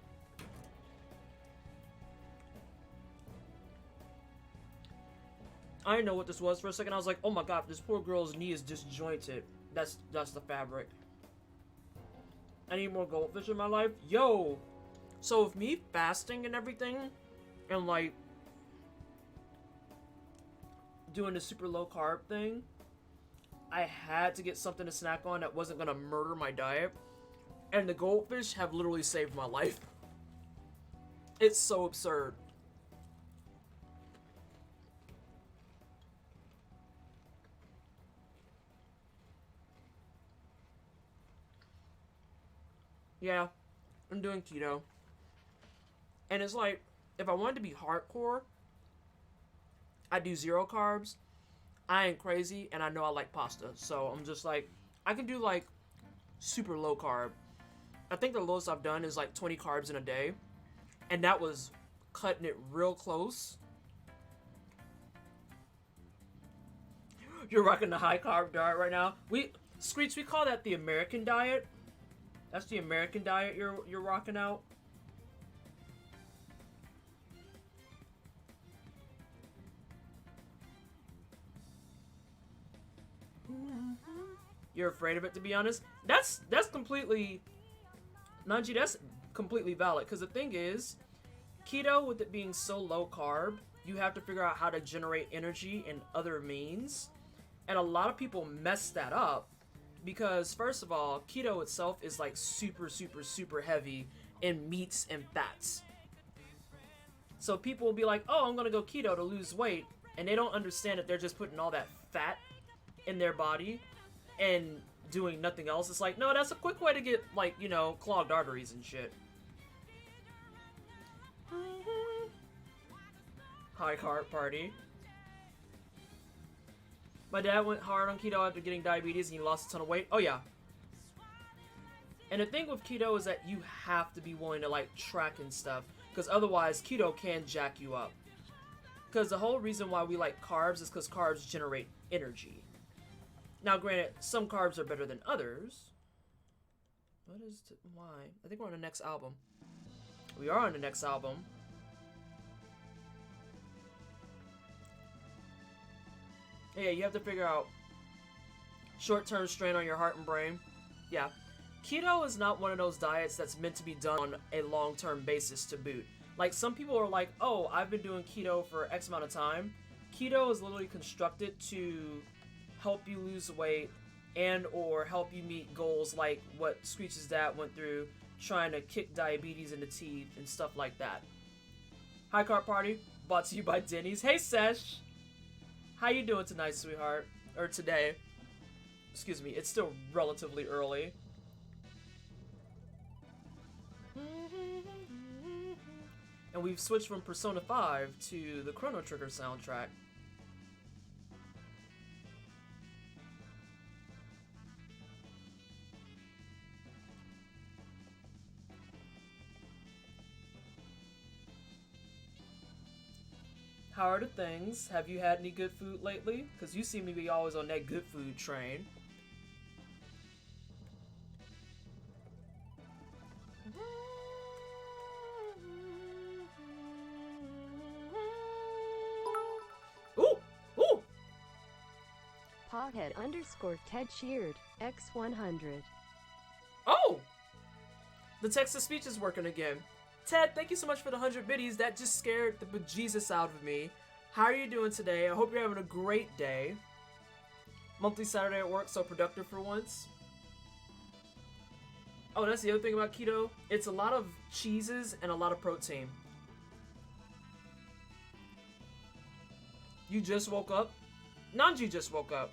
I didn't know what this was for a second. I was like, oh my god, this poor girl's knee is disjointed. That's the fabric. I need more Goldfish in my life. Yo! So with me fasting and everything, and like doing the super low carb thing, I had to get something to snack on that wasn't gonna murder my diet. And the Goldfish have literally saved my life. It's so absurd. Yeah, I'm doing keto. And it's like, if I wanted to be hardcore, I do 0 carbs. I ain't crazy, and I know I like pasta. So I'm just like, I can do like super low carb. I think the lowest I've done is like 20 carbs in a day. And that was cutting it real close. You're rocking the high carb diet right now. Screech, we call that the American diet. That's the American diet you're rocking out. You're afraid of it, to be honest. That's completely, Nanji, that's completely valid. Because the thing is, keto, with it being so low carb, you have to figure out how to generate energy in other means. And a lot of people mess that up. Because first of all, keto itself is like super, super, super heavy in meats and fats. So people will be like, oh, I'm gonna go keto to lose weight. And they don't understand that they're just putting all that fat in their body and doing nothing else. It's like, no, that's a quick way to get, like, you know, clogged arteries and shit. High carb party. My dad went hard on keto after getting diabetes and he lost a ton of weight. Oh yeah. And the thing with keto is that you have to be willing to like track and stuff, because otherwise keto can jack you up. Because the whole reason why we like carbs is because carbs generate energy. Now, granted, some carbs are better than others. Why? I think we're on the next album. We are on the next album. Yeah, you have to figure out short-term strain on your heart and brain. Yeah. Keto is not one of those diets that's meant to be done on a long-term basis to boot. Like, some people are like, oh, I've been doing keto for X amount of time. Keto is literally constructed to help you lose weight and or help you meet goals like what Screech's dad went through, trying to kick diabetes in the teeth and stuff like that. Hi, Cart Party, brought to you by Denny's. Hey, Sesh! How you doing tonight, sweetheart? Or today. Excuse me, it's still relatively early. And we've switched from Persona 5 to the Chrono Trigger soundtrack. How are the things? Have you had any good food lately? Because you seem to be always on that good food train. Ooh! Ooh! Pothead _ Ted Sheared, X100. Oh! The text-to-speech is working again. Ted, thank you so much for the 100 biddies. That just scared the bejesus out of me. How are you doing today? I hope you're having a great day. Monthly Saturday at work, so productive for once. Oh, that's the other thing about keto. It's a lot of cheeses and a lot of protein. You just woke up? Nanji just woke up.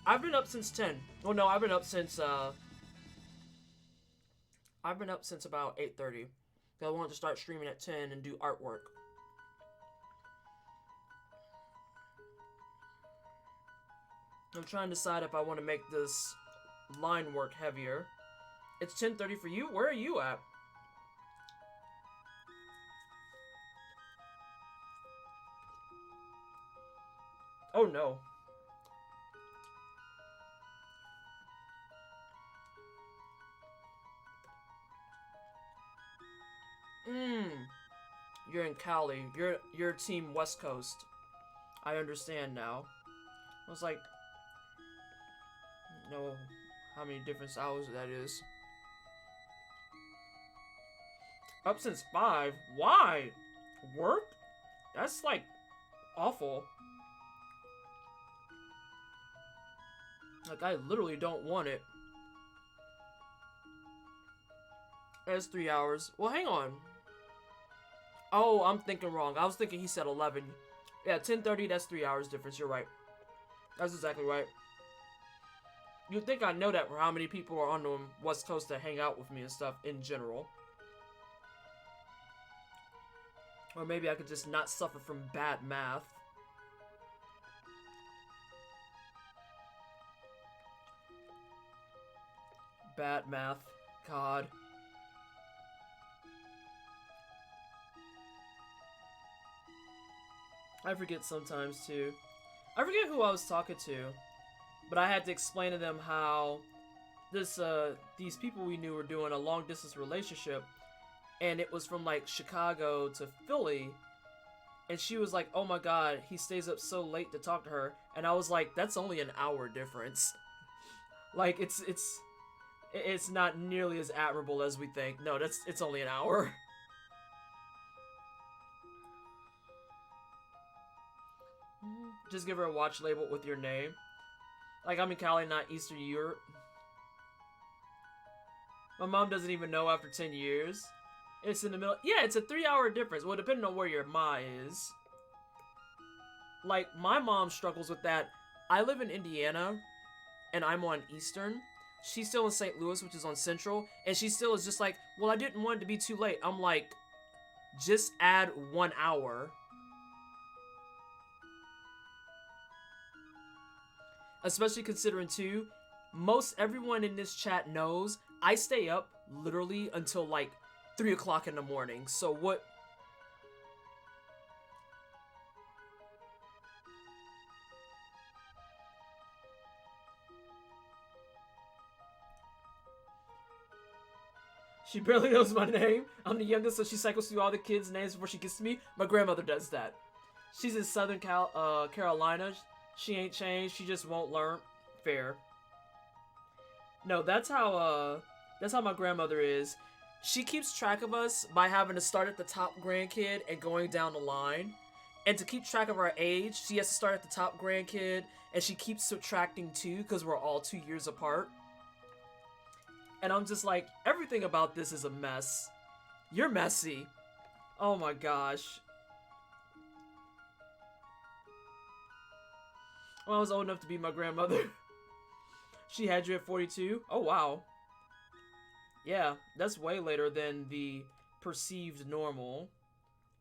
I've been up since 10. Oh no, I've been up since about 8:30. I wanted to start streaming at 10 and do artwork. I'm trying to decide if I want to make this line work heavier. It's 10:30 for you? Where are you at? Oh no. You're in Cali. You're team West Coast. I understand now. I was like, know how many different hours that is. Up since 5? Why? Work? That's like awful. Like, I literally don't want it. That's 3 hours. Well, hang on. Oh, I'm thinking wrong. I was thinking he said 11. Yeah, 10:30, that's 3 hours difference. You're right. That's exactly right. You'd think I know that for how many people are on the West Coast that hang out with me and stuff in general. Or maybe I could just not suffer from bad math. Bad math. God. I forget sometimes too. I forget who I was talking to, but I had to explain to them how these people we knew were doing a long distance relationship, and it was from like Chicago to Philly, and she was like, "Oh my God, he stays up so late to talk to her," and I was like, "That's only an hour difference." Like it's not nearly as admirable as we think. No, it's only an hour. Just give her a watch label with your name. Like, I'm in Cali, not Eastern Europe. My mom doesn't even know after 10 years. It's in the middle. Yeah, it's a 3-hour difference. Well, depending on where your ma is. Like, my mom struggles with that. I live in Indiana, and I'm on Eastern. She's still in St. Louis, which is on Central. And she still is just like, well, I didn't want it to be too late. I'm like, just add 1 hour. Especially considering, too, most everyone in this chat knows I stay up literally until like 3 o'clock in the morning. So what? She barely knows my name. I'm the youngest, so she cycles through all the kids' names before she gets to me. My grandmother does that. She's in Southern Carolina. She ain't changed. She just won't learn. Fair. No, that's how my grandmother is. She keeps track of us by having to start at the top grandkid and going down the line. And to keep track of our age, she has to start at the top grandkid, and she keeps subtracting 2 because we're all 2 years apart. And I'm just like, everything about this is a mess. You're messy. Oh my gosh. When I was old enough to be my grandmother. She had you at 42? Oh wow. Yeah, that's way later than the perceived normal.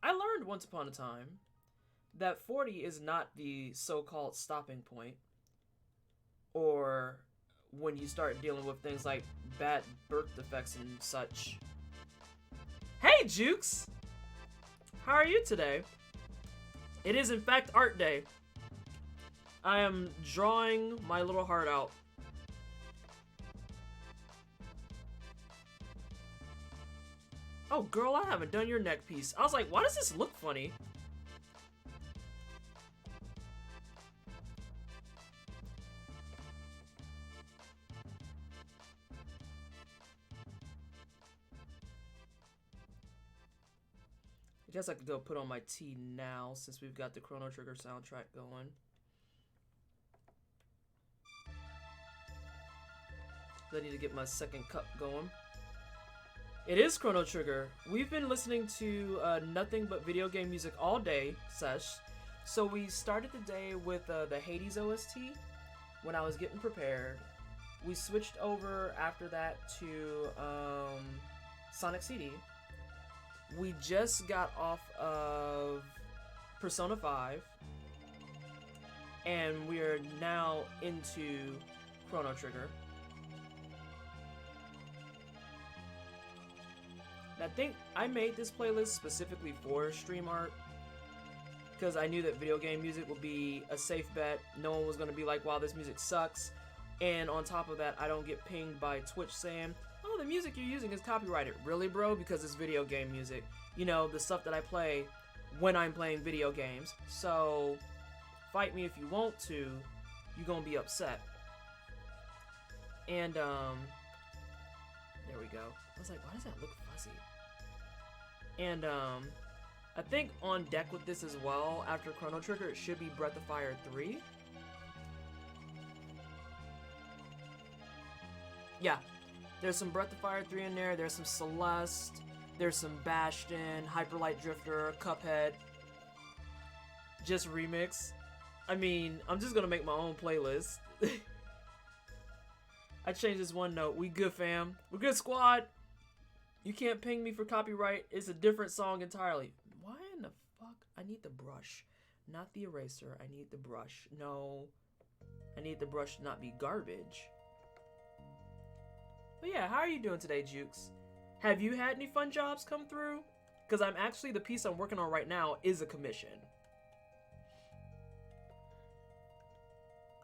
I learned once upon a time that 40 is not the so-called stopping point. Or when you start dealing with things like bad birth defects and such. Hey, Jukes! How are you today? It is, in fact, art day. I am drawing my little heart out. Oh, girl, I haven't done your neck piece. I was like, why does this look funny? I guess I could go put on my tea now since we've got the Chrono Trigger soundtrack going. I need to get my second cup going. It is Chrono Trigger. We've been listening to nothing but video game music all day, sesh. So we started the day with the Hades OST when I was getting prepared. We switched over after that to Sonic CD. We just got off of Persona 5, and we are now into Chrono Trigger. I think I made this playlist specifically for stream art because I knew that video game music would be a safe bet. No one was going to be like, wow, this music sucks. And on top of that, I don't get pinged by Twitch saying, oh, the music you're using is copyrighted. Really, bro? Because it's video game music. You know, the stuff that I play when I'm playing video games. So, fight me if you want to. You're going to be upset. And, there we go. I was like, why does that look fuzzy? And, I think on deck with this as well, after Chrono Trigger, it should be Breath of Fire 3. Yeah. There's some Breath of Fire 3 in there. There's some Celeste. There's some Bastion, Hyper Light Drifter, Cuphead. Just remix. I mean, I'm just gonna make my own playlist. I changed this one note. We good, fam. We're good, squad. You can't ping me for copyright. It's a different song entirely. Why in the fuck? I need the brush, not the eraser. I need the brush. No. I need the brush to not be garbage. But yeah, how are you doing today, Jukes? Have you had any fun jobs come through? Because I'm actually, the piece I'm working on right now is a commission.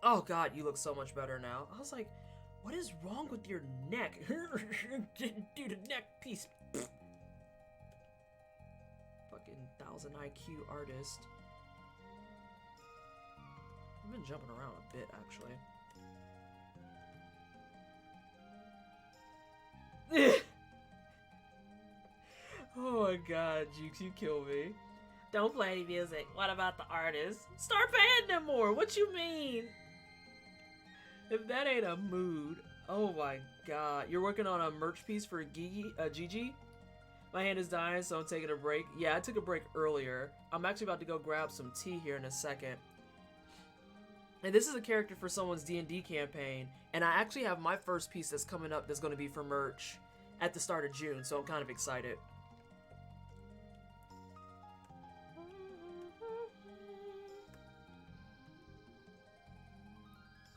Oh god, you look so much better now. I was like, what is wrong with your neck? Didn't do the neck piece. Fucking 1000 IQ artist. I've been jumping around a bit, actually. Oh my god, Jukes, you kill me. Don't play any music. What about the artist? Start paying them more. What you mean? If that ain't a mood. Oh my god. You're working on a merch piece for Gigi? My hand is dying, so I'm taking a break. Yeah, I took a break earlier. I'm actually about to go grab some tea here in a second. And this is a character for someone's D&D campaign. And I actually have my first piece that's coming up that's going to be for merch at the start of June, so I'm kind of excited.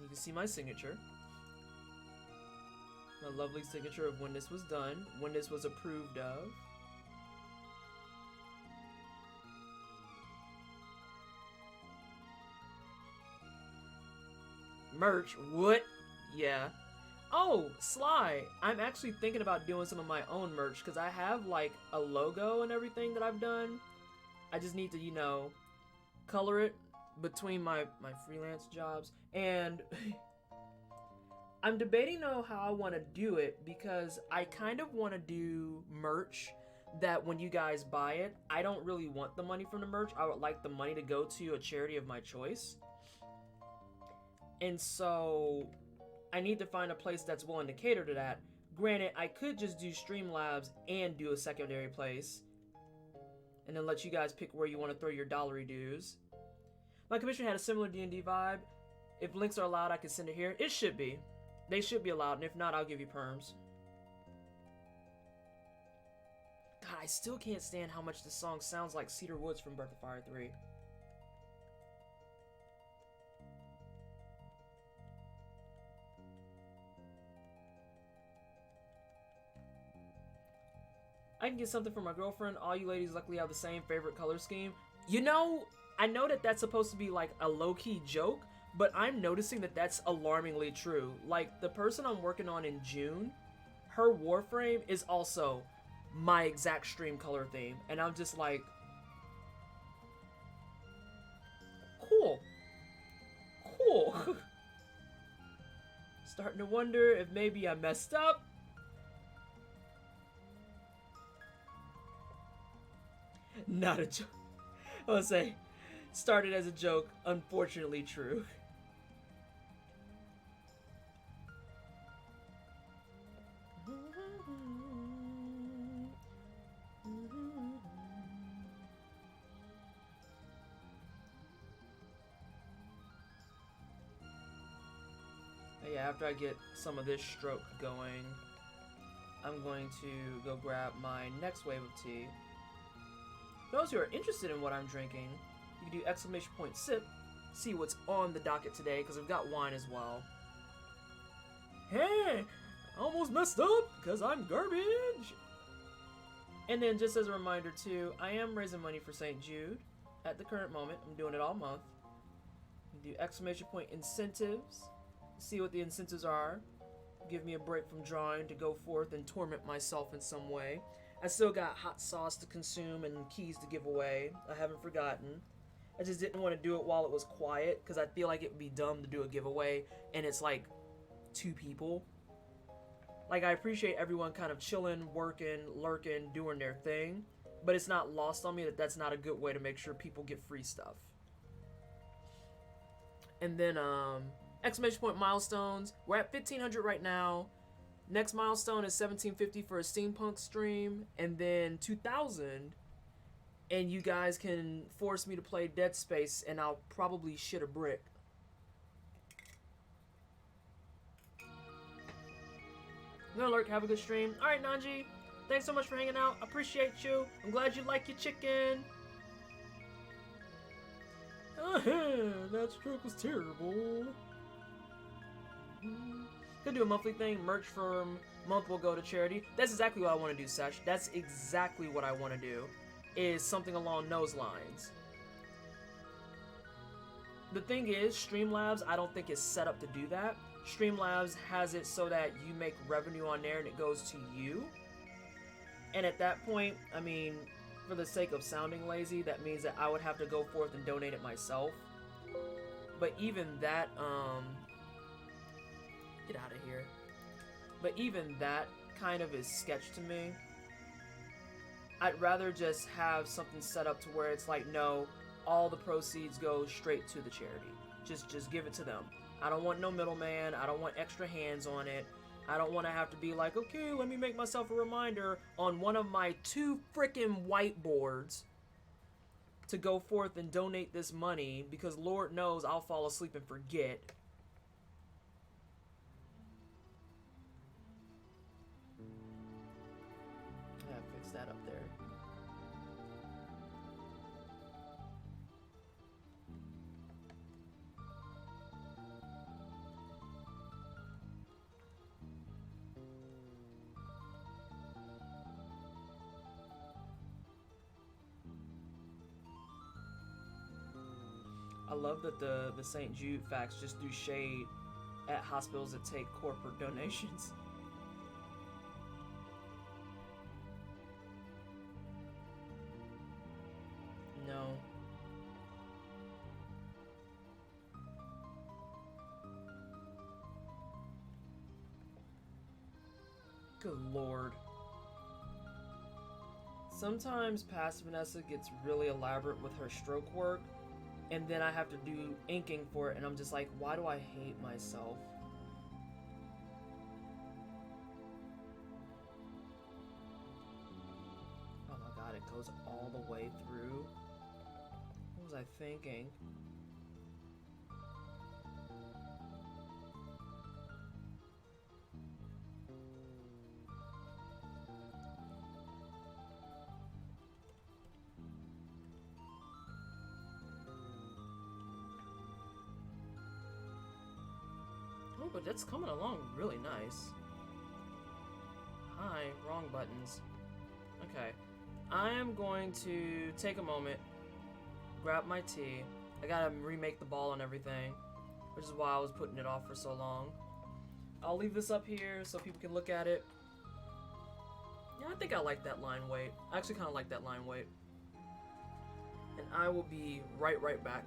You can see my signature. A lovely signature of when this was done, when this was approved of. Merch, what? Yeah. Oh, Sly, I'm actually thinking about doing some of my own merch because I have like a logo and everything that I've done. I just need to, you know, color it between my freelance jobs. And I'm debating though how I want to do it because I kind of want to do merch that when you guys buy it, I don't really want the money from the merch. I would like the money to go to a charity of my choice. And so I need to find a place that's willing to cater to that. Granted, I could just do Streamlabs and do a secondary place and then let you guys pick where you want to throw your dollary dues. My commission had a similar D&D vibe. If links are allowed, I can send it here. It should be. They should be allowed, and if not, I'll give you perms. God, I still can't stand how much this song sounds like Cedar Woods from Breath of Fire 3. I can get something for my girlfriend. All you ladies luckily have the same favorite color scheme. You know, I know that that's supposed to be like a low-key joke, but I'm noticing that that's alarmingly true. Like, the person I'm working on in June, her Warframe is also my exact stream color theme. And I'm just like, cool. Cool. Starting to wonder if maybe I messed up. Not a joke. I was say, started as a joke, unfortunately true. Yeah, after I get some of this stroke going, I'm going to go grab my next wave of tea. For those who are interested in what I'm drinking, you can do exclamation point sip, see what's on the docket today, because I've got wine as well. Hey, I almost messed up because I'm garbage. And then just as a reminder too, I am raising money for St. Jude at the current moment. I'm doing it all month. You do exclamation point incentives, see what the incentives are. Give me a break from drawing to go forth and torment myself in some way. I still got hot sauce to consume and keys to give away. I haven't forgotten. I just didn't want to do it while it was quiet because I feel like it would be dumb to do a giveaway and it's like 2 people. Like, I appreciate everyone kind of chilling, working, lurking, doing their thing, but it's not lost on me that that's not a good way to make sure people get free stuff. And then exclamation point milestones. We're at 1500 right now. Next milestone is 1750 for a steampunk stream, and then 2000, and you guys can force me to play Dead Space, and I'll probably shit a brick. Good lurk, have a good stream. Alright, Nanji, thanks so much for hanging out. Appreciate you. I'm glad you like your chicken. That stroke was terrible. Could do a monthly thing. Merch from month will go to charity. That's exactly what I want to do, Sesh. That's exactly what I want to do. Is something along those lines. The thing is, Streamlabs, I don't think is set up to do that. Streamlabs has it so that you make revenue on there and it goes to you. And at that point, I mean, for the sake of sounding lazy, that means that I would have to go forth and donate it myself. But even that, get out of here. But even that kind of is sketch to me. I'd rather just have something set up to where it's like, no, all the proceeds go straight to the charity. Just give it to them. I don't want no middleman. I don't want extra hands on it. I don't want to have to be like, okay, let me make myself a reminder on one of my 2 freaking whiteboards to go forth and donate this money, because Lord knows I'll fall asleep and forget. Fix that up there. I love that the St. Jude facts just do shade at hospitals that take corporate donations. No. Good lord. Sometimes Past Vanessa gets really elaborate with her stroke work, and then I have to do inking for it, and I'm just like, why do I hate myself? Oh my god, it goes all the way through. What was I thinking? Oh, but that's coming along really nice. Hi, wrong buttons. Okay. I am going to take a moment, grab my tea. I gotta remake the ball and everything, which is why I was putting it off for so long. I'll leave this up here so people can look at it. Yeah, I think I like that line weight. I actually kind of like that line weight. And I will be right back.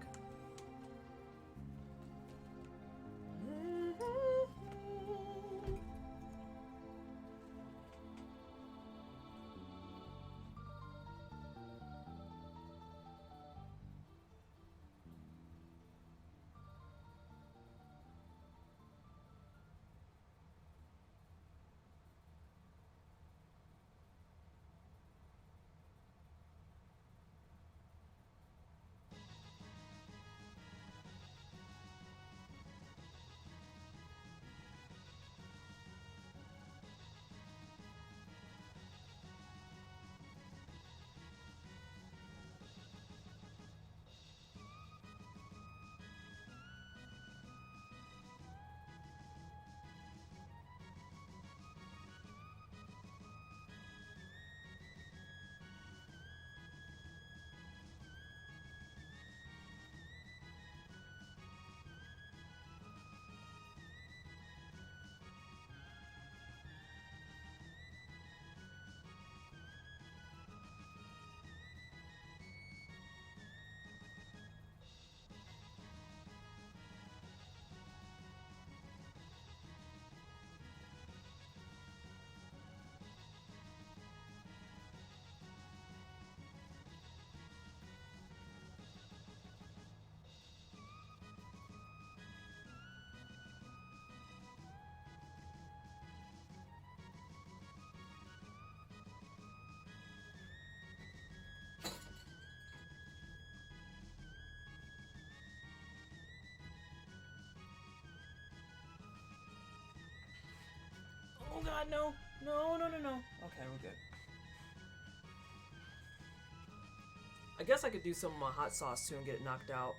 Oh god, no. No. Okay, we're good. I guess I could do some of my hot sauce too and get it knocked out.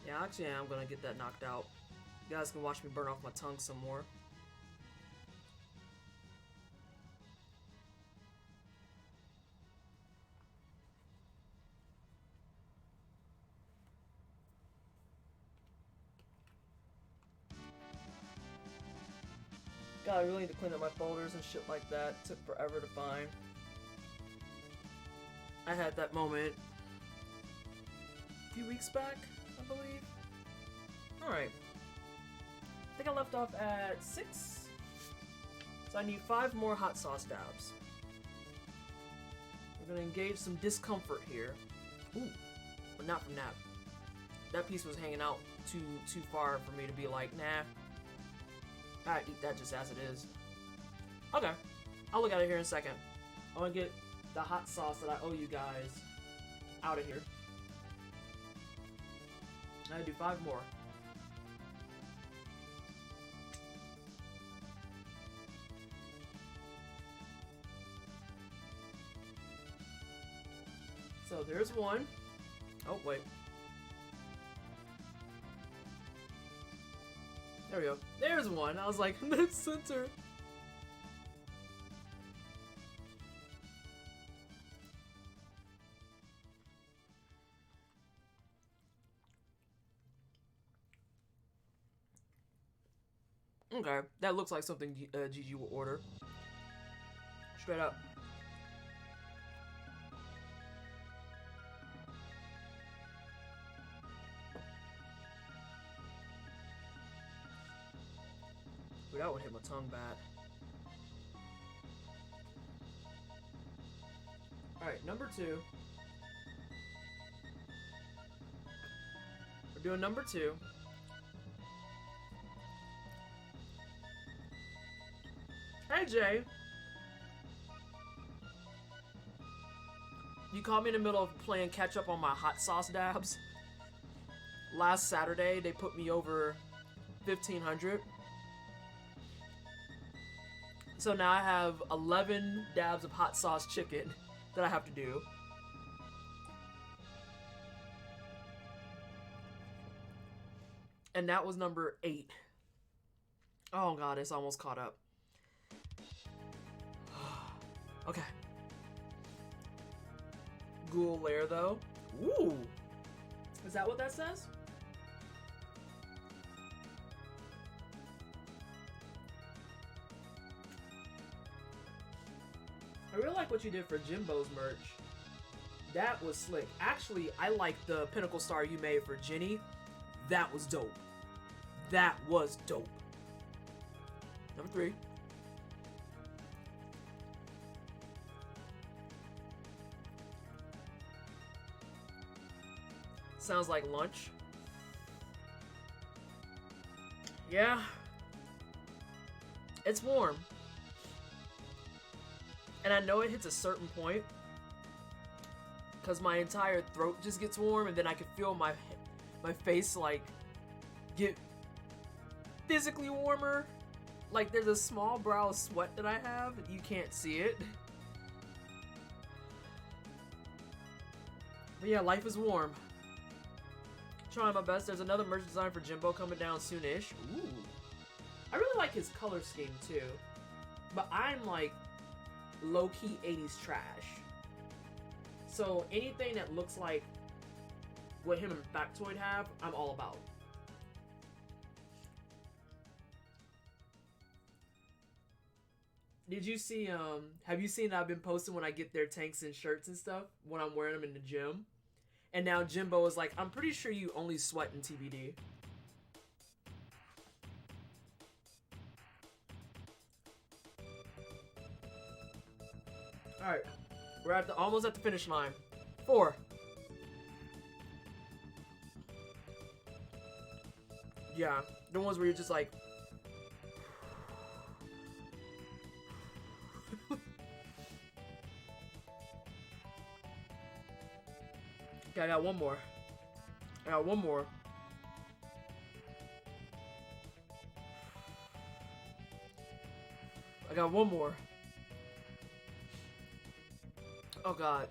Yeah, actually I'm gonna get that knocked out. You guys can watch me burn off my tongue some more. God, I really need to clean up my folders and shit like that. It took forever to find. I had that moment a few weeks back, I believe. Alright. I think I left off at 6. So I need 5 more hot sauce dabs. We're gonna engage some discomfort here. Ooh, but not from that. That piece was hanging out too far for me to be like, nah. I eat that just as it is. Okay, I'll look at it here in a second. I want to get the hot sauce that I owe you guys out of here. I gotta do 5 more. So there's one. Oh, wait. There we go. There's one. I was like, that's center. Okay, that looks like something Gigi will order. Straight up. Ooh, that would hit my tongue bad. Alright, number 2. We're doing number 2. Hey, Jay. You caught me in the middle of playing catch up on my hot sauce dabs. Last Saturday, they put me over 1,500. So now I have 11 dabs of hot sauce chicken that I have to do. And that was number 8. Oh god, it's almost caught up. Okay. Ghoul lair though. Ooh. Is that what that says? I really like what you did for Jimbo's merch. That was slick. Actually, I like the Pinnacle Star you made for Jenny. That was dope. That was dope. Number 3. Sounds like lunch. Yeah. It's warm. And I know it hits a certain point because my entire throat just gets warm, and then I can feel my face like get physically warmer. Like there's a small brow of sweat that I have. You can't see it. But yeah, life is warm. Trying my best. There's another merch design for Jimbo coming down soonish. Ooh. I really like his color scheme too. But I'm like low-key 80s trash. So anything that looks like what him and Factoid have, I'm all about. Did you see, have you seen that I've been posting when I get their tanks and shirts and stuff when I'm wearing them in the gym? And now Jimbo is like, I'm pretty sure you only sweat in TBD. Alright, we're almost at the finish line. 4. Yeah, the ones where you're just like... Okay, I got one more. I got one more. I got one more. Oh god.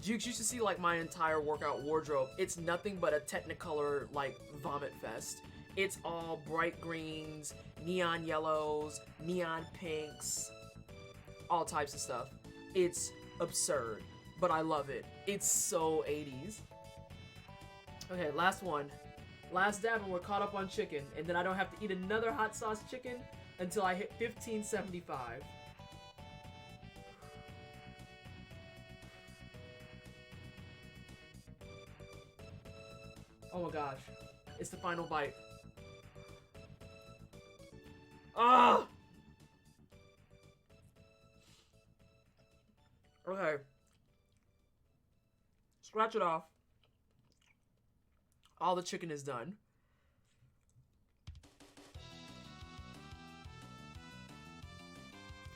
Jukes, you should see like my entire workout wardrobe. It's nothing but a Technicolor like vomit fest. It's all bright greens, neon yellows, neon pinks, all types of stuff. It's absurd, but I love it. It's so 80s. Okay, last one. Last dab and we're caught up on chicken, and then I don't have to eat another hot sauce chicken until I hit 1575. Oh my gosh. It's the final bite. Ah! Okay. Scratch it off. All the chicken is done.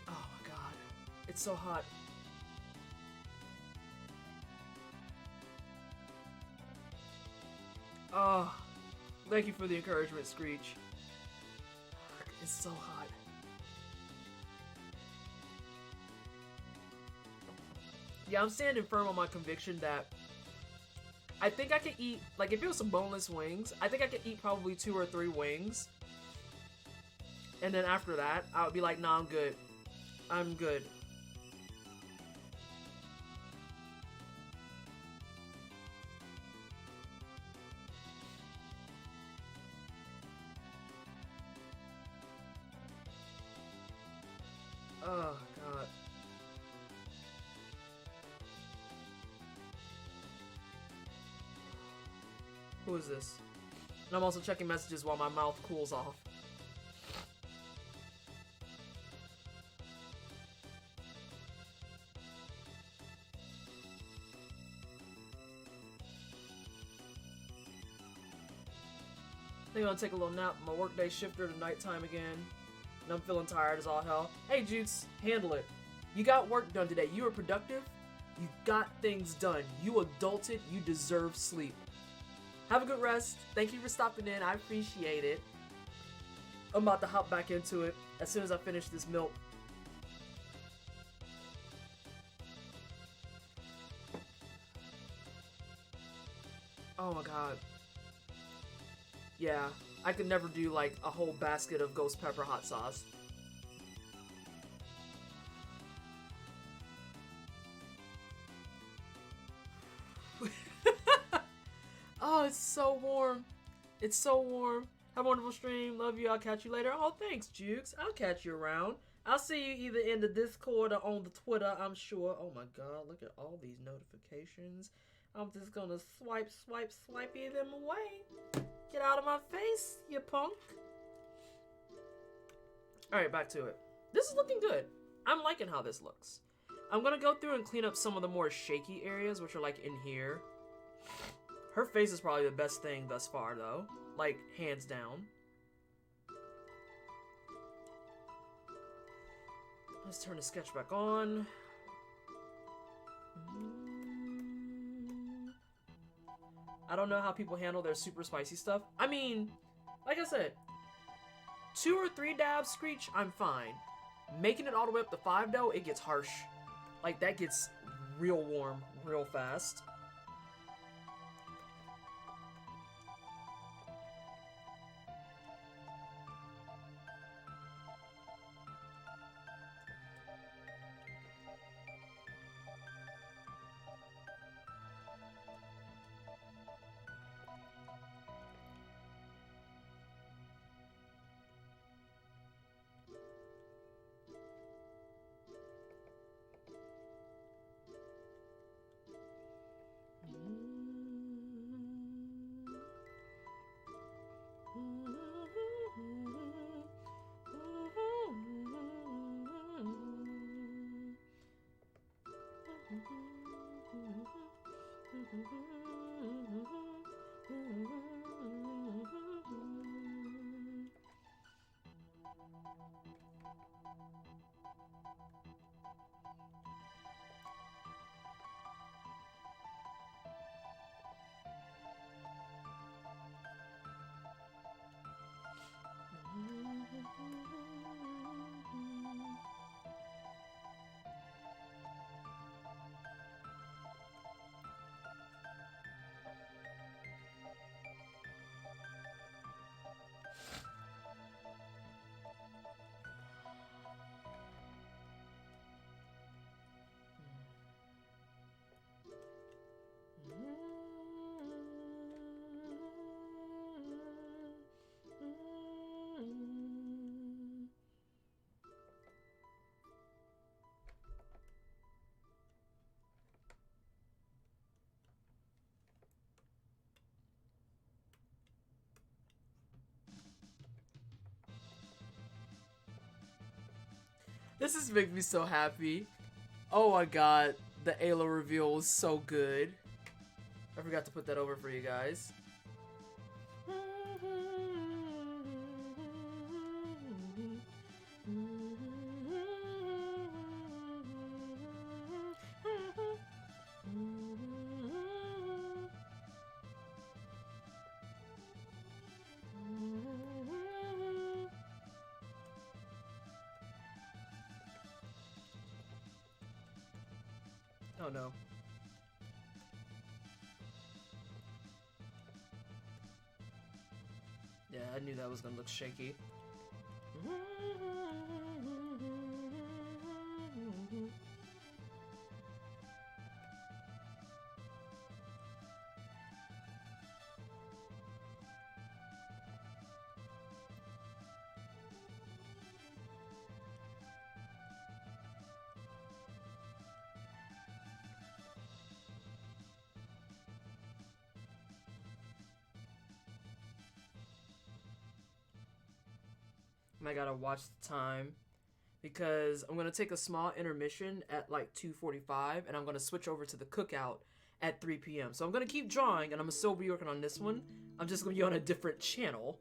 Oh my god. It's so hot. Oh, thank you for the encouragement, Screech. It's so hot. Yeah, I'm standing firm on my conviction that I think I could eat, like if it was some boneless wings, I think I could eat probably 2 or 3 wings. And then after that, I would be like, nah, I'm good. I'm good. Who is this? And I'm also checking messages while my mouth cools off. I think I'm gonna take a little nap. My workday shifted to nighttime again. And I'm feeling tired as all hell. Hey, Judes, handle it. You got work done today. You were productive. You got things done. You adulted. You deserve sleep. Have a good rest. Thank you for stopping in. I appreciate it. I'm about to hop back into it as soon as I finish this milk. Oh my god. Yeah, I could never do like a whole basket of ghost pepper hot sauce. Oh, it's so warm. It's so warm. Have a wonderful stream. Love you. I'll catch you later. Oh, thanks, Jukes. I'll catch you around. I'll see you either in the Discord or on the Twitter, I'm sure. Oh my god, look at all these notifications. I'm just gonna swipe them away. Get out of my face, you punk. Alright, back to it. This is looking good. I'm liking how this looks. I'm gonna go through and clean up some of the more shaky areas, which are like in here. Her face is probably the best thing thus far, though. Like, hands down. Let's turn the sketch back on. I don't know how people handle their super spicy stuff. I mean, like I said, 2 or 3 dabs Screech, I'm fine. Making it all the way up to 5, though, it gets harsh. Like, that gets real warm real fast. This is making me so happy. Oh my god, the Ayla reveal was so good. I forgot to put that over for you guys. Oh no. Yeah, I knew that was gonna look shaky. I gotta watch the time because I'm gonna take a small intermission at like 2:45, and I'm gonna switch over to the cookout at 3 p.m. So I'm gonna keep drawing, and I'm gonna still be working on this one. I'm just gonna be on a different channel.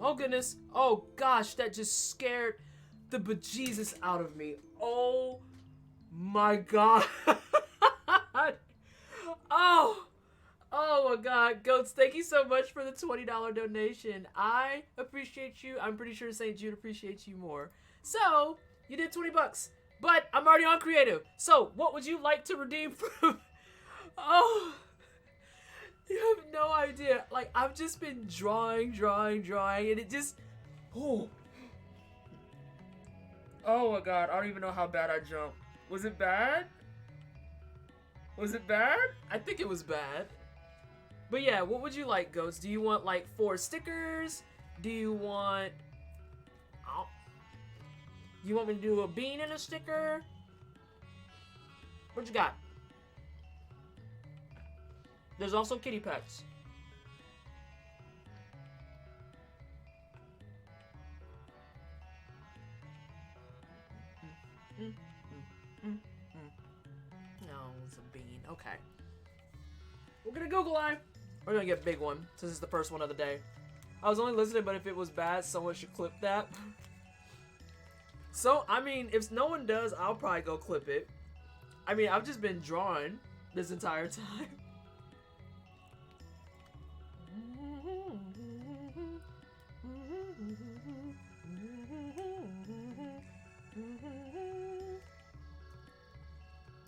Oh goodness. Oh gosh, that just scared the bejesus out of me. Oh my god. Oh my god. Goats, thank you so much for the $20 donation. I appreciate you. I'm pretty sure St. Jude appreciates you more. So, you did 20 bucks, but I'm already on creative. So, what would you like to redeem from? Oh, you have no idea. Like, I've just been drawing, and it just, oh my god, I don't even know how bad I jumped. Was it bad? Was it bad? I think it was bad. But yeah, what would you like, Ghost? Do you want like 4 stickers? Do you want... Oh. You want me to do a bean and a sticker? What you got? There's also kitty pets. No, it's a bean. Okay. We're gonna Google Eye. We're gonna get a big one since it's the first one of the day. I was only listening, but if it was bad, someone should clip that. So, I mean, if no one does, I'll probably go clip it. I mean, I've just been drawing this entire time.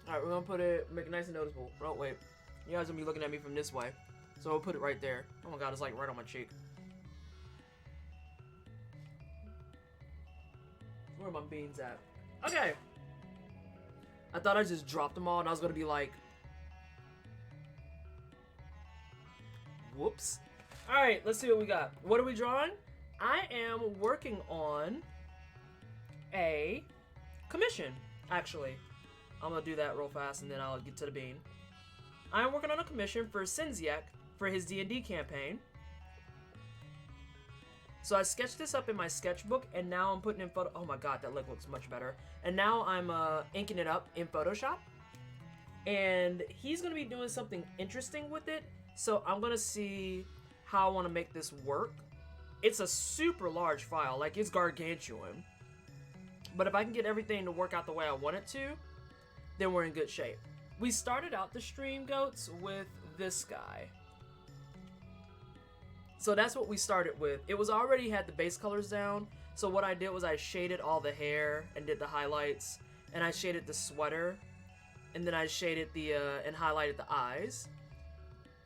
Alright, we're gonna put it, make it nice and noticeable. Oh, wait. You guys are gonna be looking at me from this way. So we'll put it right there. Oh my god, it's like right on my cheek. Where are my beans at? Okay. I thought I just dropped them all and I was gonna be like... Whoops. Alright, let's see what we got. What are we drawing? I am working on a commission, actually. I'm gonna do that real fast and then I'll get to the bean. I'm working on a commission for Sinziak for his D&D campaign. So I sketched this up in my sketchbook and now I'm putting in photo. Oh my god, that looks much better. And now I'm inking it up in Photoshop. And he's gonna be doing something interesting with it. So I'm gonna see how I want to make this work. It's a super large file, like it's gargantuan. But if I can get everything to work out the way I want it to, then we're in good shape. We started out the stream, goats, with this guy. So that's what we started with. It was already had the base colors down. So what I did was I shaded all the hair and did the highlights. And I shaded the sweater. And then I shaded the, and highlighted the eyes.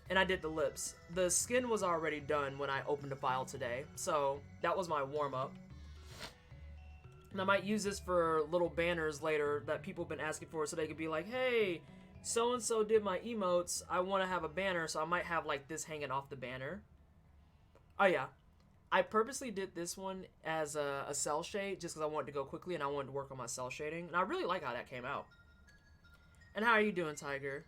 And I did the lips. The skin was already done when I opened the file today. So that was my warm-up. And I might use this for little banners later that people have been asking for, so they could be like, hey, so-and-so did my emotes. I want to have a banner, so I might have like this hanging off the banner. Oh yeah. I purposely did this one as a cell shade just because I wanted to go quickly and I wanted to work on my cell shading. And I really like how that came out. And how are you doing, Tiger?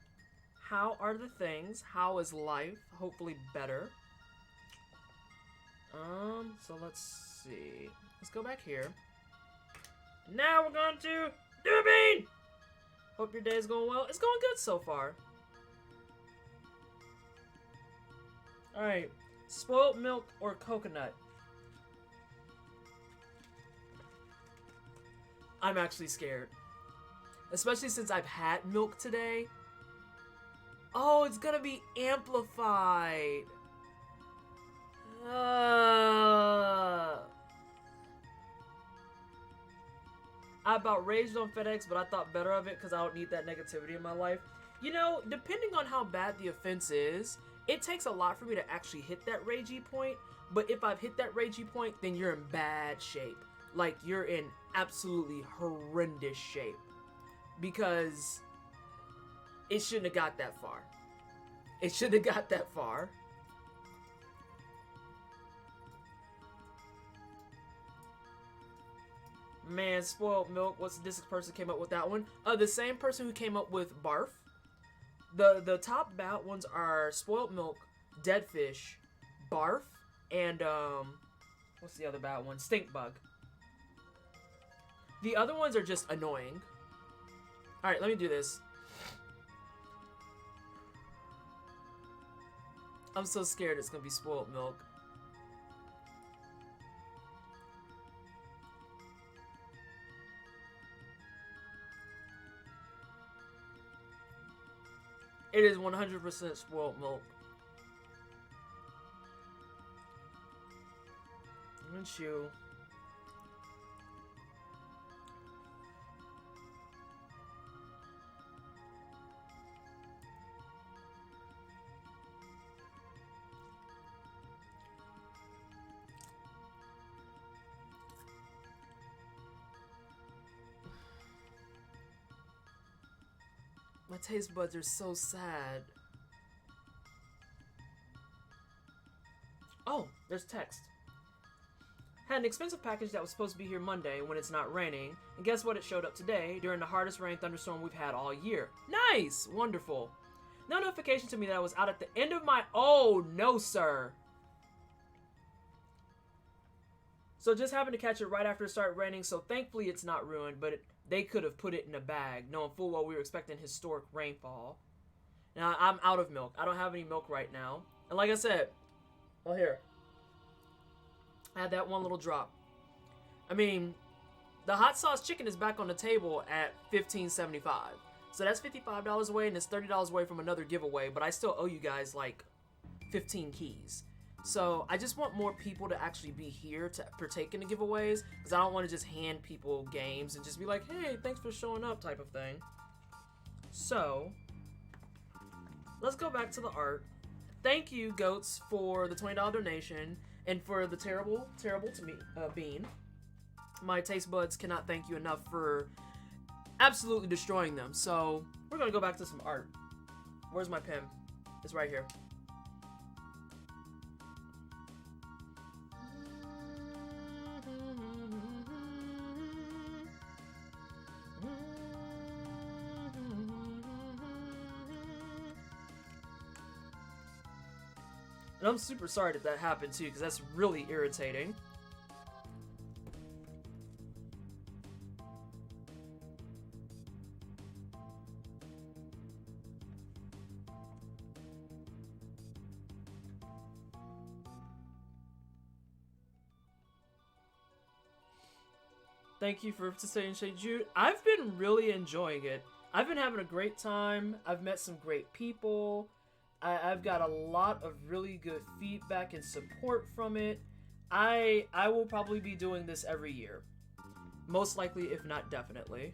How are the things? How is life? Hopefully better. So let's see. Let's go back here. Now we're going to do a bean! Hope your day is going well. It's going good so far. Alright. Spoiled milk or coconut? I'm actually scared. Especially since I've had milk today. Oh, it's gonna be amplified. I about raged on FedEx, but I thought better of it because I don't need that negativity in my life. You know, depending on how bad the offense is, it takes a lot for me to actually hit that ragey point. But if I've hit that ragey point, then you're in bad shape. Like, you're in absolutely horrendous shape. Because it shouldn't have got that far. It shouldn't have got that far. Man, spoiled milk. What's this person came up with that one? The same person who came up with barf. The top bad ones are spoiled milk, dead fish, barf, and what's the other bad one? Stink bug. The other ones are just annoying. All right, let me do this. I'm so scared it's gonna be spoiled milk. It is 100% spoiled milk. Wouldn't you? My taste buds are so sad. Oh, there's text. Had an expensive package that was supposed to be here Monday when it's not raining, and guess what? It showed up today during the hardest rain thunderstorm we've had all year. Nice! Wonderful. No notification to me that I was out at the end of my... Oh, no, sir. So just happened to catch it right after it started raining, so thankfully it's not ruined, but they could have put it in a bag, knowing full well we were expecting historic rainfall. Now, I'm out of milk. I don't have any milk right now. And like I said, oh, here. I had that one little drop. I mean, the hot sauce chicken is back on the table at $15.75. So that's $55 away, and it's $30 away from another giveaway, but I still owe you guys, like, 15 keys. So I just want more people to actually be here to partake in the giveaways, because I don't want to just hand people games and just be like, hey, thanks for showing up type of thing. So let's go back to the art. Thank you, Goats, for the $20 donation and for the terrible to me bean. My taste buds cannot thank you enough for absolutely destroying them. So we're gonna go back to some art. Where's my pen? It's right here. And I'm super sorry that happened too, because that's really irritating. Thank you for saying, Jude. I've been really enjoying it. I've been having a great time. I've met some great people. I've got a lot of really good feedback and support from it. I will probably be doing this every year. Most likely, if not definitely.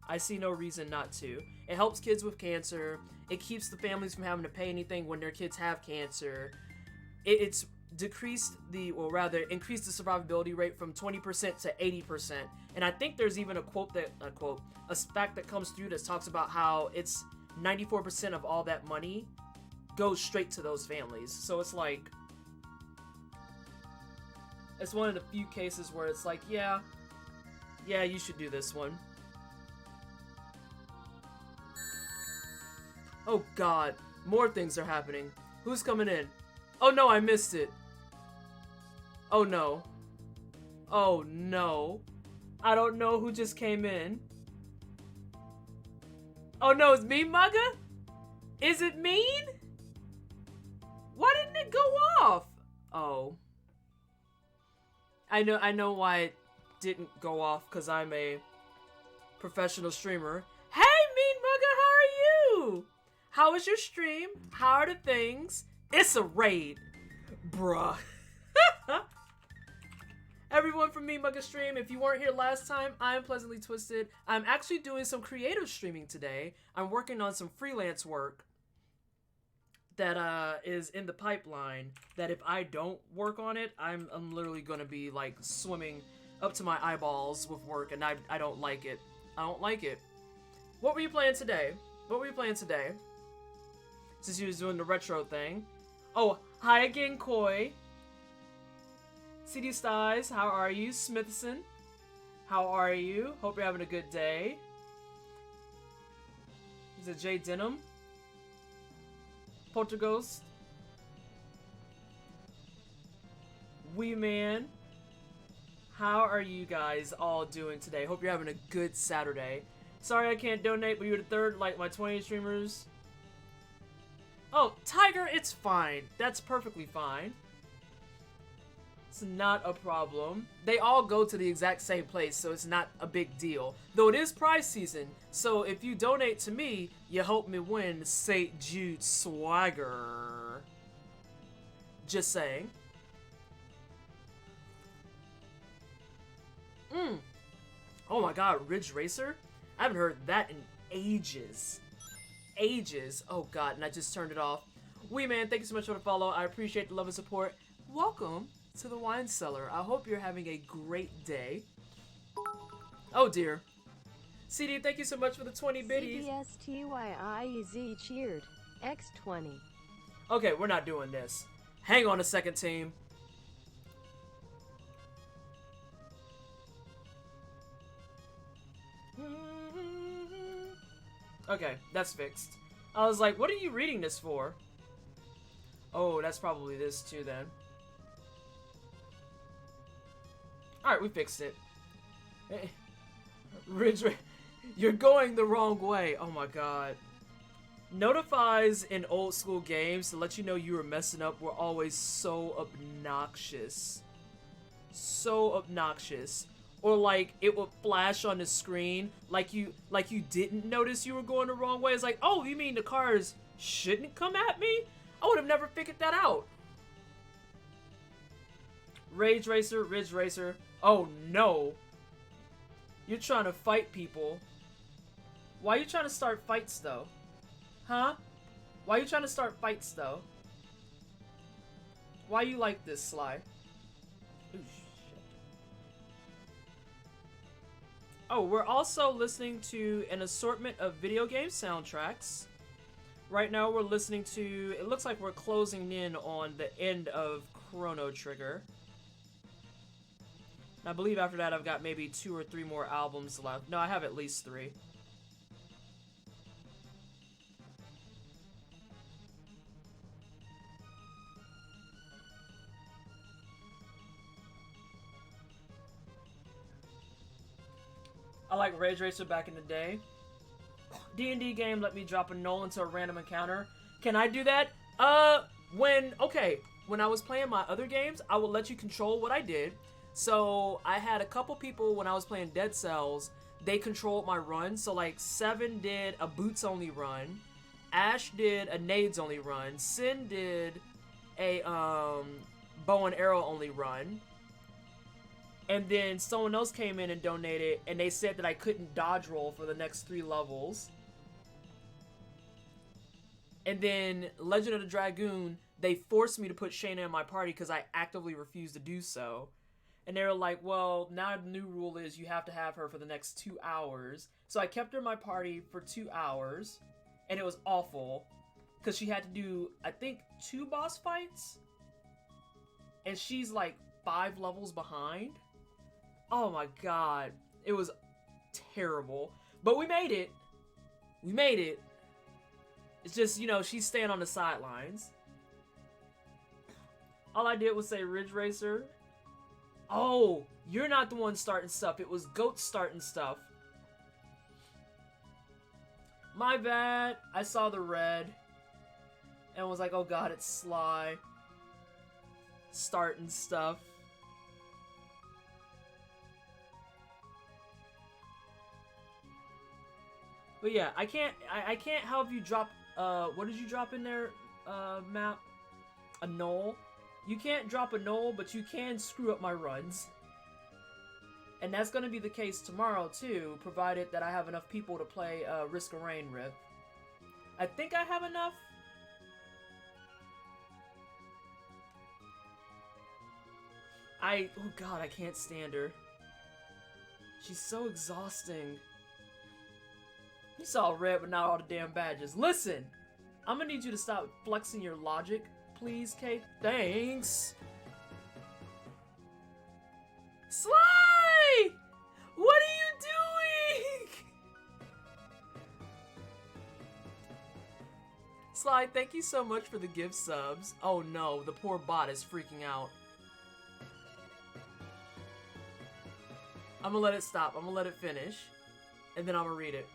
I see no reason not to. It helps kids with cancer. It keeps the families from having to pay anything when their kids have cancer. It's increased the survivability rate from 20% to 80%. And I think there's even a fact that comes through that talks about how it's 94% of all that money goes straight to those families. So it's like, it's one of the few cases where it's like, yeah, you should do this one. Oh god, more things are happening. Who's coming in? Oh no, I missed it. Oh no. Oh no. I don't know who just came in. Oh no, it's me, Mugga? Is it mean? Why didn't it go off? Oh. I know why it didn't go off, because I'm a professional streamer. Hey, Mean Mugga, how are you? How was your stream? How are the things? It's a raid. Bruh. Everyone from Mean Mugga Stream, if you weren't here last time, I'm Pleasantly Twisted. I'm actually doing some creative streaming today. I'm working on some freelance work that is in the pipeline, that if I don't work on it, I'm literally gonna be like swimming up to my eyeballs with work, and I don't like it. I don't like it. What were you playing today? Since you was doing the retro thing. Oh, hi again, Koi. CD Styes, how are you? Smithson, how are you? Hope you're having a good day. Is it Jay Denham? Polterghost. Wee Man. How are you guys all doing today? Hope you're having a good Saturday. Sorry I can't donate, but you're the third, like my 20 streamers. Oh, Tiger, it's fine. That's perfectly fine. It's not a problem. They all go to the exact same place, so it's not a big deal. Though it is prize season, so if you donate to me, you help me win St. Jude swagger. Just saying. Oh my god, Ridge Racer? I haven't heard that in ages. Oh god, and I just turned it off. Wee Man, thank you so much for the follow. I appreciate the love and support. Welcome to the wine cellar. I hope you're having a great day. Oh dear. CD, thank you so much for the 20 biddies. CDSTYIEZ cheered. X20. Okay, we're not doing this. Hang on a second, team. Okay, that's fixed. I was like, what are you reading this for? Oh, that's probably this too then. Alright, we fixed it. Hey, Ridge, you're going the wrong way. Oh my god. Notifies in old school games to let you know you were messing up were always so obnoxious. So obnoxious. Or like it would flash on the screen like you didn't notice you were going the wrong way. It's like, oh, you mean the cars shouldn't come at me? I would have never figured that out. Ridge Racer. Oh no. You're trying to fight people. Why are you trying to start fights though? Huh? Why are you trying to start fights though? Why you like this, Sly? Ooh, shit. Oh, we're also listening to an assortment of video game soundtracks. Right now we're listening to, it looks like we're closing in on the end of Chrono Trigger. I believe after that I've got maybe 2 or 3 more albums left. No, I have at least 3. I like Ridge Racer back in the day. D&D game let me drop a null into a random encounter. Can I do that? When I was playing my other games, I would let you control what I did. So I had a couple people when I was playing Dead Cells they controlled my run. So like Seven did a boots only run, Ash did a nades only run, Sin did a bow and arrow only run, and then someone else came in and donated, and they said that I couldn't dodge roll for the next 3 levels. And then Legend of the Dragoon, they forced me to put Shayna in my party because I actively refused to do so. And they were like, well, now the new rule is you have to have her for the next 2 hours. So I kept her in my party for 2 hours, and it was awful because she had to do, I think, 2 boss fights, and she's like 5 levels behind. Oh my god, it was terrible. But we made it. We made it. It's just, you know, she's staying on the sidelines. All I did was say Ridge Racer. Oh, you're not the one starting stuff. It was Goat starting stuff. My bad. I saw the red and was like, oh god, it's Sly starting stuff. But yeah, I can't help you drop, what did you drop in there, map? A null? You can't drop a null, but you can screw up my runs. And that's gonna be the case tomorrow too, provided that I have enough people to play, Risk of Rain Rift. I think I have enough. Oh god, I can't stand her. She's so exhausting. You saw red, but not all the damn badges. Listen! I'm gonna need you to stop flexing your logic, please, Kate. Thanks! Sly! What are you doing? Sly, thank you so much for the gift subs. Oh no, the poor bot is freaking out. I'm gonna let it stop. I'm gonna let it finish. And then I'm gonna read it.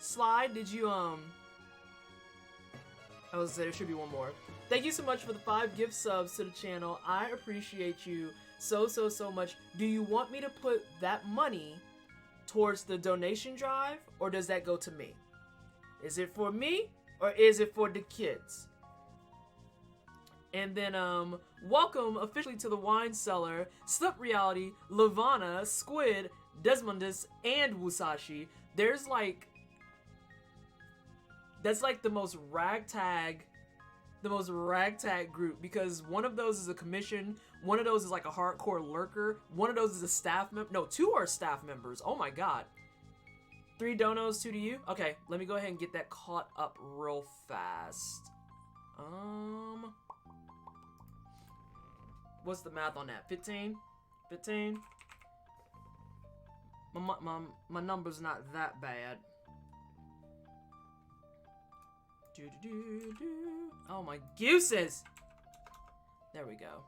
Sly, did you, I was gonna say there should be one more. Thank you so much for the 5 gift subs to the channel. I appreciate you so much. Do you want me to put that money towards the donation drive, or does that go to me? Is it for me, or is it for the kids? And then, welcome officially to the wine cellar, Slip Reality, Lavana, Squid, Desmondus, and Wusashi. There's like, that's like the most ragtag group, because one of those is a commission, one of those is like a hardcore lurker, one of those is a staff member. No, 2 are staff members. Oh my god. 3 donos, 2 to you. Okay, let me go ahead and get that caught up real fast. What's the math on that? 15? 15? My number's not that bad. Oh my gooses! There we go.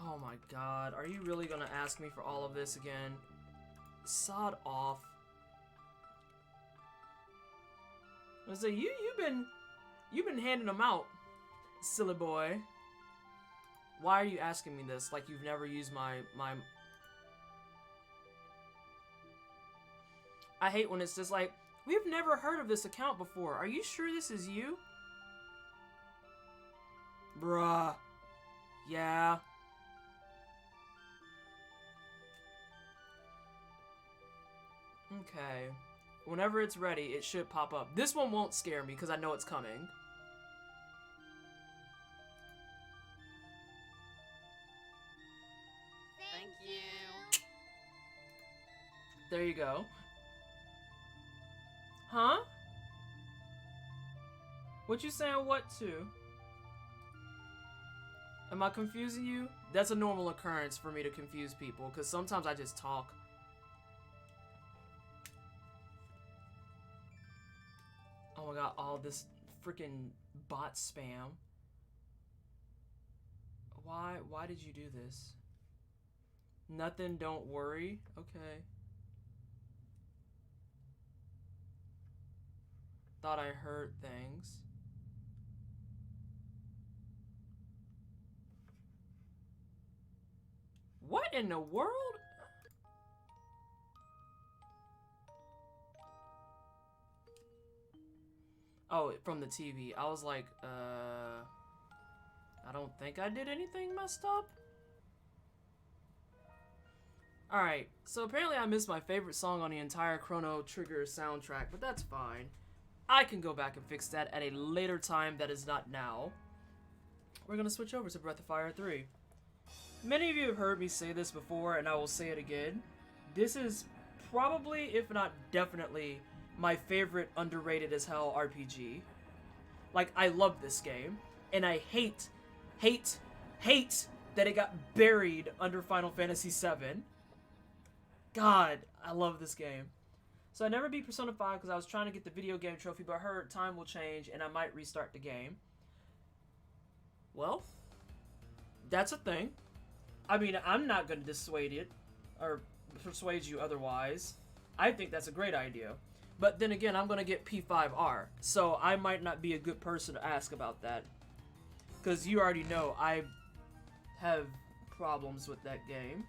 Oh my god, are you really gonna ask me for all of this again? Sod off. I was like, you've been handing them out, silly boy. Why are you asking me this? Like you've never used my I hate when it's just like, we've never heard of this account before. Are you sure this is you? Bruh. Yeah. Okay. Whenever it's ready, it should pop up. This one won't scare me because I know it's coming. Thank you. There you go. Huh? What you saying what to? Am I confusing you? That's a normal occurrence for me to confuse people, because sometimes I just talk. Oh my god, all this freaking bot spam. Why did you do this? Nothing, don't worry. Okay. thought I heard things. What in the world? Oh, from the TV. I was like, I don't think I did anything messed up. Alright, so apparently I missed my favorite song on the entire Chrono Trigger soundtrack, but that's fine. I can go back and fix that at a later time that is not now. We're gonna switch over to Breath of Fire 3. Many of you have heard me say this before, and I will say it again. This is probably, if not definitely, my favorite underrated as hell RPG. Like, I love this game, and I hate that it got buried under Final Fantasy VII. God, I love this game. So I never beat Persona 5 because I was trying to get the video game trophy, but I heard time will change and I might restart the game. Well, that's a thing. I mean, I'm not going to dissuade it or persuade you otherwise. I think that's a great idea. But then again, I'm going to get P5R, so I might not be a good person to ask about that. Because you already know I have problems with that game.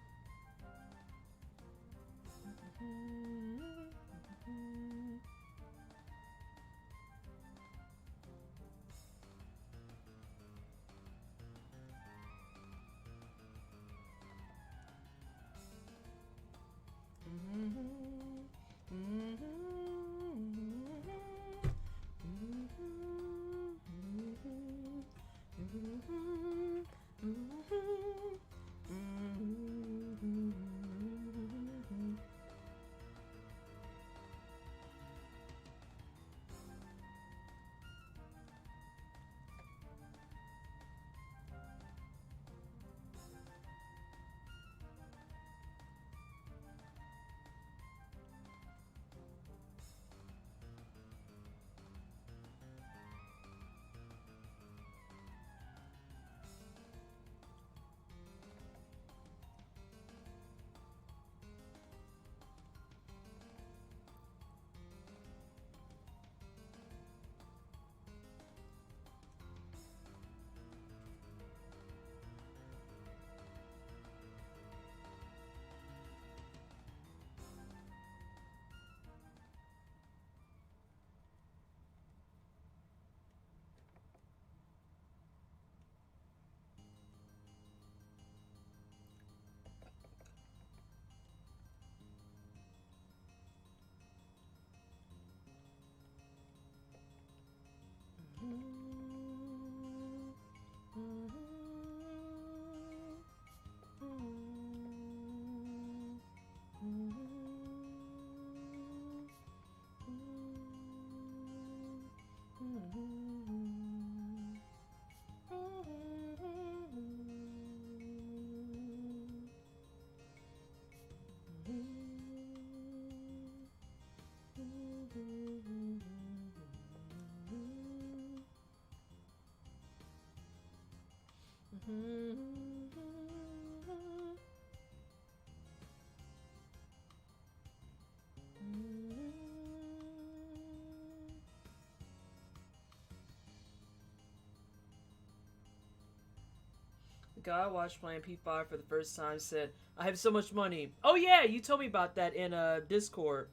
The guy I watched playing P5 for the first time said, I have so much money. Oh yeah, you told me about that in Discord.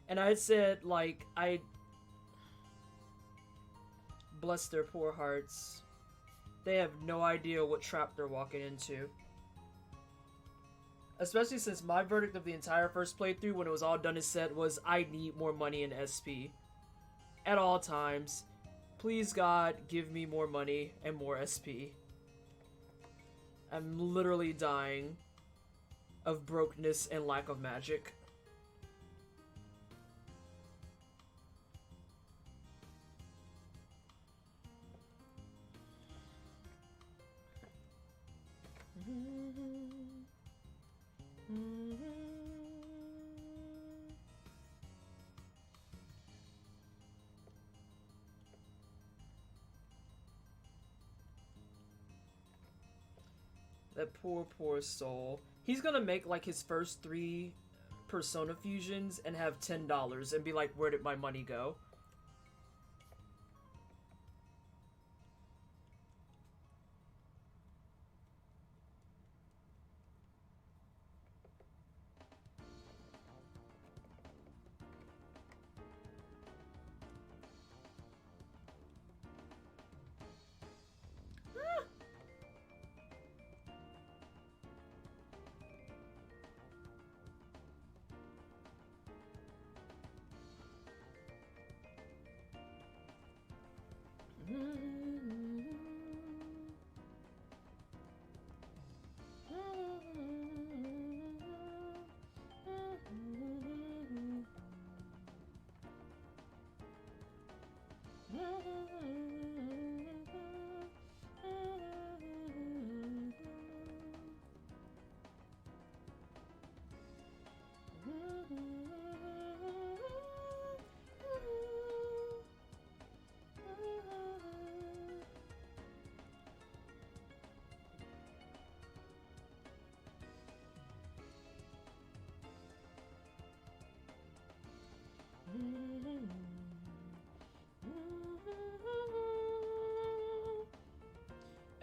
And I had said, like, I... Bless their poor hearts. They have no idea what trap they're walking into. Especially since my verdict of the entire first playthrough when it was all done and said was, I need more money in SP. At all times. Please God, give me more money and more SP. I'm literally dying of brokenness and lack of magic. That poor soul. He's gonna make like his first 3 Persona fusions and have $10 and be like, where did my money go?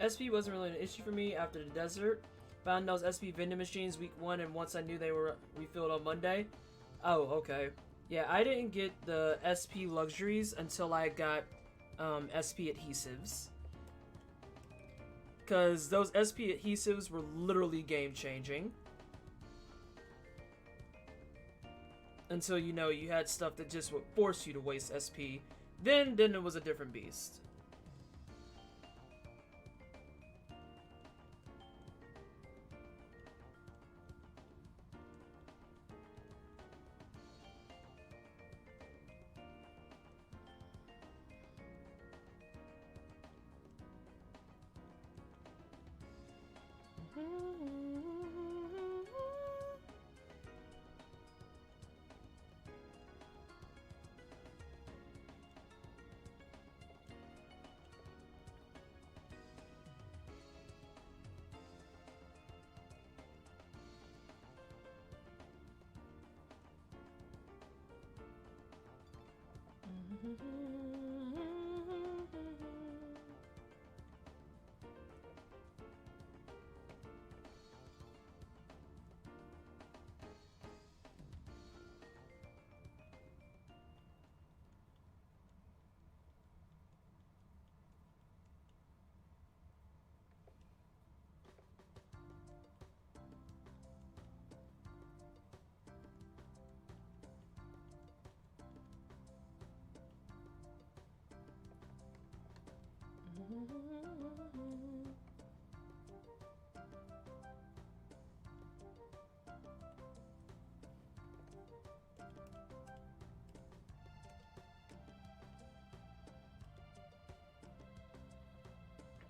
SP wasn't really an issue for me after the desert. Found those SP vending machines week 1, and once I knew they were refilled on Monday. Oh, okay. Yeah, I didn't get the SP luxuries until I got SP adhesives. Because those SP adhesives were literally game-changing. Until, you know, you had stuff that just would force you to waste SP. Then it was a different beast.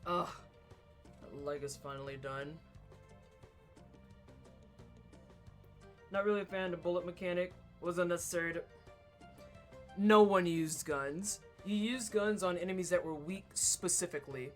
Ugh, that leg is finally done. Not really a fan of the bullet mechanic. Was unnecessary to... No one used guns. You used guns on enemies that were weak specifically.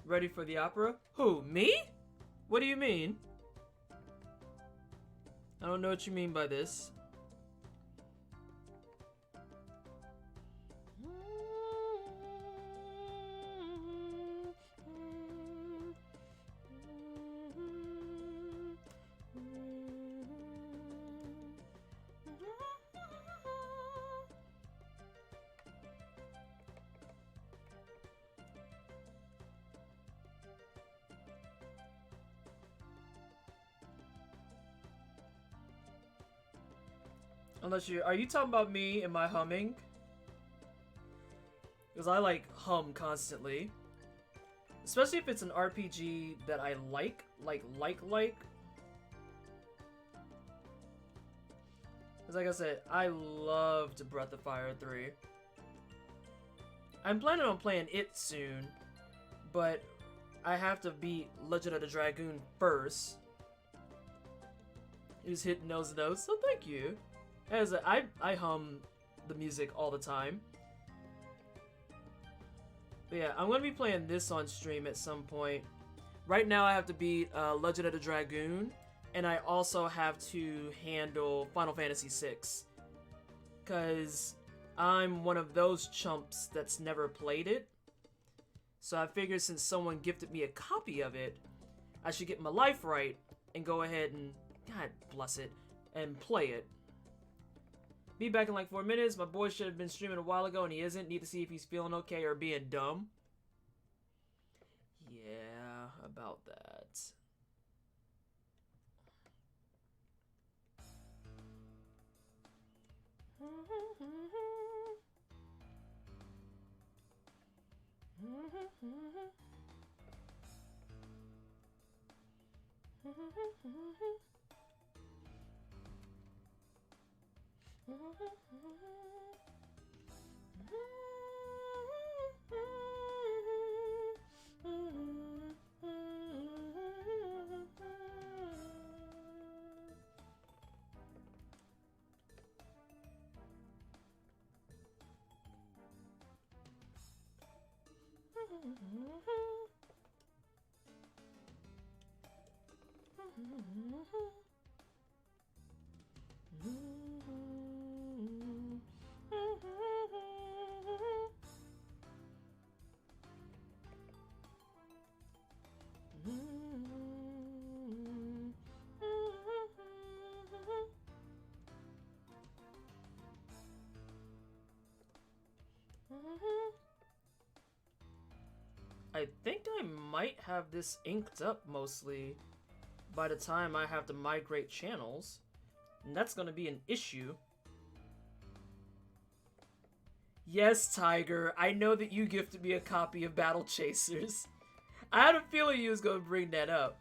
Ready for the opera? Who, me? What do you mean? I don't know what you mean by this. Unless are you talking about me and my humming? Because I like hum constantly. Especially if it's an RPG that I like. Because like I said, I loved Breath of Fire 3. I'm planning on playing it soon, but I have to beat Legend of the Dragoon first. He was hitting nose to nose, so thank you. As I hum the music all the time. But yeah, I'm gonna be playing this on stream at some point. Right now I have to beat Legend of the Dragoon, and I also have to handle Final Fantasy VI. Cause I'm one of those chumps that's never played it. So I figured since someone gifted me a copy of it, I should get my life right and go ahead and, God bless it, and play it. Be back in like 4 minutes. My boy should have been streaming a while ago and he isn't. Need to see if he's feeling okay or being dumb. Yeah, about that. I think I might have this inked up mostly by the time I have to migrate channels. And that's gonna be an issue. Yes, Tiger, I know that you gifted me a copy of Battle Chasers. I had a feeling you was gonna bring that up.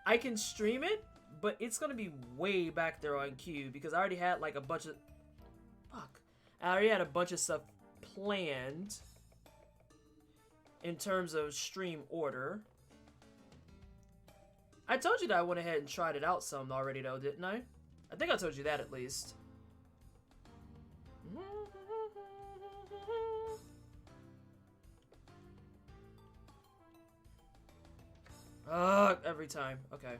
I can stream it, but it's gonna be way back there on queue because I already had like a bunch of... Fuck. I already had a bunch of stuff planned in terms of stream order. I told you that I went ahead and tried it out some already though, didn't I? I think I told you that at least. Every time. Okay.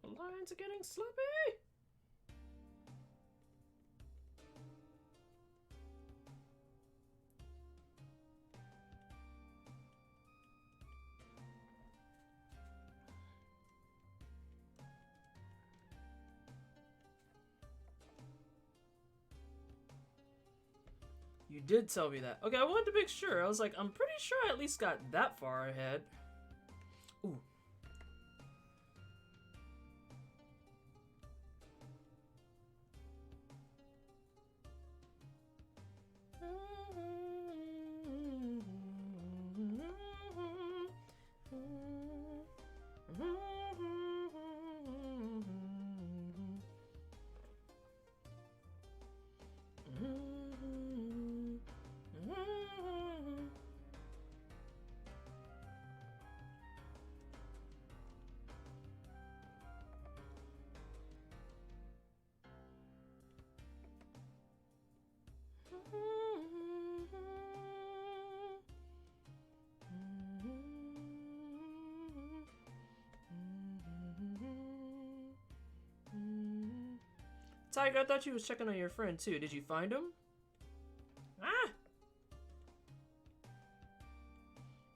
The lines are getting sloppy. You did tell me that. Okay, I wanted to make sure. I was like, I'm pretty sure I at least got that far ahead. Ooh. Tiger, I thought you was checking on your friend too. Did you find him? Ah!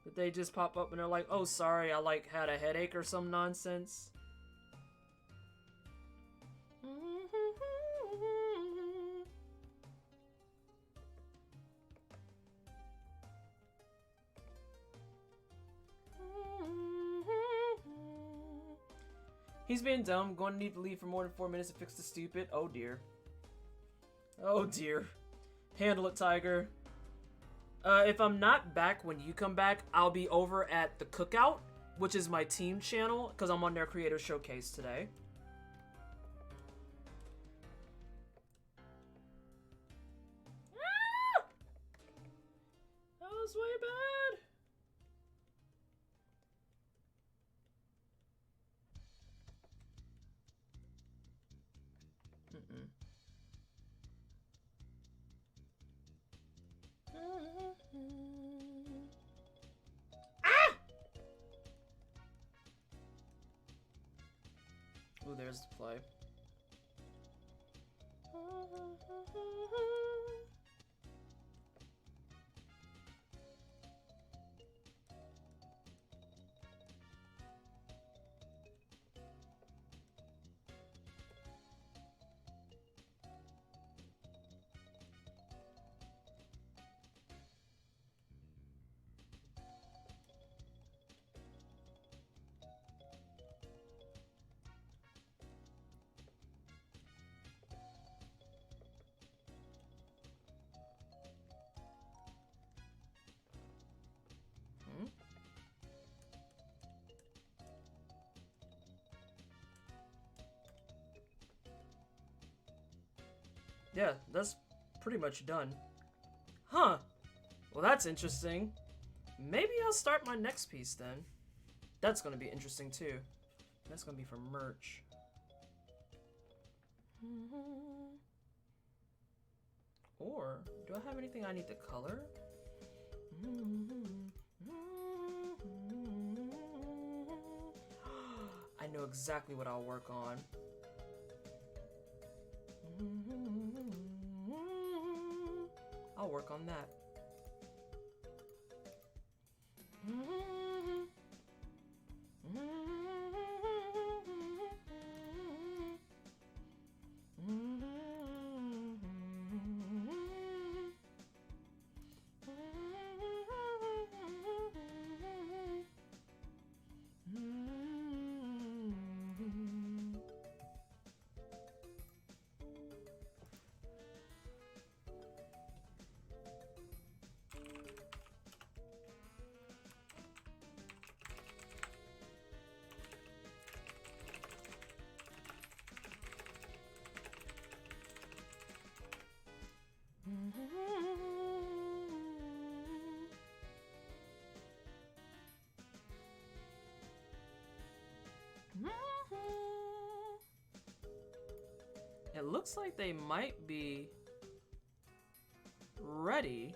Did they just pop up and they're like, oh, sorry, I like had a headache or some nonsense? He's being dumb. Going to need to leave for more than 4 minutes to fix the stupid. Oh dear. Oh dear. Handle it, Tiger. If I'm not back when you come back, I'll be over at the Cookout, which is my team channel, because I'm on their Creator Showcase today. Ah! That was way bad. Ah! Oh, there's the play. Yeah, that's pretty much done. Huh. Well, that's interesting. Maybe I'll start my next piece then. That's gonna be interesting too. That's gonna be for merch. Or, do I have anything I need to color? I know exactly what I'll work on. I'll work on that. It looks like they might be ready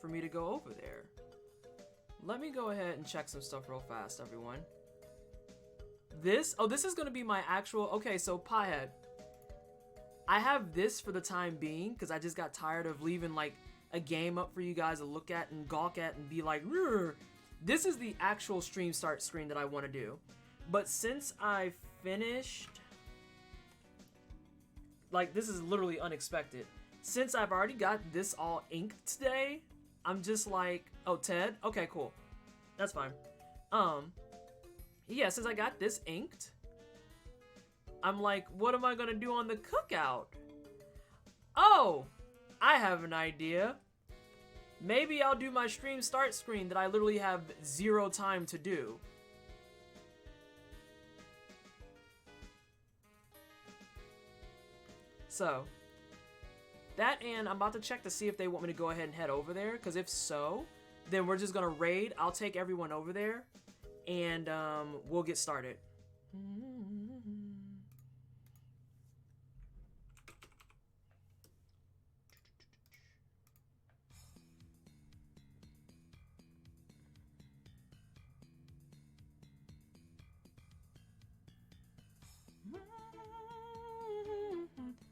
for me to go over there. Let me go ahead and check some stuff real fast, everyone. This is gonna be my actual, okay, so Piehead. I have this for the time being because I just got tired of leaving like a game up for you guys to look at and gawk at and be like, "Rrr." This is the actual stream start screen that I want to do. But since I finished, like, this is literally unexpected. Since I've already got this all inked today, I'm just like, oh, Ted? Okay, cool. That's fine. Yeah, since I got this inked, I'm like, what am I gonna do on the cookout? Oh, I have an idea. Maybe I'll do my stream start screen that I literally have 0 time to do. So, that, and I'm about to check to see if they want me to go ahead and head over there, because if so, then we're just gonna raid. I'll take everyone over there, and we'll get started.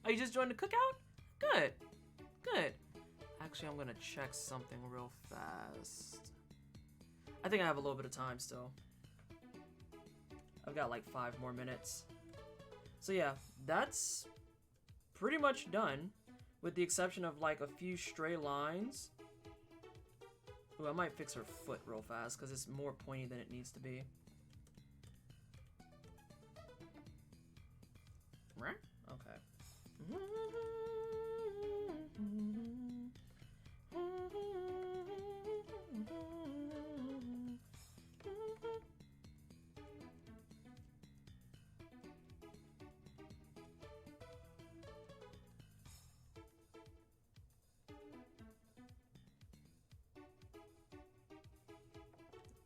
Oh, you just joined the cookout? Good. Good. Actually, I'm gonna check something real fast. I think I have a little bit of time still. I've got like 5 more minutes. So yeah, that's pretty much done, with the exception of like a few stray lines. Ooh, I might fix her foot real fast because it's more pointy than it needs to be. Right? Okay.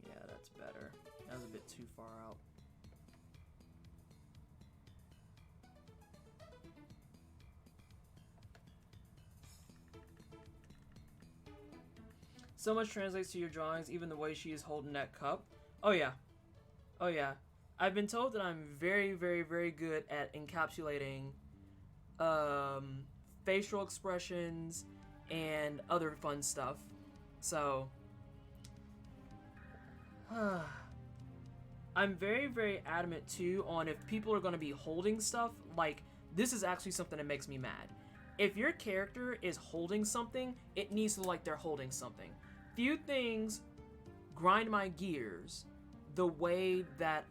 Yeah, that's better. That was a bit too far out. So much translates to your drawings, even the way she is holding that cup. Oh yeah. Oh yeah. I've been told that I'm very, very, very good at encapsulating facial expressions, and other fun stuff. So, I'm very, very adamant too on if people are going to be holding stuff, like, this is actually something that makes me mad. If your character is holding something, it needs to look like they're holding something. Few things grind my gears the way that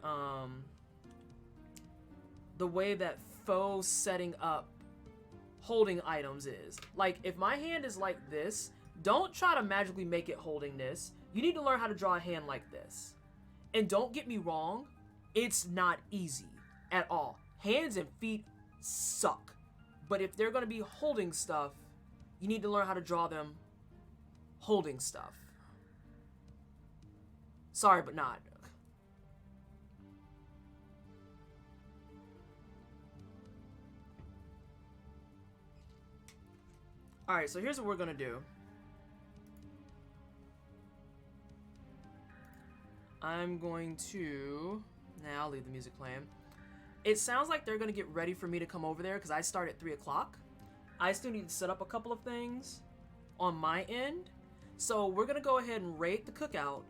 faux setting up holding items is. Like, if my hand is like this, don't try to magically make it holding this. You need to learn how to draw a hand like this. And don't get me wrong, it's not easy at all. Hands and feet suck. But if they're going to be holding stuff, you need to learn how to draw them holding stuff. Sorry, but not. Alright, so here's what we're going to do. I'm going to... Nah, I'll leave the music playing. It sounds like they're going to get ready for me to come over there because I start at 3 o'clock. I still need to set up a couple of things on my end. So we're going to go ahead and raid the cookout.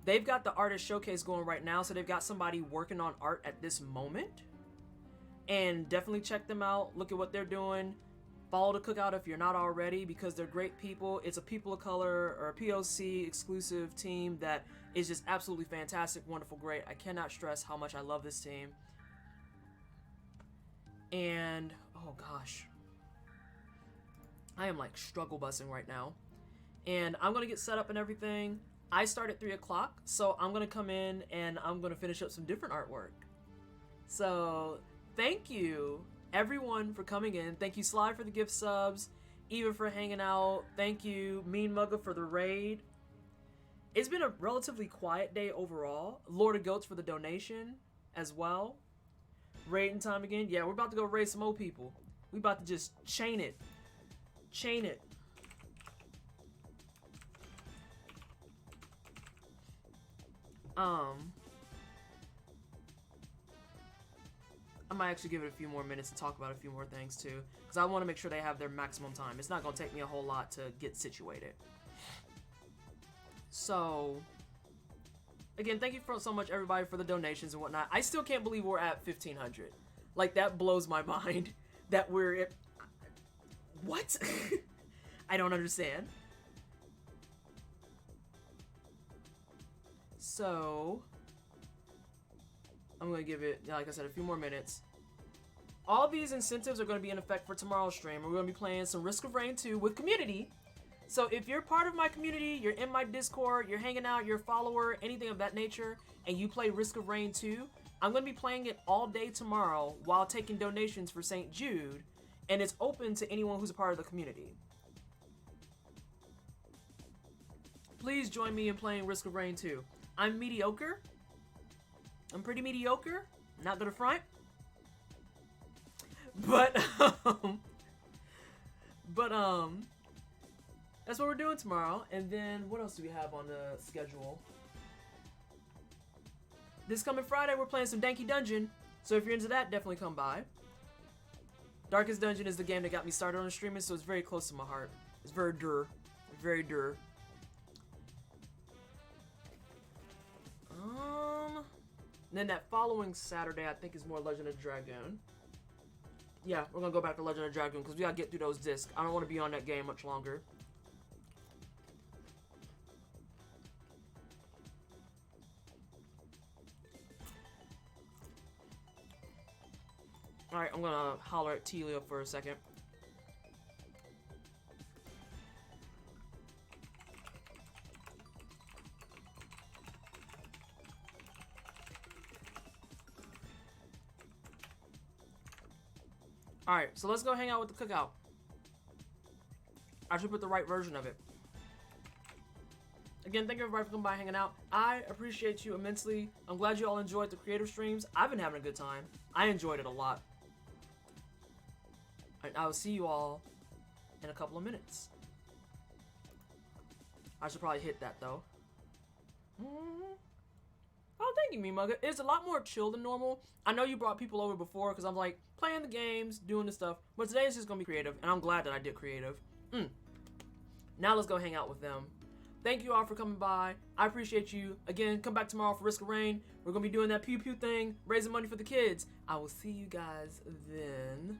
They've got the artist showcase going right now, so they've got somebody working on art at this moment. And definitely check them out. Look at what they're doing. Follow the cookout if you're not already, because they're great people. It's a people of color or a POC exclusive team that is just absolutely fantastic, wonderful, great. I cannot stress how much I love this team. And, oh gosh. I am like struggle busing right now. And I'm going to get set up and everything. I start at 3 o'clock, so I'm going to come in and I'm going to finish up some different artwork. So, thank you everyone for coming in. Thank you, Sly, for the gift subs. Eva for hanging out. Thank you, Mean Mugga, for the raid. It's been a relatively quiet day overall. Lord of Goats for the donation as well. Raiding time again. Yeah, we're about to go raid some old people. We about to just chain it. Chain it. I might actually give it a few more minutes to talk about a few more things too, because I want to make sure they have their maximum time. It's not going to take me a whole lot to get situated. So, again, thank you so much everybody for the donations and whatnot. I still can't believe we're at 1,500. Like, that blows my mind that we're at... What? I don't understand. So, I'm going to give it, like I said, a few more minutes. All these incentives are going to be in effect for tomorrow's stream. We're going to be playing some Risk of Rain 2 with community. So if you're part of my community, you're in my Discord, you're hanging out, you're a follower, anything of that nature, and you play Risk of Rain 2, I'm going to be playing it all day tomorrow while taking donations for St. Jude, and it's open to anyone who's a part of the community. Please join me in playing Risk of Rain 2. I'm mediocre. I'm pretty mediocre. Not gonna front. But, that's what we're doing tomorrow. And then, what else do we have on the schedule? This coming Friday, we're playing some Danky Dungeon. So if you're into that, definitely come by. Darkest Dungeon is the game that got me started on streaming, so it's very close to my heart. It's very dur. Very dur. And then that following Saturday, I think, is more Legend of Dragoon. Yeah, we're gonna go back to Legend of Dragoon because we gotta get through those discs. I don't want to be on that game much longer. Alright, I'm gonna holler at Telia for a second. Alright, so let's go hang out with the cookout. I should put the right version of it. Again, thank you everybody for coming by hanging out. I appreciate you immensely. I'm glad you all enjoyed the creator streams. I've been having a good time. I enjoyed it a lot. And I will see you all in a couple of minutes. I should probably hit that though. Oh, thank you, Me Mugga. It's a lot more chill than normal. I know you brought people over before because I'm like playing the games, doing the stuff. But today is just gonna be creative, and I'm glad that I did creative. Now let's go hang out with them. Thank you all for coming by. I appreciate you. Again, come back tomorrow for Risk of Rain. We're gonna be doing that pew pew thing, raising money for the kids. I will see you guys then.